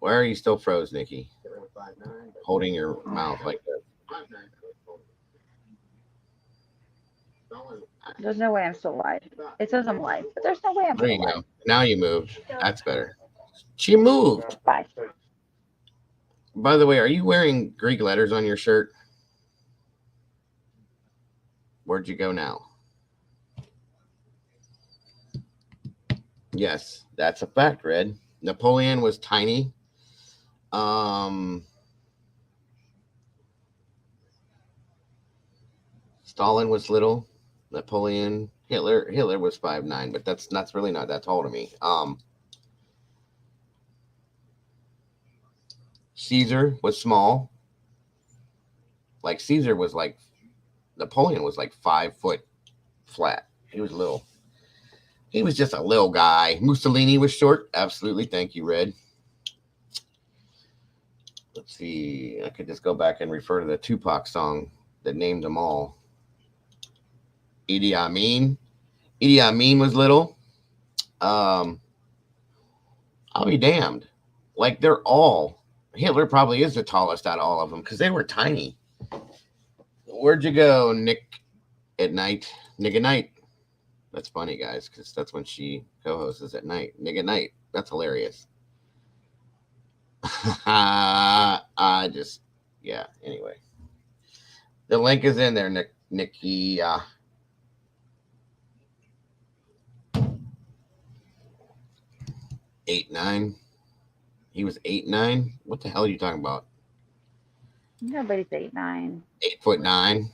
Why are you still froze, Nikki? Holding your mouth like that. There's no way I'm still alive. It says I'm alive, but there's no way I'm still alive. There you go. Now you moved. That's better. She moved. Bye. By the way, are you wearing Greek letters on your shirt? Where'd you go now? Yes, that's a fact, Red. Napoleon was tiny. Stalin was little. Napoleon, Hitler was 5'9", but that's really not that tall to me. Caesar was small. Like Caesar was like, Napoleon was like 5 foot flat. He was little. He was just a little guy. Mussolini was short. Absolutely. Thank you, Red. Let's see. I could just go back and refer to the Tupac song that named them all. Idi Amin. Idi Amin was little. I'll be damned. Like they're all. Hitler probably is the tallest out of all of them because they were tiny. Where'd you go, Nick at night? Nick at night. That's funny, guys, because that's when she co-hosts at night. Nick at night. That's hilarious. Yeah, anyway. The link is in there, Nikki. 8'9". He was 8'9". What the hell are you talking about? Nobody's 8'9". 8'9".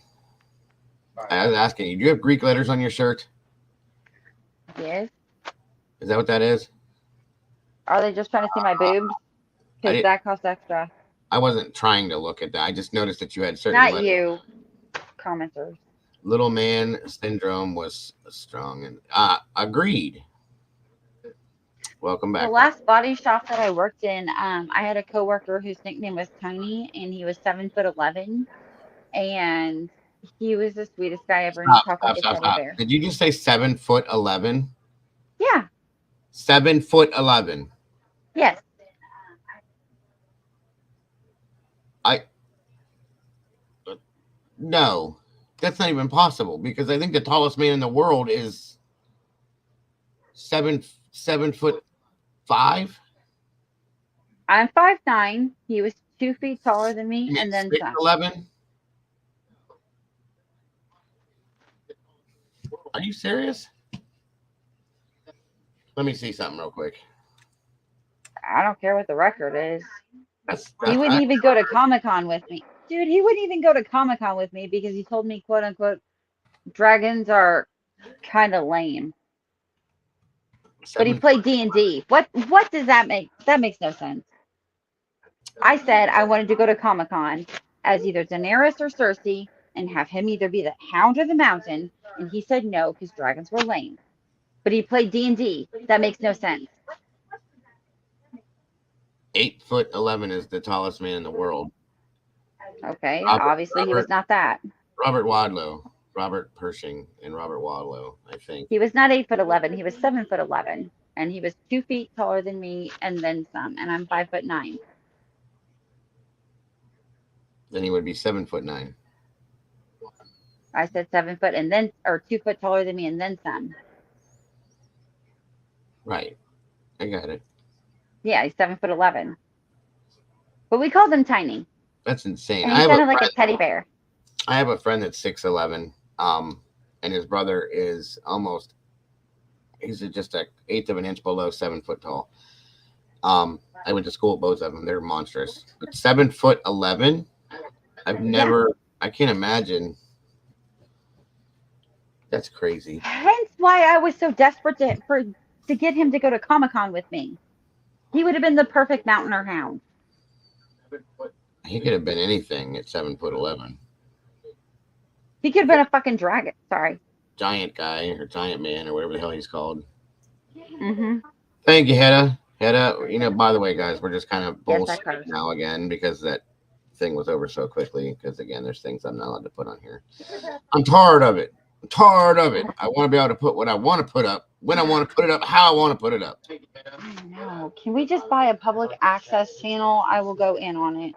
I was asking you, do you have Greek letters on your shirt? Yes. Is that what that is? Are they just trying to see my boobs? Because that costs extra. I wasn't trying to look at that. I just noticed that you had certain Not letters. you, commenters. Little man syndrome was strong and agreed. Welcome back. The last body shop that I worked in, I had a coworker whose nickname was Tony, and he was 7'11", and he was the sweetest guy ever. And he talked like a teddy bear. Did you just say 7'11"? Yeah. 7'11". Yes. No, that's not even possible because I think the tallest man in the world is 7'5". I'm 5'9". He was 2 feet taller than me, and then some. 6'11". Are you serious? Let me see something real quick. I don't care what the record is. He wouldn't even go to Comic-Con with me. Dude, he wouldn't even go to Comic-Con with me because he told me, quote unquote, dragons are kind of lame. But he played D&D. What does that make? That makes no sense. I said I wanted to go to Comic-Con as either Daenerys or Cersei and have him either be the Hound or the Mountain. And he said no because dragons were lame. But he played D&D. That makes no sense. 8'11" is the tallest man in the world. Okay, obviously he was not that. Robert Pershing and Robert Wadlow, I think. He was not 8'11". He was 7'11", and he was 2 feet taller than me, and then some. And I'm 5'9". Then he would be 7'9". I said 7 foot, and then 2 foot taller than me, and then some. Right, I got it. Yeah, he's 7'11". But we called him tiny. That's insane. And he sounded like a teddy bear. I have a friend that's 6'11", and his brother is he's just an eighth of an inch below 7 foot tall. I went to school with both of them. They're monstrous. But 7'11", I can't imagine. That's crazy. Hence why I was so desperate to get him to go to Comic-Con with me. He would have been the perfect mountain or hound. He could have been anything at 7'11". He could have been a fucking dragon. Sorry. Giant guy or giant man or whatever the hell he's called. Mm-hmm. Thank you, Hedda. Hedda, by the way, guys, we're just kind of bullshitting now again because that thing was over so quickly. Because again, there's things I'm not allowed to put on here. I'm tired of it. I want to be able to put what I want to put up, when I want to put it up, how I want to put it up. I know. Can we just buy a public access channel? I will go in on it.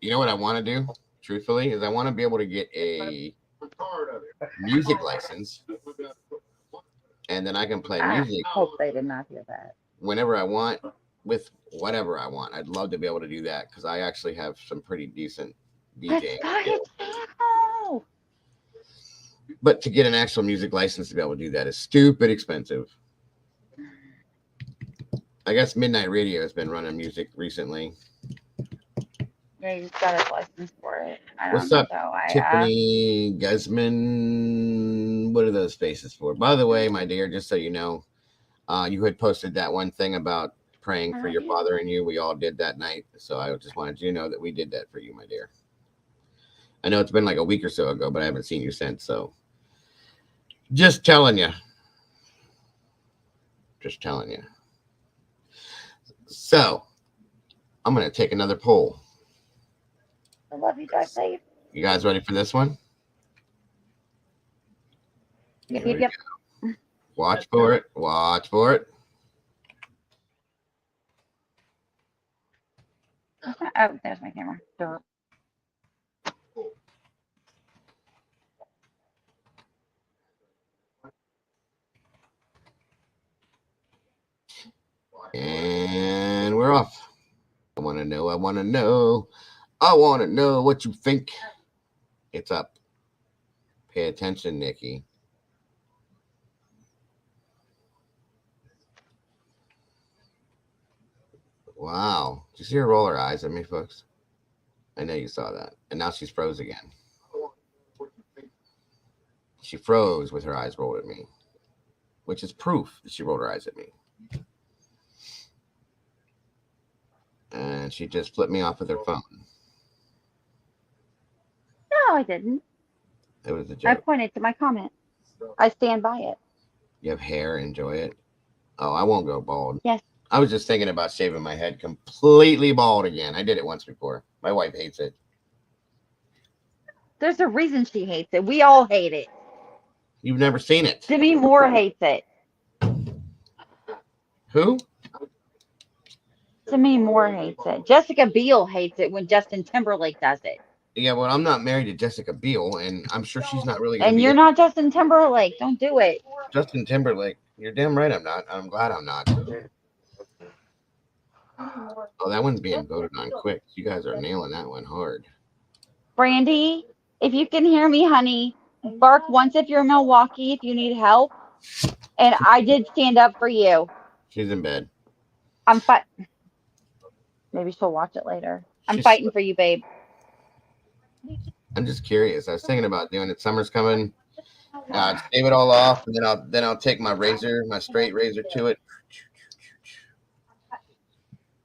You know what I want to do, truthfully, is I want to be able to get a music license, and then I can play music. I hope they did not hear that. Whenever I want, with whatever I want. I'd love to be able to do that because I actually have some pretty decent DJing. But to get an actual music license to be able to do that is stupid expensive. I guess Midnight Radio has been running music recently. Yeah, you just got a license for it. What's up, Tiffany Guzman? What are those faces for? By the way, my dear, just so you know, you had posted that one thing about praying for your father and you. We all did that night. So I just wanted you to know that we did that for you, my dear. I know it's been like a week or so ago, but I haven't seen you since. So just telling you. Just telling you. So I'm going to take another poll. I love you. Drive safe. You guys ready for this one? Yep. Watch for it. Watch for it. Oh, there's my camera. Derp. And we're off. I want to know. I want to know. I want to know what you think. It's up. Pay attention, Nikki. Wow. Did you see her roll her eyes at me, folks? I know you saw that. And now she's froze again. She froze with her eyes rolled at me, which is proof that she rolled her eyes at me. And she just flipped me off with her phone. No, I didn't. It was a I joke. pointed to my comment. I stand by it. You have hair, enjoy it. Oh, I won't go bald. Yes. I was just thinking about shaving my head completely bald again. I did it once before. My wife hates it. There's a reason she hates it. We all hate it. You've never seen it. Demi Moore hates it. Who? Demi Moore hates it. Jessica Biel hates it when Justin Timberlake does it. Yeah, well, I'm not married to Jessica Biel, and I'm sure she's not really going to And be you're not Justin Timberlake. Don't do it. Justin Timberlake. You're damn right I'm not. I'm glad I'm not. Oh, that one's being voted on quick. You guys are nailing that one hard. Brandy, if you can hear me, honey, bark once if you're in Milwaukee, if you need help. And I did stand up for you. She's in bed. I'm fighting. Maybe she'll watch it later. I'm fighting for you, babe. I'm just curious. I was thinking about doing it. Summer's coming. Shave it all off, and then I'll take my razor, my straight razor to it.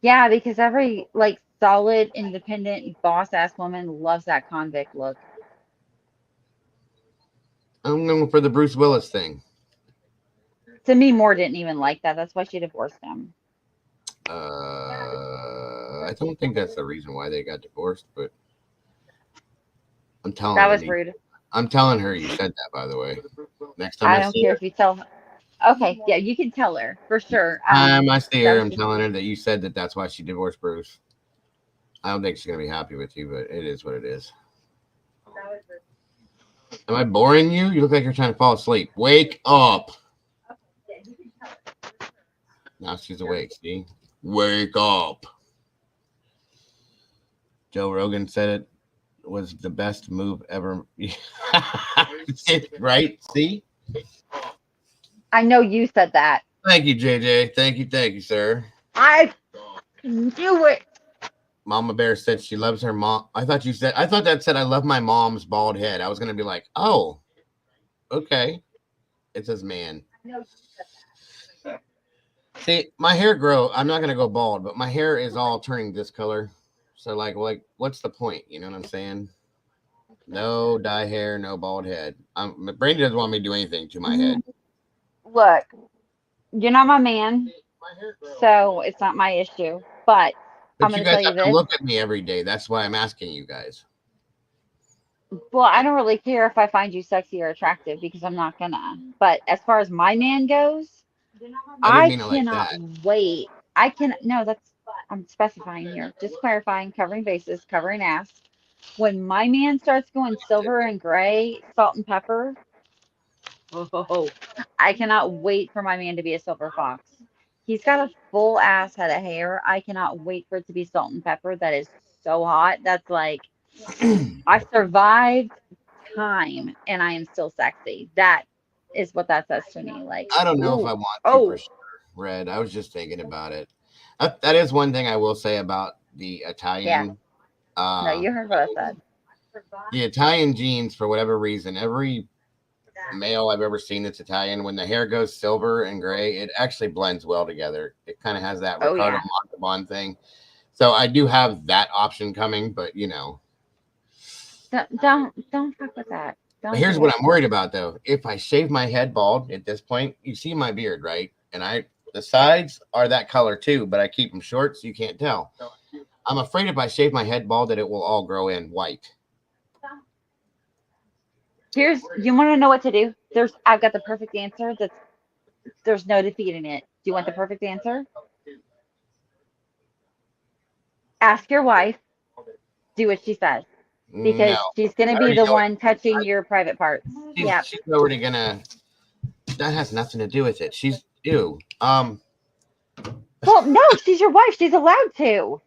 Yeah, because every solid, independent, boss ass woman loves that convict look. I'm going for the Bruce Willis thing. Demi Moore didn't even like that. That's why she divorced him. I don't think that's the reason why they got divorced, but I'm telling That her. was rude. I'm telling her you said that, by the way. Next time I I don't see care her, if you tell her. Okay, yeah, you can tell her for sure. I see her. I'm just- telling her that you said that that's why she divorced Bruce. I don't think she's gonna be happy with you, but it is what it is. Am I boring you? You look like you're trying to fall asleep. Wake up. Now she's awake. See? Wake up. Joe Rogan said it was the best move ever. Right? See? I know you said that. Thank you, JJ. Thank you, sir. I knew it. Mama Bear said she loves her mom. I thought that said I love my mom's bald head. I was gonna be like, oh, okay. It says man. See, my hair I'm not gonna go bald, but my hair is all turning this color. So like what's the point? You know what I'm saying? No dye hair, no bald head. Brandy doesn't want me to do anything to my head. Look, you're not my man, so it's not my issue. But I'm But you going to guys tell you have to this. look at me every day. That's why I'm asking you guys. Well, I don't really care if I find you sexy or attractive because I'm not gonna. But as far as my man goes, I I didn't mean it like cannot that. wait. No, I'm specifying here, just clarifying, covering bases, covering ass. When my man starts going silver and gray, salt and pepper, oh, I cannot wait for my man to be a silver fox. He's got a full ass head of hair. I cannot wait for it to be salt and pepper. That is so hot. That's like I survived time and I am still sexy. That is what that says to me. Like I don't know if ooh, I want to oh, for sure, Red. I was just thinking about it. That is one thing I will say about the Italian. no, you heard what I said. The Italian genes, for whatever reason, male I've ever seen that's Italian. When the hair goes silver and gray, it actually blends well together. It kind of has that Oh, Ricardo yeah. Montalban thing. So I do have that option coming, but you know. Don't fuck with that. But Don't here's do what it. I'm worried about though. If I shave my head bald at this point, you see my beard, right? And the sides are that color too, but I keep them short so you can't tell. I'm afraid if I shave my head bald that it will all grow in white. You want to know what to do? I've got the perfect answer. There's no defeating it. Do you want the perfect answer? Ask your wife. Do what she says. Because No. she's going to I be already the know one touching your private parts. Yeah. She's already gonna. That has nothing to do with it. She's ew. Well, no, she's your wife. She's allowed to.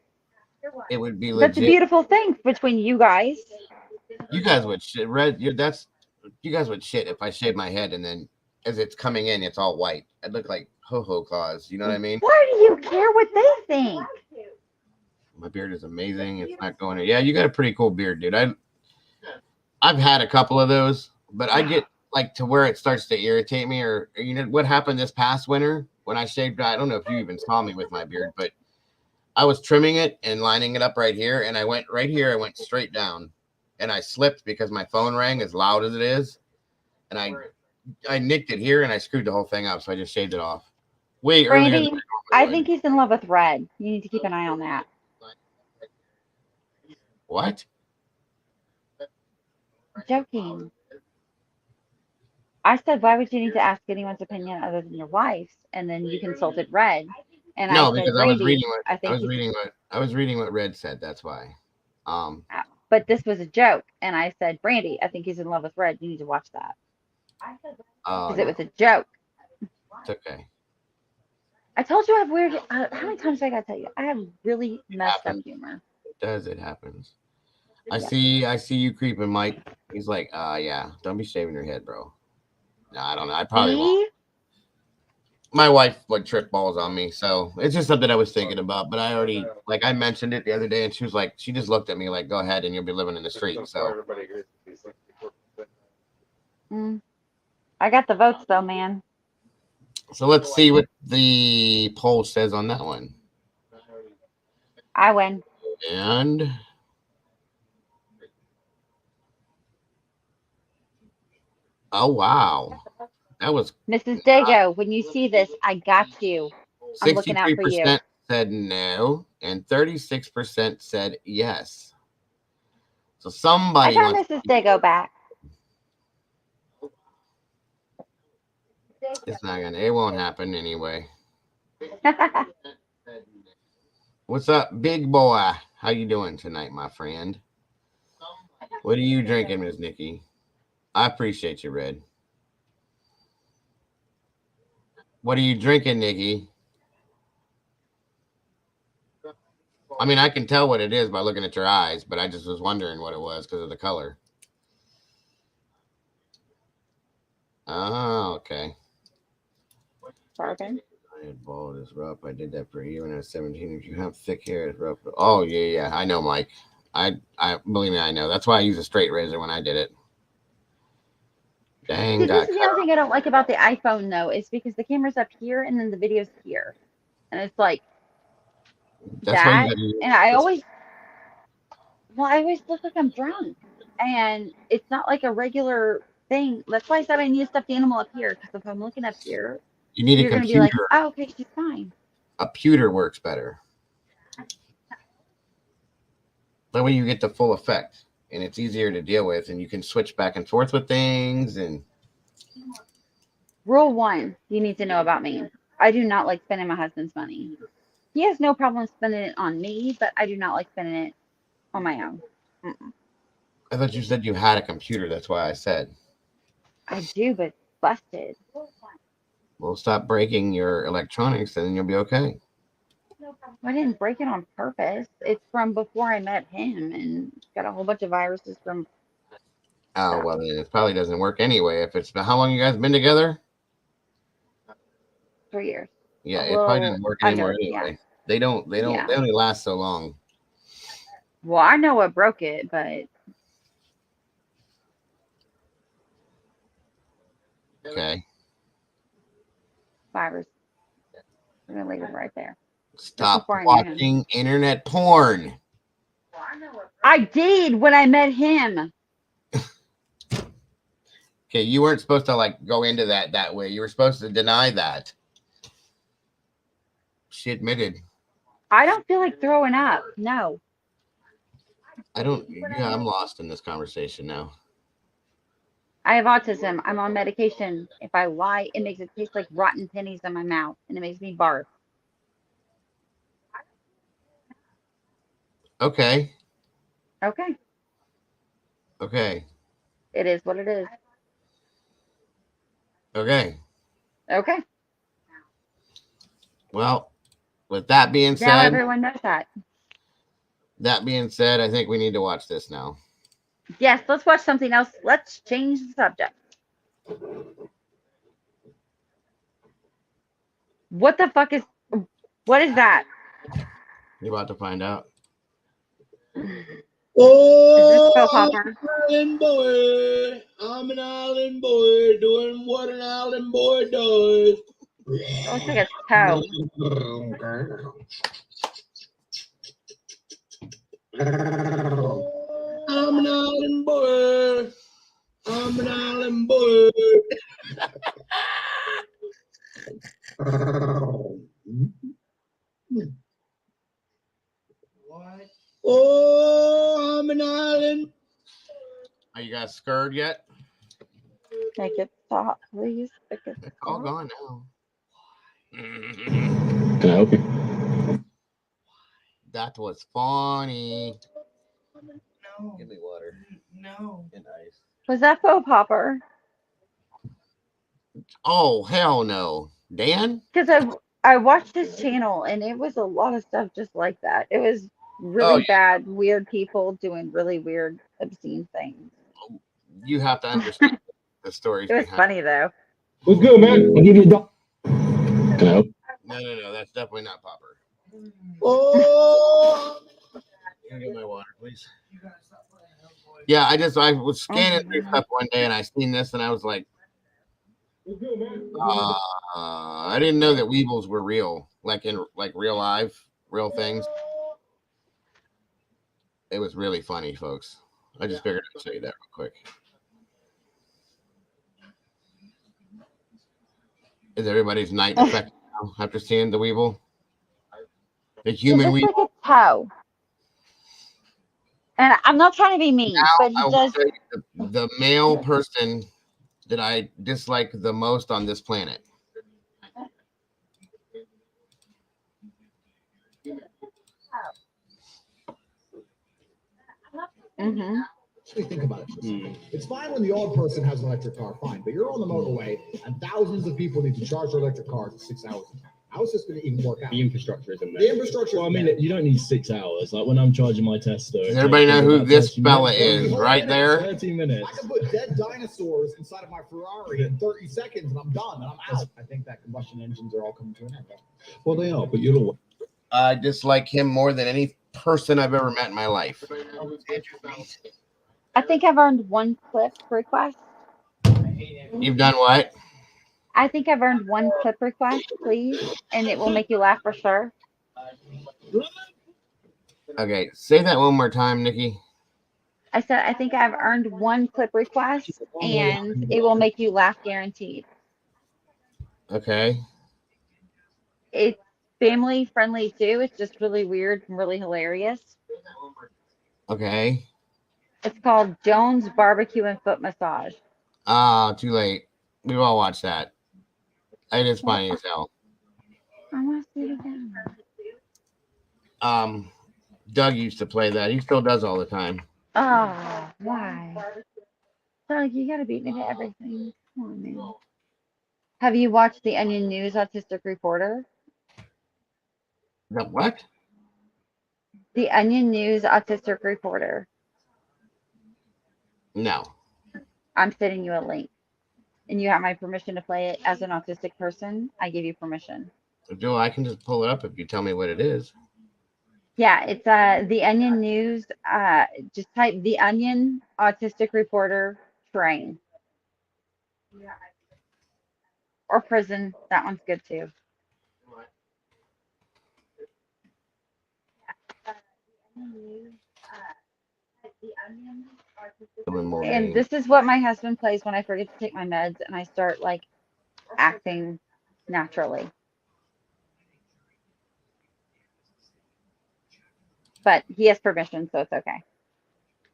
It would be That's a legit. beautiful thing between you guys. You guys would shit. You guys would shit if I shaved my head and then as it's coming in, it's all white. I'd look like ho-ho claws. You know what I mean? Why do you care what they think? My beard is amazing. It's not going. Yeah, you got a pretty cool beard, dude. I've had a couple of those, but I get like to where it starts to irritate me. Or you know what happened this past winter when I shaved? I don't know if you even saw me with my beard, but I was trimming it and lining it up right here, and I went right here. I went straight down, and I slipped because my phone rang as loud as it is, and I nicked it here, and I screwed the whole thing up. So I just shaved it off way earlier. Brandy, I think he's in love with red. You need to keep an eye on that. What? Joking. I said, why would you need to ask anyone's opinion other than your wife's? And then you consulted Red. And No, I said, because Brandy, I was reading what Red said. That's why. But this was a joke. And I said, Brandy, I think he's in love with Red. You need to watch that. Because it was a joke. It's okay. I told you I have weird. How many times do I got to tell you? I have really messed up humor. It happens. I see you creeping, Mike. He's like, yeah, don't be shaving your head, bro. No, I don't know. I probably won't. My wife would trip balls on me, so it's just something I was thinking about. But I already, like, I mentioned it the other day, and she was like, she just looked at me like, "Go ahead, and you'll be living in the street." So, I got the votes though, man. So let's see what the poll says on that one. I win. And oh wow, that was Mrs. Dago. When you see this, I got you. I'm looking out for you. 63% said no, and 36% said yes. So somebody I got wants Mrs. Dago back. It's not gonna. It won't happen anyway. What's up, big boy? How you doing tonight, my friend? What are you drinking, Miss Nikki? I appreciate you, Red. What are you drinking, Nikki? I mean, I can tell what it is by looking at your eyes, but I just was wondering what it was because of the color. Oh, okay. Bourbon. I had bald is rough. I did that for a year when I was 17. If you have thick hair, it's rough. Oh yeah. I know, Mike. I believe me, I know. That's why I use a straight razor when I did it. Dang. See, this is the other thing I don't like about the iPhone though, is because the camera's up here and then the video's here, and it's like that. And I always look like I'm drunk, and it's not like a regular thing. That's why I said I need a stuffed animal up here, because if I'm looking up here, you need you're a going to be like, oh, okay, she's fine. A pewter works better. That way you get the full effect, and it's easier to deal with, and you can switch back and forth with things. And Rule 1, you need to know about me. I do not like spending my husband's money. He has no problem spending it on me, but I do not like spending it on my own. I thought you said you had a computer. That's why I said. I do, but it's busted. Well, stop breaking your electronics, and then you'll be okay. I didn't break it on purpose. It's from before I met him, and it's got a whole bunch of viruses from. Oh well, then it probably doesn't work anyway. If it's how long you guys been together? 3 years. Yeah, it probably doesn't work anymore anyway. Yeah. They don't. They only last so long. Well, I know what broke it, but Okay. We're gonna leave it right there. Stop before I knew him. watching internet porn. I did when I met him. Okay, you weren't supposed to like go into that way. You were supposed to deny that. She admitted. I don't feel like throwing up. No. I don't. Yeah, I'm lost in this conversation now. I have autism. I'm on medication. If I lie, it makes it taste like rotten pennies in my mouth, and it makes me barf. Okay. Okay. Okay. It is what it is. Okay. Okay. Well, with that being Now said, everyone knows that. I think we need to watch this now. Yes, let's watch something else. Let's change the subject. What the fuck is that? You're about to find out. Oh, is this Popper? Island boy. I'm an island boy doing what an island boy does. It looks like a toe. I'm an island boy. I'm an island boy. Oh, I'm an island. Are you guys scared yet? Make it stop, please. Make it It's all stop. gone now. Can I help you? That was funny. No. Give me water. No. And ice. Was that Faux Popper? Oh, hell no. Dan? Because I watched his channel and it was a lot of stuff just like that. It was really bad, weird people doing really weird, obscene things. You have to understand the stories It was behind funny though. What's good, man? I'll give you a dog. Can I help? No. That's definitely not Popper. Oh. Can you get my water, please? Yeah, I was scanning through stuff one day and I seen this and I was like, I didn't know that weevils were real, like in like real life, real things. It was really funny, folks. I just figured I'd show you that real quick. Is everybody's night affected now after seeing the weevil? The human weevil. Like a toe. And I'm not trying to be mean, but he does. The male person that I dislike the most on this planet. Mm-hmm. Think about it. It's fine when the old person has an electric car, fine, but you're on the motorway and thousands of people need to charge their electric cars in 6 hours. How is this going to even work out? The infrastructure isn't there. The infrastructure. Well, I mean, you don't need 6 hours. Like when I'm charging my Tesla. Does everybody know who this fella is? Right there. 30 minutes. I can put dead dinosaurs inside of my Ferrari in 30 seconds and I'm done and I'm out. I think that combustion engines are all coming to an end. Well, they are, but you're the I dislike him more than any person I've ever met in my life. I think I've earned one clip request. You've done what? I think I've earned one clip request, please, and it will make you laugh for sure. Okay, say that one more time, Nikki. I said I think I've earned one clip request, and it will make you laugh guaranteed. Okay. It's family friendly too. It's just really weird and really hilarious. Okay. It's called Jones Barbecue and Foot Massage. Ah, too late. We've all watched that. It is funny as hell. I want to see it again. Doug used to play that. He still does all the time. Oh, why? Doug, you gotta beat me to everything. Come on, man. Have you watched the Onion News Autistic Reporter? The what? The Onion News Autistic Reporter. No. I'm sending you a link. And you have my permission to play it as an autistic person. I give you permission. Joe, I can just pull it up if you tell me what it is. Yeah, it's the Onion News. Just type the Onion Autistic Reporter train. Or prison. That one's good too. And this is what my husband plays when I forget to take my meds and I start like acting naturally. But he has permission, so it's okay.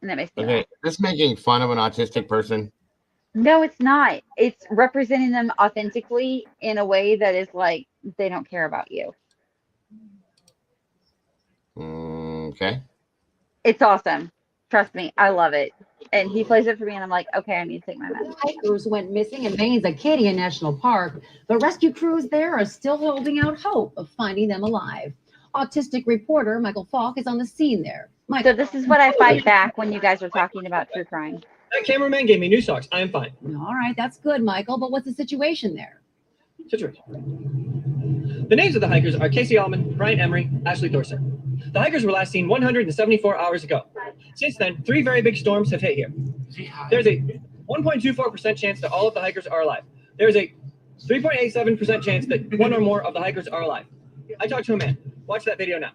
And that makes me laugh. Is this making fun of an autistic person? No, it's not. It's representing them authentically in a way that is like they don't care about you. Okay. It's awesome. Trust me, I love it. And he plays it for me, and I'm like, okay, I need to take my meds. Hikers went missing in Maine's Acadia National Park, but rescue crews there are still holding out hope of finding them alive. Autistic reporter Michael Falk is on the scene there. So this is what I fight back when you guys are talking about true crime. That cameraman gave me new socks. I am fine. All right, that's good, Michael, but what's the situation there? The names of the hikers are Casey Allman, Brian Emery, Ashley Thorson. The hikers were last seen 174 hours ago. Since then, 3 very big storms have hit here. There's a 1.24% chance that all of the hikers are alive. There's a 3.87% chance that one or more of the hikers are alive. I talked to a man. Watch that video now.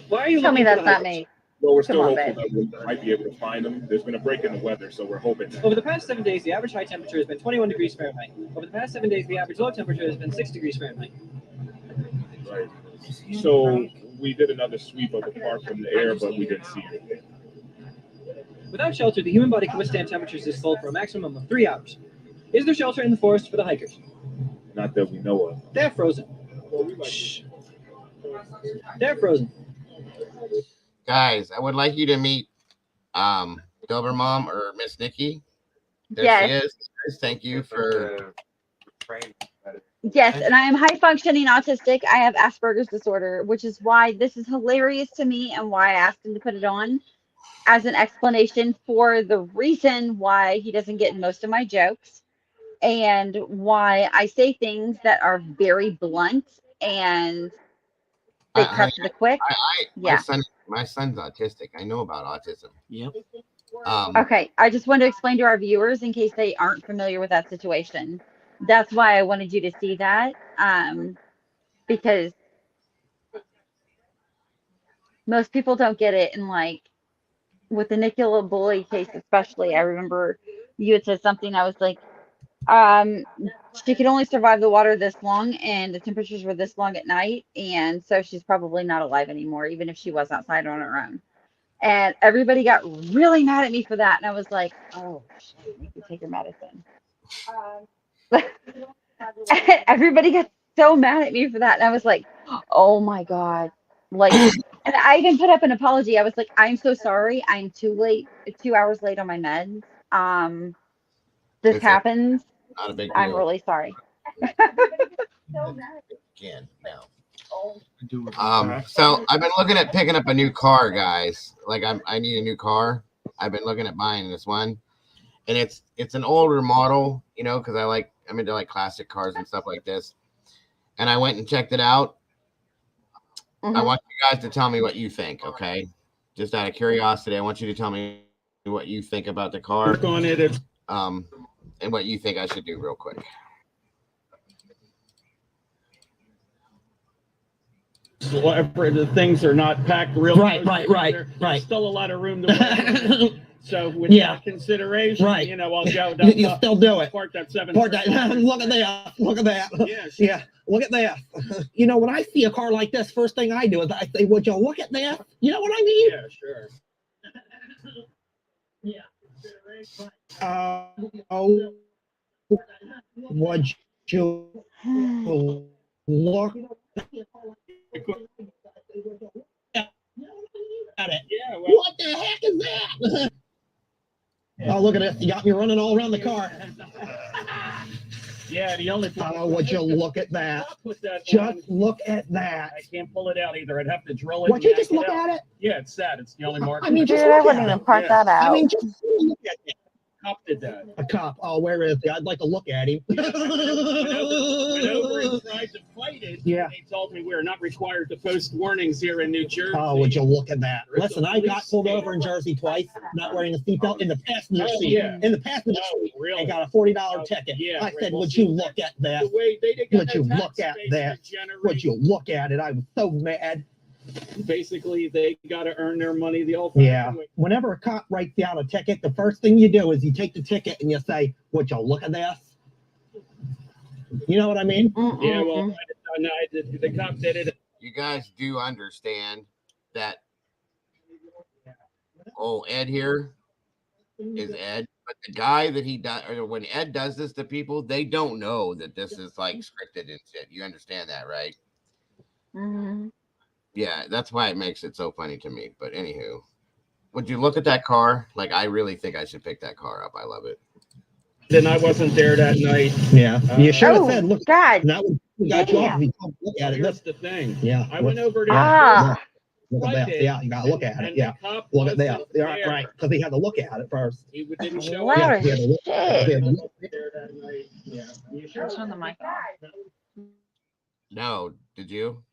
Why are you Tell me looking for that's the not hikers? me. Well, we're still Come on, hopeful that we might be able to find them. There's been a break in the weather, so we're hoping. Over the past 7 days, the average high temperature has been 21 degrees Fahrenheit. Over the past 7 days, the average low temperature has been 6 degrees Fahrenheit. Right. So we did another sweep of the park from the air, but we didn't see anything. Without shelter, the human body can withstand temperatures this cold for a maximum of 3 hours. Is there shelter in the forest for the hikers? Not that we know of. They're frozen. Shh. They're frozen. Guys, I would like you to meet Dobermom or Miss Nikki. There Yes. she is. Guys, thank you for Yes, and I am high functioning autistic. I have Asperger's disorder, which is why this is hilarious to me and why I asked him to put it on as an explanation for the reason why he doesn't get in most of my jokes and why I say things that are very blunt and they cut to the quick. Yeah. My son's autistic. I know about autism. Yep. Okay, I just wanted to explain to our viewers in case they aren't familiar with that situation. That's why I wanted you to see that, because most people don't get it. And like with the Nicola bully case, especially, I remember you had said something. I was like, she could only survive the water this long, and the temperatures were this long at night, and so she's probably not alive anymore, even if she was outside on her own. And everybody got really mad at me for that, and I was like, oh, shit, you can take your medicine. Everybody got so mad at me for that, and I was like, oh my god, like, and I even put up an apology. I was like, I'm so sorry, I'm 2 hours late on my meds. This happens. Not a big deal. I'm really sorry. Again, now. So I've been looking at picking up a new car, guys. Like I need a new car. I've been looking at buying this one, and it's an older model, you know, because I'm into like classic cars and stuff like this. And I went and checked it out. I want you guys to tell me what you think, okay? Just out of curiosity, I want you to tell me what you think about the car. Work on it. And what you think I should do real quick. Whatever the things are not packed real Right. There's still a lot of room to work. So with that consideration, you know, I'll go. You still do it. Park that 7. Look at that. Look at that. Yes. Yeah. Look at that. You know, when I see a car like this, first thing I do is I say, would you look at that? You know what I mean? Yeah, sure. Would you look at it? Yeah, what the heck is that? Oh, look at this. You got me running all around the car. Yeah, the only Oh, would you look at that? Just look at that. I can't pull it out either. I'd have to drill it. Would you just look at it? Yeah, it's sad. It's the only mark. I mean, just Dude, I look wouldn't at even it. park that out. I mean, just look at it. cop did that. A cop. Oh, where is he? I'd like to look at him. Went over and tried to fight it. Yeah. They told me we're not required to post warnings here in New Jersey. Oh, would you look at that? Listen, I got pulled over in Jersey twice, not wearing a seatbelt in the passenger seat. Yeah. In the passenger seat. Really? I got a $40 ticket. Yeah, I said, well, would see, you look at that? The way they did Would you look at that? Would you look at it? I was so mad. Basically, they got to earn their money the old Yeah. Whenever a cop writes you out a ticket, the first thing you do is you take the ticket and you say, would you look at this? You know what I mean? Yeah, well, the cop did it. You guys do understand that Ed here is Ed, but the guy that he does, or when Ed does this to people, they don't know that this is like scripted and shit. You understand that, right? Mm-hmm. Yeah, that's why it makes it so funny to me. But anywho, would you look at that car? Like, I really think I should pick that car up. I love it. Then I wasn't there that night. Yeah, you should have said, look, God. that would got you off if you don't look at it. Here's the thing. Yeah. I went over there. Look at that. Yeah, you gotta look at it. Yeah. Look at that. Yeah, right. Because he had to look at it first. He didn't show Loud up. as he had to look- he had to look. There that night. Yeah. Turn the mic off. No, did you?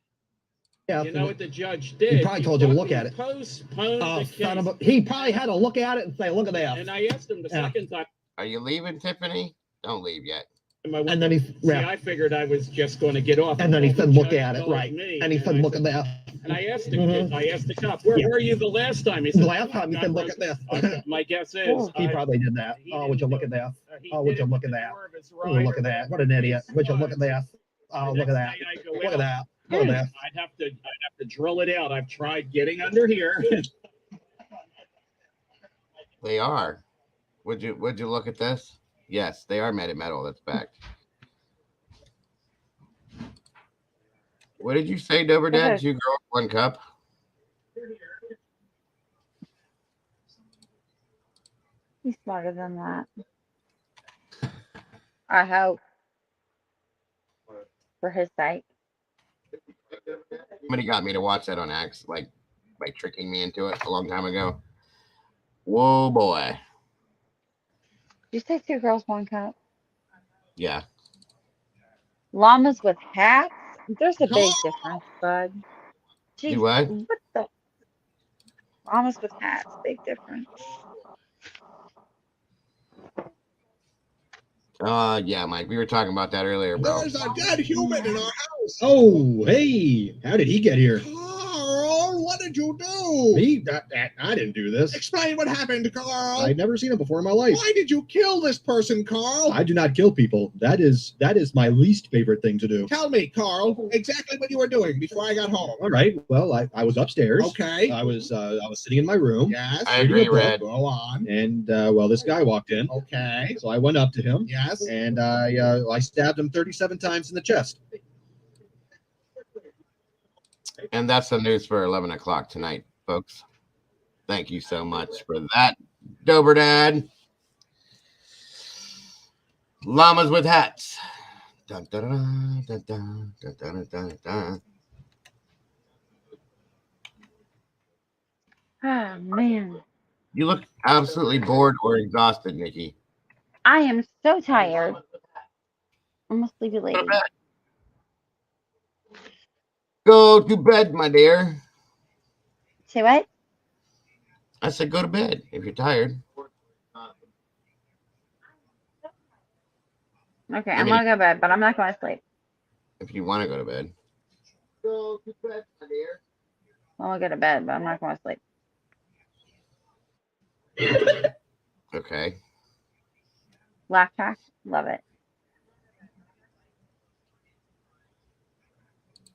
Yeah. You know what the judge did? He probably told you to look at it. Postponed Oh, the son of case. a, he probably had to look at it and say, look at that. And I asked him the second time. Are you leaving, Tiffany? Don't leave yet. And then he, I figured I was just going to get off. and then he said, The look judge at it, told right? me, And he said, look at that. And I asked him, I asked the cop, where were you the last time? He The said, last time he said, look at this. my guess is He probably did that. Oh, would you look at that? Oh, would you look at that? Oh, look at that. What an idiot. Would you look at that? Oh, look at that. Look at that. Look at that. I'd have to drill it out. I've tried getting under here. They are. Would you look at this? Yes, they are made of metal. That's back. What did you say, Dover Dad? 2 girls, 1 cup. He's smarter than that. I hope. For his sake. Somebody got me to watch that on X, like by tricking me into it a long time ago. Whoa, boy. Did you say 2 girls, 1 cup? Yeah. Llamas with hats? There's a big difference, bud. Jeez, You what? What the? Llamas with hats, big difference. Yeah, Mike. We were talking about that earlier, bro. There's a dead human in our house. Oh, hey, how did he get here? Carl, what did you do? Me? I didn't do this. Explain what happened, Carl. I'd never seen him before in my life. Why did you kill this person, Carl? I do not kill people. That is my least favorite thing to do. Tell me, Carl, exactly what you were doing before I got home. All right. Well, I was upstairs. Okay. I was sitting in my room. Yes. I agree, Red. Go on. And well, this guy walked in. Okay. So I went up to him. Yes. And I stabbed him 37 times in the chest. And that's the news for 11 o'clock tonight, folks. Thank you so much for that, Dover Dad. Llamas with hats. Dun, dun, dun, dun, dun, dun, dun, dun, dun. Oh, man. You look absolutely bored or exhausted, Nikki. I am so tired. I'm a sleepy lady. Go to bed, my dear. Say what? I said go to bed if you're tired. Okay, I'm gonna go to bed, but I'm not going to sleep. If you want to go to bed. Go to bed, my dear. I'm gonna go to bed, but I'm not going to sleep. Okay. Laugh track, love it.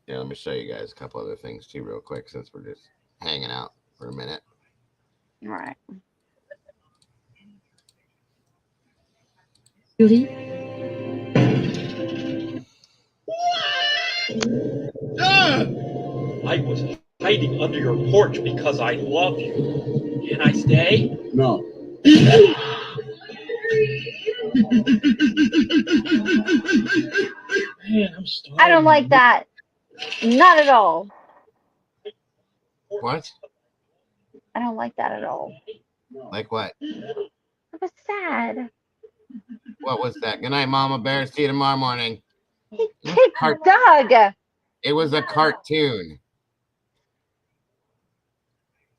Yeah, let me show you guys a couple other things too real quick since we're just hanging out for a minute. All right. I was hiding under your porch because I love you. Can I stay? No. Man, I'm starving. I don't like that. Not at all. What? I don't like that at all. Like what? It was sad. What was that? Good night, Mama Bear. See you tomorrow morning. He kicked Doug. It was a cartoon.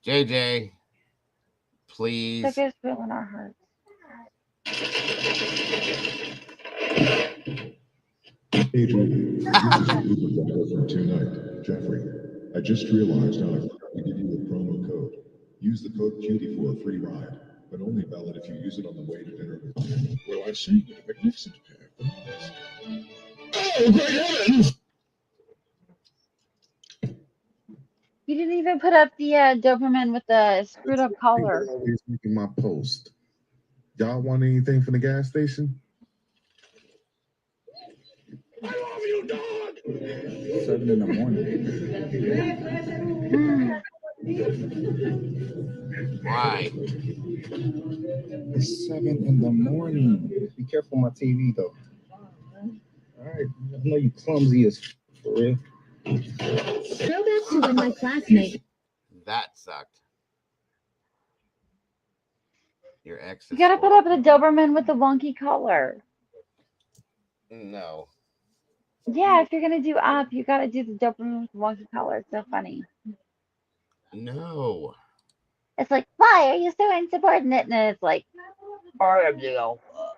JJ, please. Doug is feeling our hearts. Adrian, this is Uber driver from tonight. Jeffrey, I just realized how I forgot to give you a promo code. Use the code CUTIE for a free ride, but only valid if you use it on the way to dinner with me. Well, I see you, a magnificent pair of bananas. Oh, great heavens! You didn't even put up the Doberman with the screwed up collar. People always making my post. Y'all want anything from the gas station? I love you, dog. 7 in the morning. Why? It's 7 in the morning. Be careful my TV, though. All right. I know you clumsy as for real. Throwback to when my classmate. That sucked. Your ex is You gotta put up the Doberman with the wonky collar. No. Yeah, if you're gonna do up, you gotta do the Doberman with the wonky collar. It's so funny. No. It's like, why are you so insubordinate? And it's like, I am the alpha.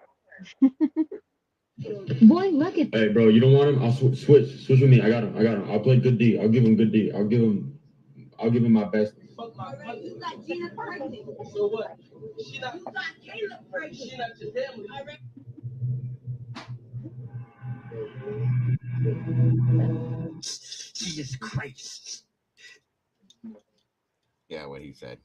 Boy, look at. Hey, bro, you don't want him? I'll switch with me. I got him. I'll play good D. I'll give him good D. I'll give him my best. So what? She not Caleb pregnant. She not your family. Jesus Christ. Yeah, what he said.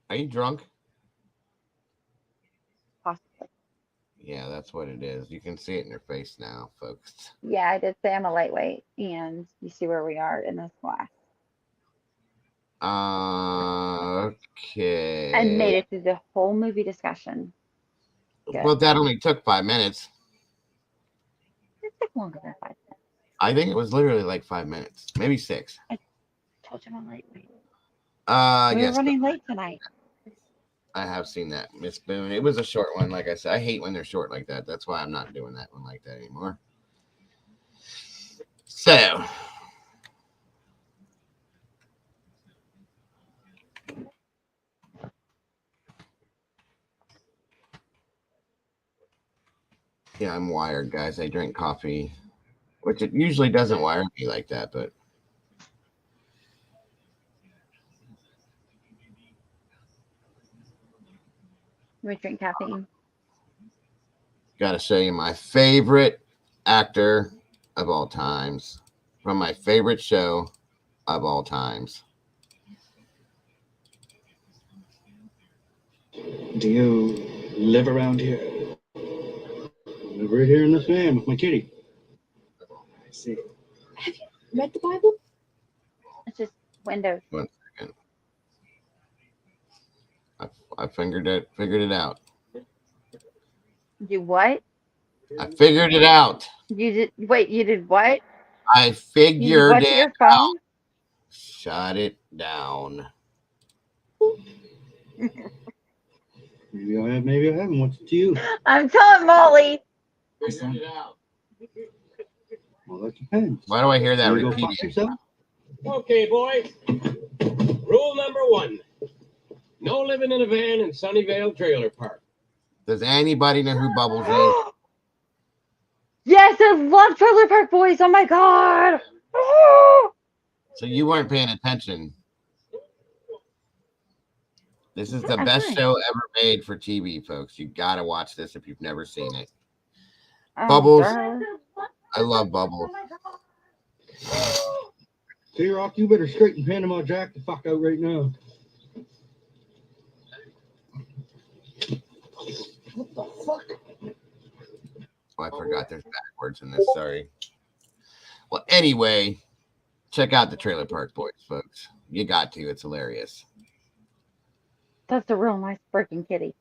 Are you drunk? Possibly. Yeah, that's what it is. You can see it in your face now, folks. Yeah, I did say I'm a lightweight, and you see where we are in this class. Okay. I made it through the whole movie discussion. Good. Well, that only took 5 minutes. It took longer than 5 minutes. I think it was literally like 5 minutes, maybe 6. I told you I'm a lightweight. Yes. We're running late tonight. I have seen that, Miss Boone. It was a short one, like I said. I hate when they're short like that. That's why I'm not doing that one like that anymore. So, yeah, I'm wired, guys. I drink coffee, which it usually doesn't wire me like that, but We drink caffeine. got to show you my favorite actor of all times from my favorite show of all times. Do you live around here? I live right here in this van with my kitty. I see. Have you read the Bible? It's just windows. 1 second. I figured it out. You what? I figured it out. You did. Wait, you did what? I You figured went to it your phone? Shut it down. Maybe I have, maybe I haven't. What's it to you? I'm telling Molly. Figured it out. Well, that depends. Why do I hear that You go repeating? fuck yourself? Okay, boys. Rule number 1. No living in a van in Sunnyvale Trailer Park. Does anybody know who Bubbles is? Yes, I love Trailer Park Boys. Oh my god. So you weren't paying attention. This is the best show ever made for TV, folks. You gotta watch this if you've never seen it. Bubbles. I love Bubbles. T-Rock, you better straighten Panama Jack the fuck out right now. What the fuck? Oh, I forgot there's backwards in this. Sorry. Well, anyway, check out the Trailer Park Boys, folks. You got to. It's hilarious. That's a real nice freaking kitty.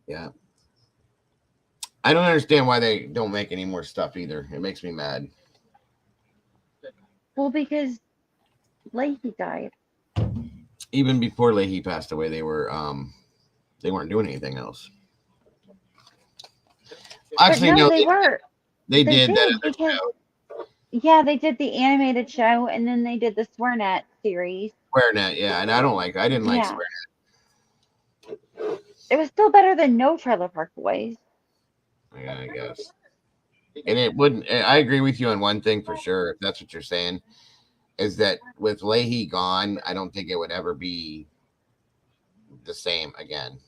Yeah. I don't understand why they don't make any more stuff either. It makes me mad. Well, because Leahy died. Even before Leahy passed away, they weren't doing anything else. Actually, but no, no, they were. They They did that did other because show. yeah, they did the animated show, and then they did the SwearNet series. SwearNet, yeah, and I didn't like Yeah. SwearNet. It was still better than no Trailer Park Boys. Yeah, I guess. And it wouldn't. I agree with you on one thing for sure. If that's what you're saying, is that with Leahy gone, I don't think it would ever be the same again.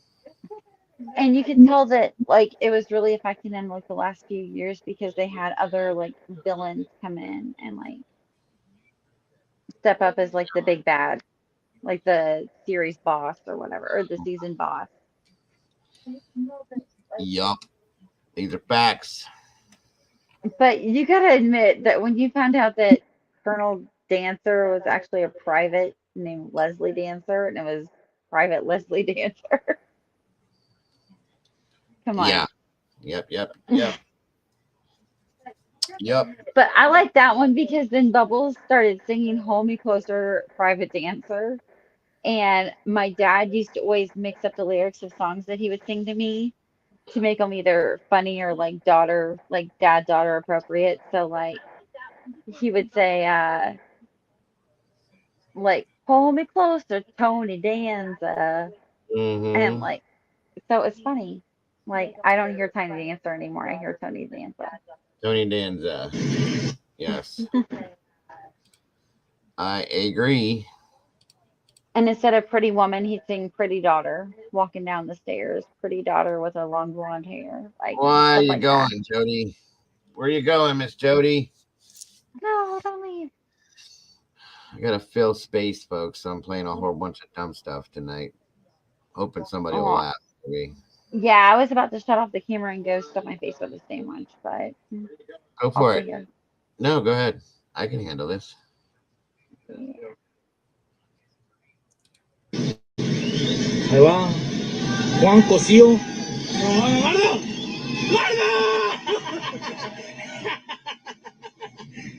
And you could tell that like it was really affecting them like the last few years because they had other like villains come in and like step up as like the big bad, like the series boss or whatever, or the season boss. Yup. These are facts. But you gotta admit that when you found out that Colonel Dancer was actually a private named Leslie Dancer and it was Private Leslie Dancer. Come on. Yeah. Yep. Yep. But I like that one because then Bubbles started singing Hold Me Closer, Private Dancer. And my dad used to always mix up the lyrics of songs that he would sing to me to make them either funny or like dad daughter appropriate. So like he would say like Hold Me Closer, Tony Danza. And like so it's funny. Like I don't hear Tiny Dancer anymore. I hear Tony Danza. Tony Danza. Yes. I agree. And instead of Pretty Woman, he'd sing Pretty Daughter walking down the stairs. Pretty daughter with her long blonde hair. Like Why are stuff you like going, that. Jody? Where you going, Miss Jody? No, don't leave. I gotta fill space, folks. So I'm playing a whole bunch of dumb stuff tonight. Hoping somebody will Oh, laugh. Maybe. yeah, I was about to shut off the camera and go stuff my face with the same lunch, but Go I'll for stay it. here. No, go ahead. I can handle this. Ahí va. Juan Cosío. ¡Guarda! ¡Guarda!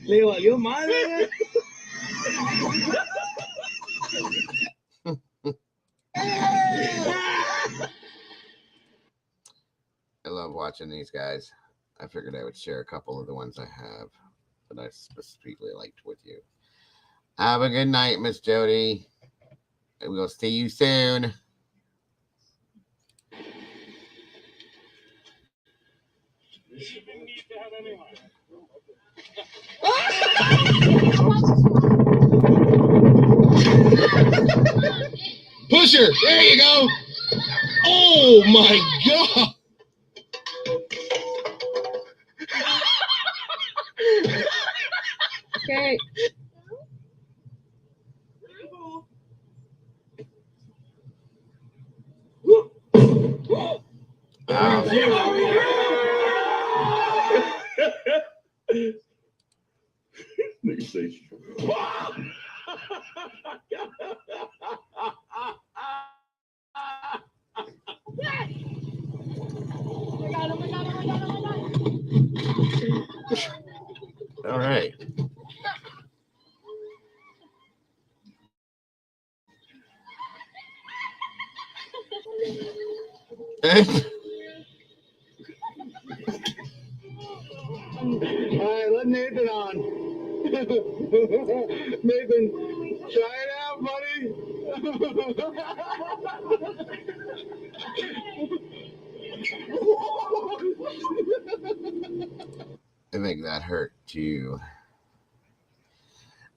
Le valió madre. I love watching these guys. I figured I would share a couple of the ones I have that I specifically liked with you. Have a good night, Miss Jody. We'll see you soon. Pusher, there you go. Oh my God. Okay. Nigga say All right. All right, let Nathan on. Nathan, try it out, I think that hurt too.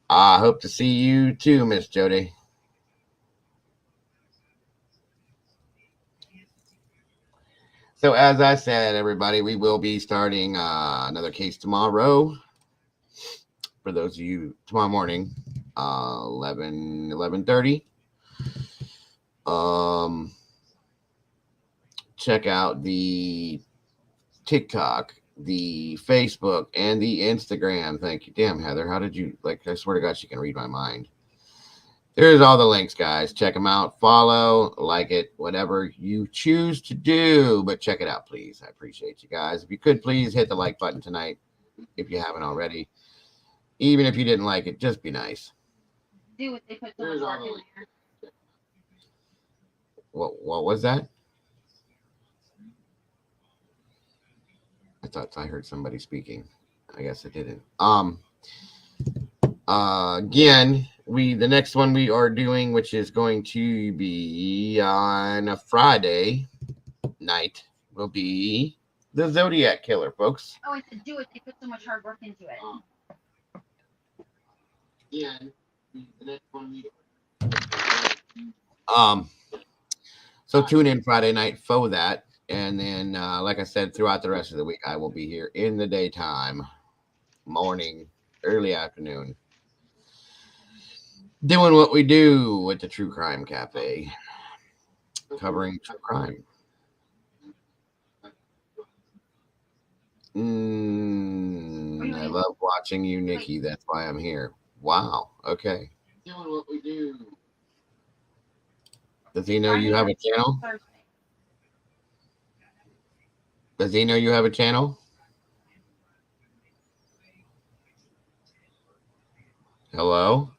I hope to see you too, Miss Jody. So as I said, everybody, we will be starting another case tomorrow. For those of you tomorrow morning, 11:30. Check out the TikTok, the Facebook, and the Instagram. Thank you. Damn, Heather, how did you, like, I swear to God, she can read my mind. There's all the links, guys. Check them out. Follow, like it, whatever you choose to do. But check it out, please. I appreciate you guys. If you could, please hit the like button tonight if you haven't already. Even if you didn't like it, just be nice. Do what they put so much work in there. What was that? I thought I heard somebody speaking. I guess I didn't. Again, the next one we are doing, which is going to be on a Friday night, will be the Zodiac Killer, folks. Oh, I said do it. They put so much hard work into it. Again, the next one so tune in Friday night for that. And then, like I said, throughout the rest of the week, I will be here in the daytime, morning, early afternoon, doing what we do with the True Crime Cafe, covering true crime. I love watching you, Nikki. That's why I'm here. Wow. Okay. Doing what we do. Does he know you have a channel? Does he know you have a channel? Hello?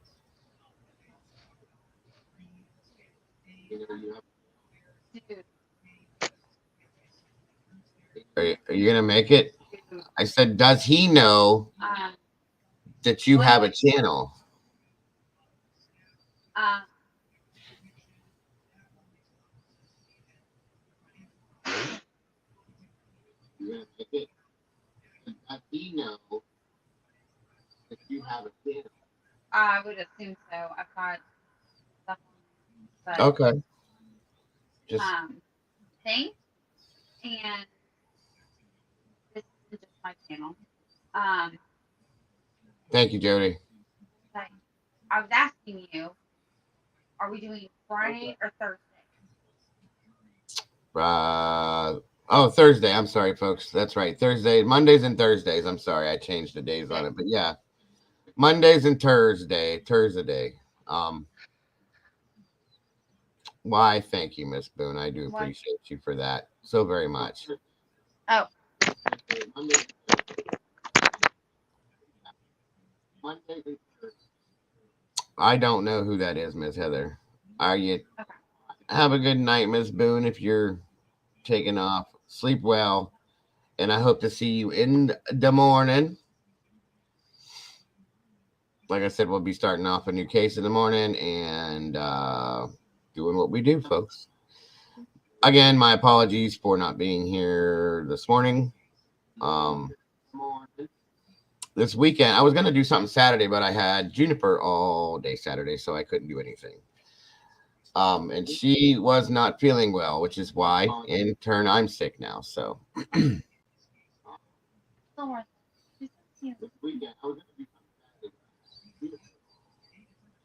Are you going to make it? I said, does he know that you have a channel? Does he know that you have a channel? I would assume so. I've got stuff on, but Okay. Just thanks. And this is just my channel. thank you, Jody. I was asking you, are we doing Friday or Thursday? Thursday. I'm sorry, folks. That's right. Thursday, Mondays and Thursdays. I'm sorry, I changed the days on it, but yeah, Mondays and Thursday. Why? Thank you, Miss Boone. I do appreciate you for that so very much. Oh. I don't know who that is, Miss Heather. Are you? Okay. Have a good night, Miss Boone. If you're taking off, sleep well, and I hope to see you in the morning. Like I said, we'll be starting off a new case in the morning and doing what we do, folks. Again, my apologies for not being here this morning. This weekend, I was going to do something Saturday, but I had Juniper all day Saturday, so I couldn't do anything. And she was not feeling well, which is why, in turn, I'm sick now. So,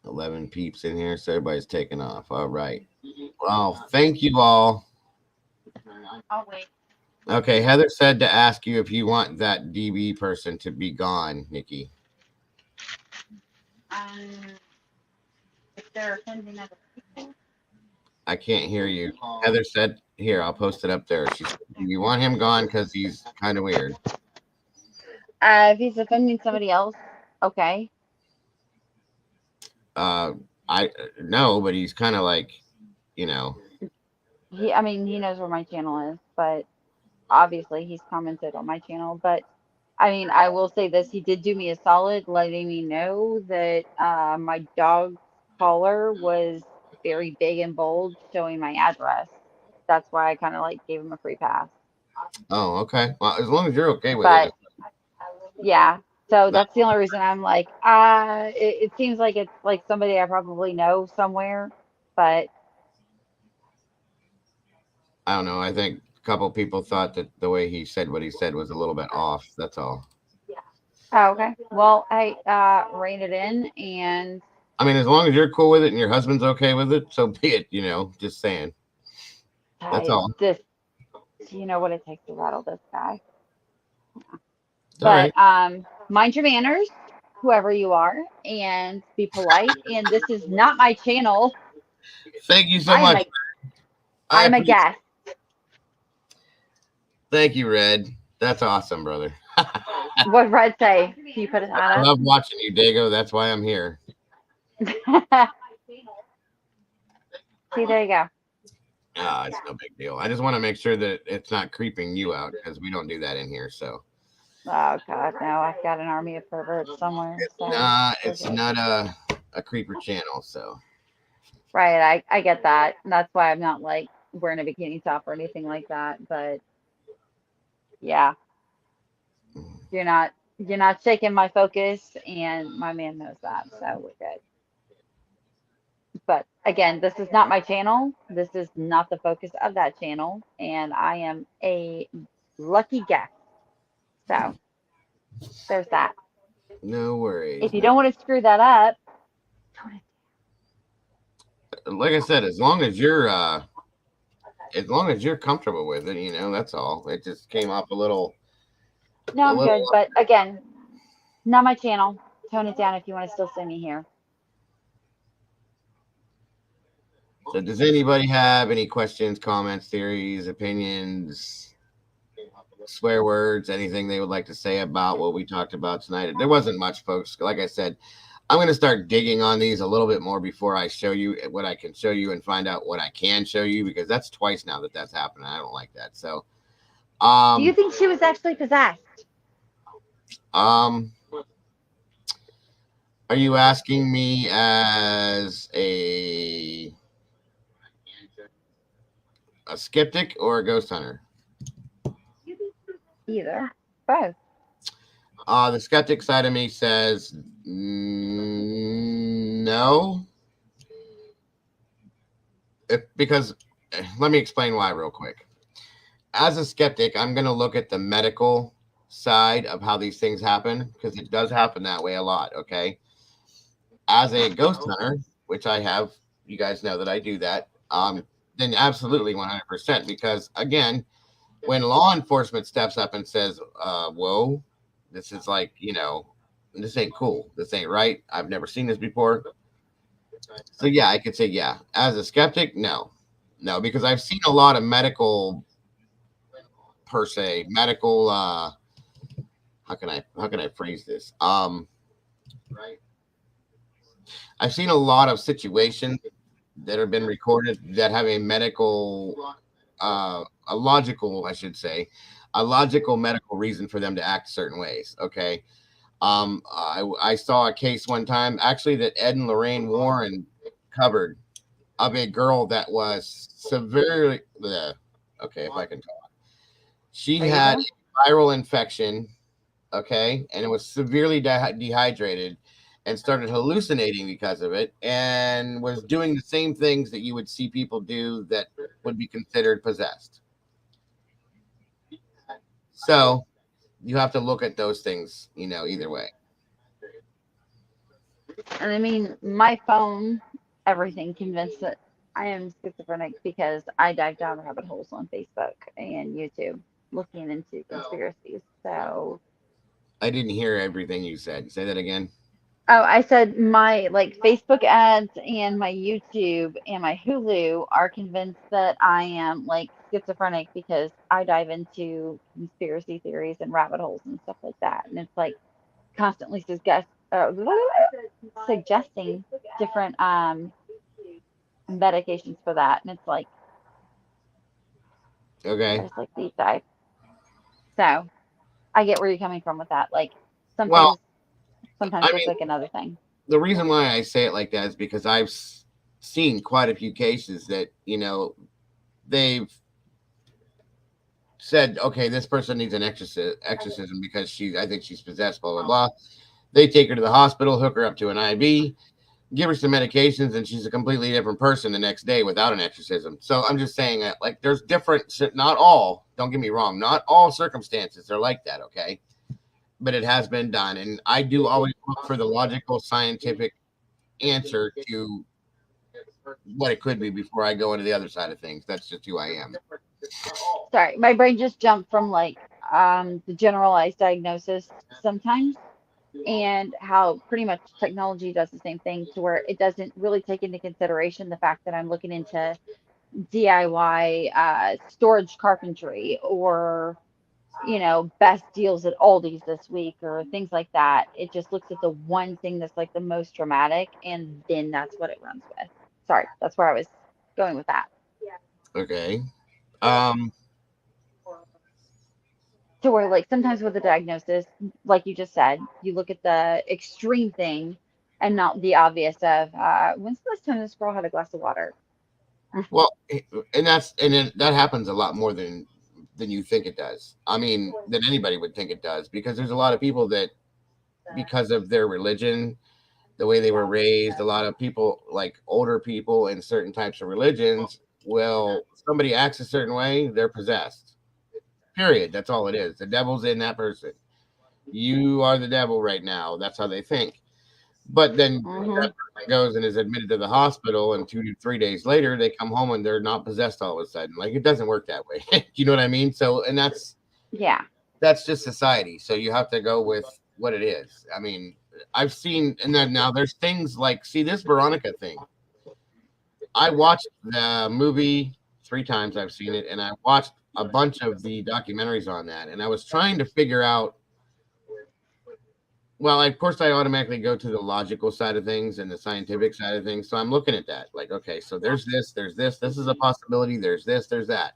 11 peeps in here, so everybody's taking off. All right. Well, thank you all. I'll wait. Okay, Heather said to ask you if you want that DB person to be gone, Nikki. If they're offending other people. I can't hear you. Heather said, here, I'll post it up there. She said, do you want him gone because he's kind of weird? If he's offending somebody else, okay. I no, but he's kind of like, you know. He knows where my channel is, but obviously he's commented on my channel. But I mean, I will say this: he did do me a solid, letting me know that my dog collar was very big and bold, showing my address. That's why I kind of like gave him a free pass. Oh, okay. Well, as long as you're okay with it. Yeah. So No. that's the only reason I'm like, it seems like it's like somebody I probably know somewhere, but I don't know. I think a couple people thought that the way he said what he said was a little bit off. That's all. Oh, okay. Well, I rein it in, and I mean, as long as you're cool with it and your husband's okay with it, so be it. You know, just saying. That's all. Just you know what it takes to rattle this guy. But mind your manners, whoever you are, and be polite. And this is not my channel. Thank you so much. I'm a guest. Thank you, Red. That's awesome, brother. What Red say? Can you put it I on love watching you, Dago. That's why I'm here. up? See, there you go. Ah, it's no big deal. I just want to make sure that it's not creeping you out because we don't do that in here. So Oh God, no! I've got an army of perverts somewhere. So it's not a creeper channel. So right, I get that. And that's why I'm not like wearing a bikini top or anything like that. But yeah, you're not shaking my focus, and my man knows that, so we're good. But again, this is not my channel. This is not the focus of that channel, and I am a lucky guest. So there's that. no worries. If you don't want to screw that up, Like I said, as long as you're comfortable with it, that's all. It just came off a little. no, I'm good. But again, not my channel. Tone it down if you want to still see me here. So does anybody have any questions, comments, theories, opinions, swear words, anything they would like to say about what we talked about tonight? There wasn't much, folks. Like I said, I'm going to start digging on these a little bit more before I show you what I can show you and find out what I can show you, because that's twice now that's happened. I don't like that. So, Do you think she was actually possessed? are you asking me as a skeptic or a ghost hunter? Either. Both. The skeptic side of me says no. Because let me explain why real quick. As a skeptic, I'm going to look at the medical side of how these things happen, because it does happen that way a lot, okay? As a ghost hunter, which I have, you guys know that I do that, then absolutely 100%, because again, when law enforcement steps up and says, whoa, this is like, this ain't cool. This ain't right. I've never seen this before. So yeah, I could say, yeah. As a skeptic, no, because I've seen a lot of medical how can I phrase this? I've seen a lot of situations that have been recorded that have a logical medical reason for them to act certain ways. Okay. I saw a case one time actually that Ed and Lorraine Warren covered of a girl that was severely, okay, if I can talk. She had a viral infection, okay, and it was severely dehydrated and started hallucinating because of it, and was doing the same things that you would see people do that would be considered possessed. So you have to look at those things, either way. And I mean, my phone, everything convinced that I am schizophrenic because I dive down rabbit holes on Facebook and YouTube looking into conspiracies. So, I didn't hear everything you said. Say that again. oh, I said my like Facebook ads and my YouTube and my Hulu are convinced that I am like schizophrenic because I dive into conspiracy theories and rabbit holes and stuff like that. And it's like constantly suggesting different medications for that, and it's like okay, there's like deep dive. So I get where you're coming from with that. Like some well, things sometimes look like another thing. The reason why I say it like that is because I've seen quite a few cases that they've said, okay, this person needs an exorcism because I think she's possessed, blah blah blah. They take her to the hospital, hook her up to an IV, give her some medications, and she's a completely different person the next day without an exorcism. So I'm just saying that, like, there's different, not all, don't get me wrong, not all circumstances are like that, okay? But it has been done. And I do always look for the logical, scientific answer to what it could be before I go into the other side of things. That's just who I am. Sorry, my brain just jumped from like the generalized diagnosis sometimes, and how pretty much technology does the same thing to where it doesn't really take into consideration the fact that I'm looking into DIY storage carpentry or best deals at Aldi's this week or things like that. It just looks at the one thing that's like the most dramatic, and then that's what it runs with. Sorry, that's where I was going with that. Okay. Um, To where, like, sometimes with the diagnosis, like you just said, you look at the extreme thing and not the obvious of, when's the last time this girl had a glass of water? well, and then that happens a lot more than you think it does. I mean, than anybody would think it does, because there's a lot of people that, because of their religion, the way they were raised, a lot of people, like older people in certain types of religions, well, somebody acts a certain way, they're possessed. Period. That's all it is. The devil's in that person. You are the devil right now. That's how they think. But then that person goes and is admitted to the hospital, and 2 to 3 days later, they come home and they're not possessed all of a sudden. Like, it doesn't work that way. You know what I mean? So, and Yeah. that's just society. So you have to go with what it is. I mean, I've seen, and then now there's things like, see, this Veronica thing. I watched the movie 3 times. I've seen it, and I watched a bunch of the documentaries on that, and I was trying to figure out. Well, of course, I automatically go to the logical side of things and the scientific side of things. So I'm looking at that, like, okay, so there's this is a possibility. There's this, there's that.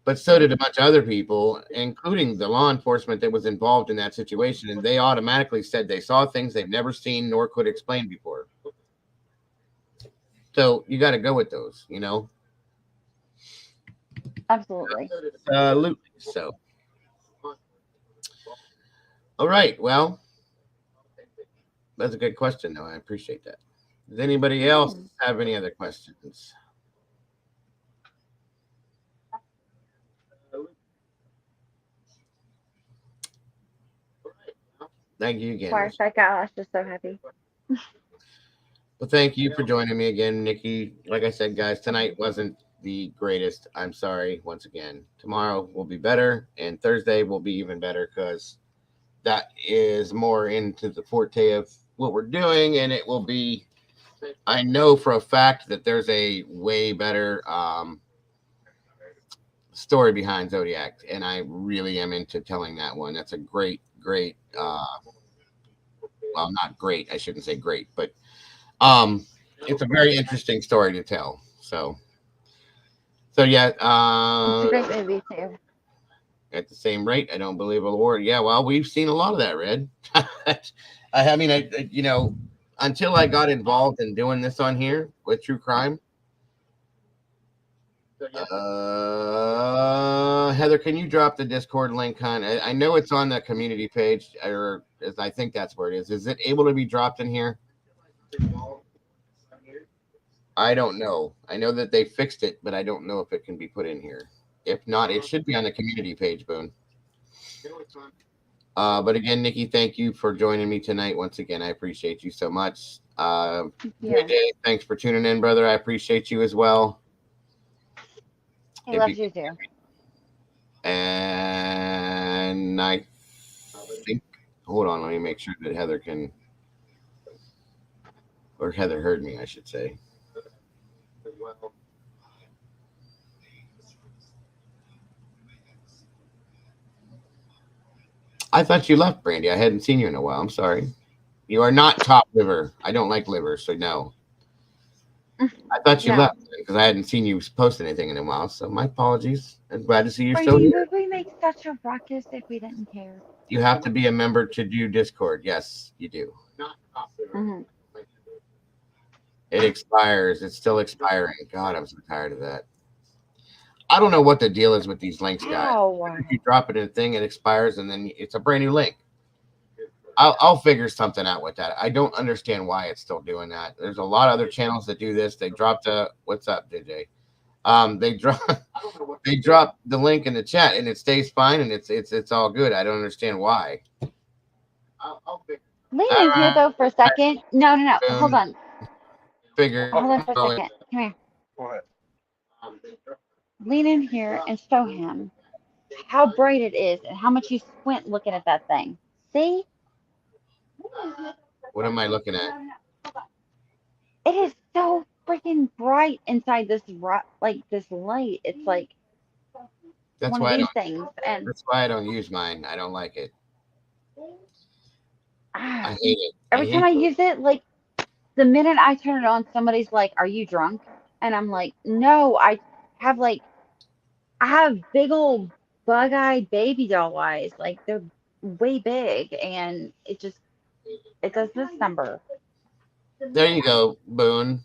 But so did a bunch of other people, including the law enforcement that was involved in that situation, and they automatically said they saw things they've never seen nor could explain before. So you got to go with those, Absolutely. Absolutely. So, all right. Well, that's a good question, though. I appreciate that. Does anybody else have any other questions? Thank you again. Fireside Gal, I was just so happy. Well, thank you for joining me again, Nikki. Like I said, guys, tonight wasn't the greatest. I'm sorry once again. Tomorrow will be better, and Thursday will be even better, because that is more into the forte of what we're doing, and it will be, I know for a fact that there's a way better story behind Zodiac, and I really am into telling that one. That's a great, well, not great, I shouldn't say great, but it's a very interesting story to tell. So yeah, It's a great movie too. At the same rate, I don't believe a Lord. Yeah, well, we've seen a lot of that, Red. I mean, until I got involved in doing this on here with true crime. Heather, can you drop the Discord link, hon? I know it's on the community page, or I think that's where it is. Is it able to be dropped in here? I don't know. I know that they fixed it, but I don't know if it can be put in here. If not, it should be on the community page, Boone. But again, Nikki, thank you for joining me tonight. Once again, I appreciate you so much. JJ, thanks for tuning in, brother. I appreciate you as well. He loves you too. And I think, hold on, let me make sure that Heather can, or Heather heard me, I should say. I thought you left, Brandy. I hadn't seen you in a while. I'm sorry. You are not top liver. I don't like liver, so no. I thought you left because I hadn't seen you post anything in a while. So my apologies. I'm glad to see you're still here. Would we make such a ruckus if we didn't care? You have to be a member to do Discord. Yes, you do. It expires. It's still expiring. God, I'm so tired of that. I don't know what the deal is with these links, guys. If you drop it in a thing, it expires, and then it's a brand new link. I'll figure something out with that. I don't understand why it's still doing that. There's a lot of other channels that do this. They dropped what's up, DJ? They drop the link in the chat, and it stays fine, and it's all good. I don't understand why. Lean in here though for a second. No. Hold on. Hold on for a second. Come here. Go ahead. Lean in here and show him how bright it is and how much you squint looking at that thing. See? What am I looking at? It is so freaking bright inside this this light. It's like That's one why of I these don't. things. And That's why I don't use mine. I don't like it. I hate it. every time I use it, like the minute I turn it on, somebody's like, "Are you drunk?" And I'm like, "No, have like I have big old bug-eyed baby doll eyes. Like they're way big, and it does this number." There you go, Boone.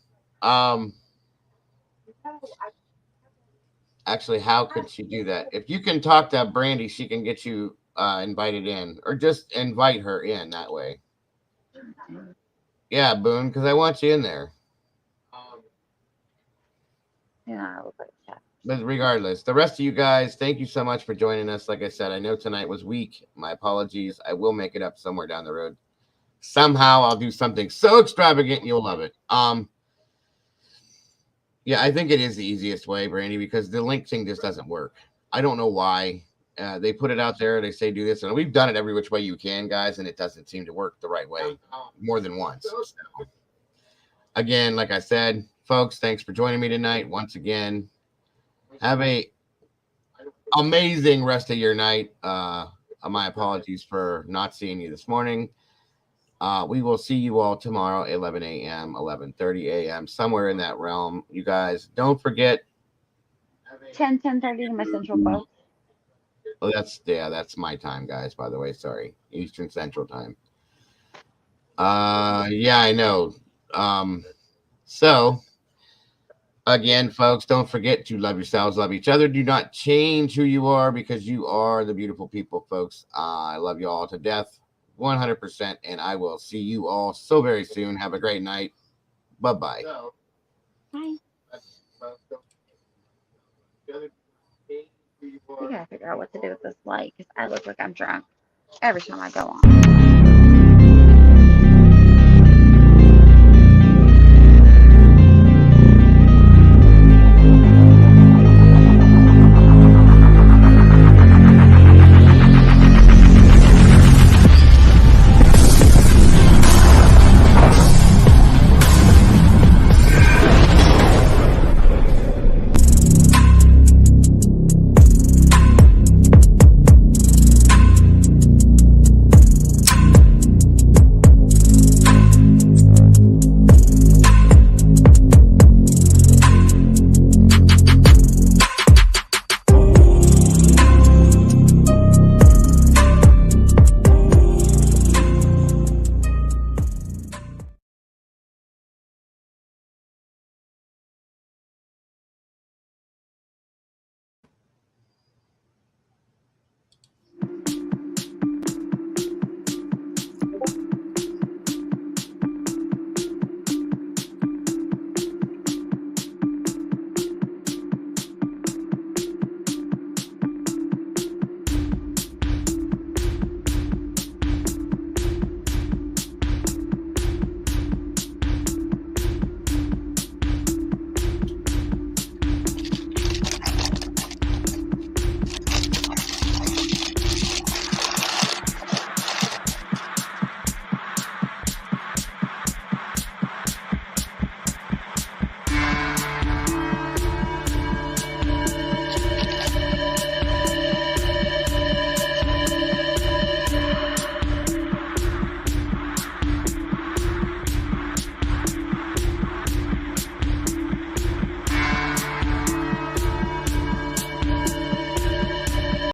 Actually, how could she do that? If you can talk to Brandy, she can get you invited in, or just invite her in that way. Yeah, Boone, because I want you in there. Yeah, I look like that. But regardless, the rest of you guys, thank you so much for joining us. Like I said, I know tonight was weak. My apologies. I will make it up somewhere down the road. Somehow I'll do something so extravagant you'll love it. Yeah, I think it is the easiest way, Brandy, because the link thing just doesn't work. I don't know why. They put it out there. They say do this, and we've done it every which way you can, guys, and it doesn't seem to work the right way more than once. So, again, like I said, folks, thanks for joining me tonight once again. Have a amazing rest of your night. My apologies for not seeing you this morning. We will see you all tomorrow, 11 a.m., 11:30 a.m., somewhere in that realm. You guys, don't forget. 10:30 to my central folks. Oh, that's my time, guys, by the way. Sorry. Eastern Central Time. Yeah, I know. So again, folks, don't forget to love yourselves, love each other. Do not change who you are, because you are the beautiful people, folks. I love you all to death, 100%, and I will see you all so very soon. Have a great night. Bye-bye. Bye. We gotta figure out what to do with this light because I look like I'm drunk every time I go on.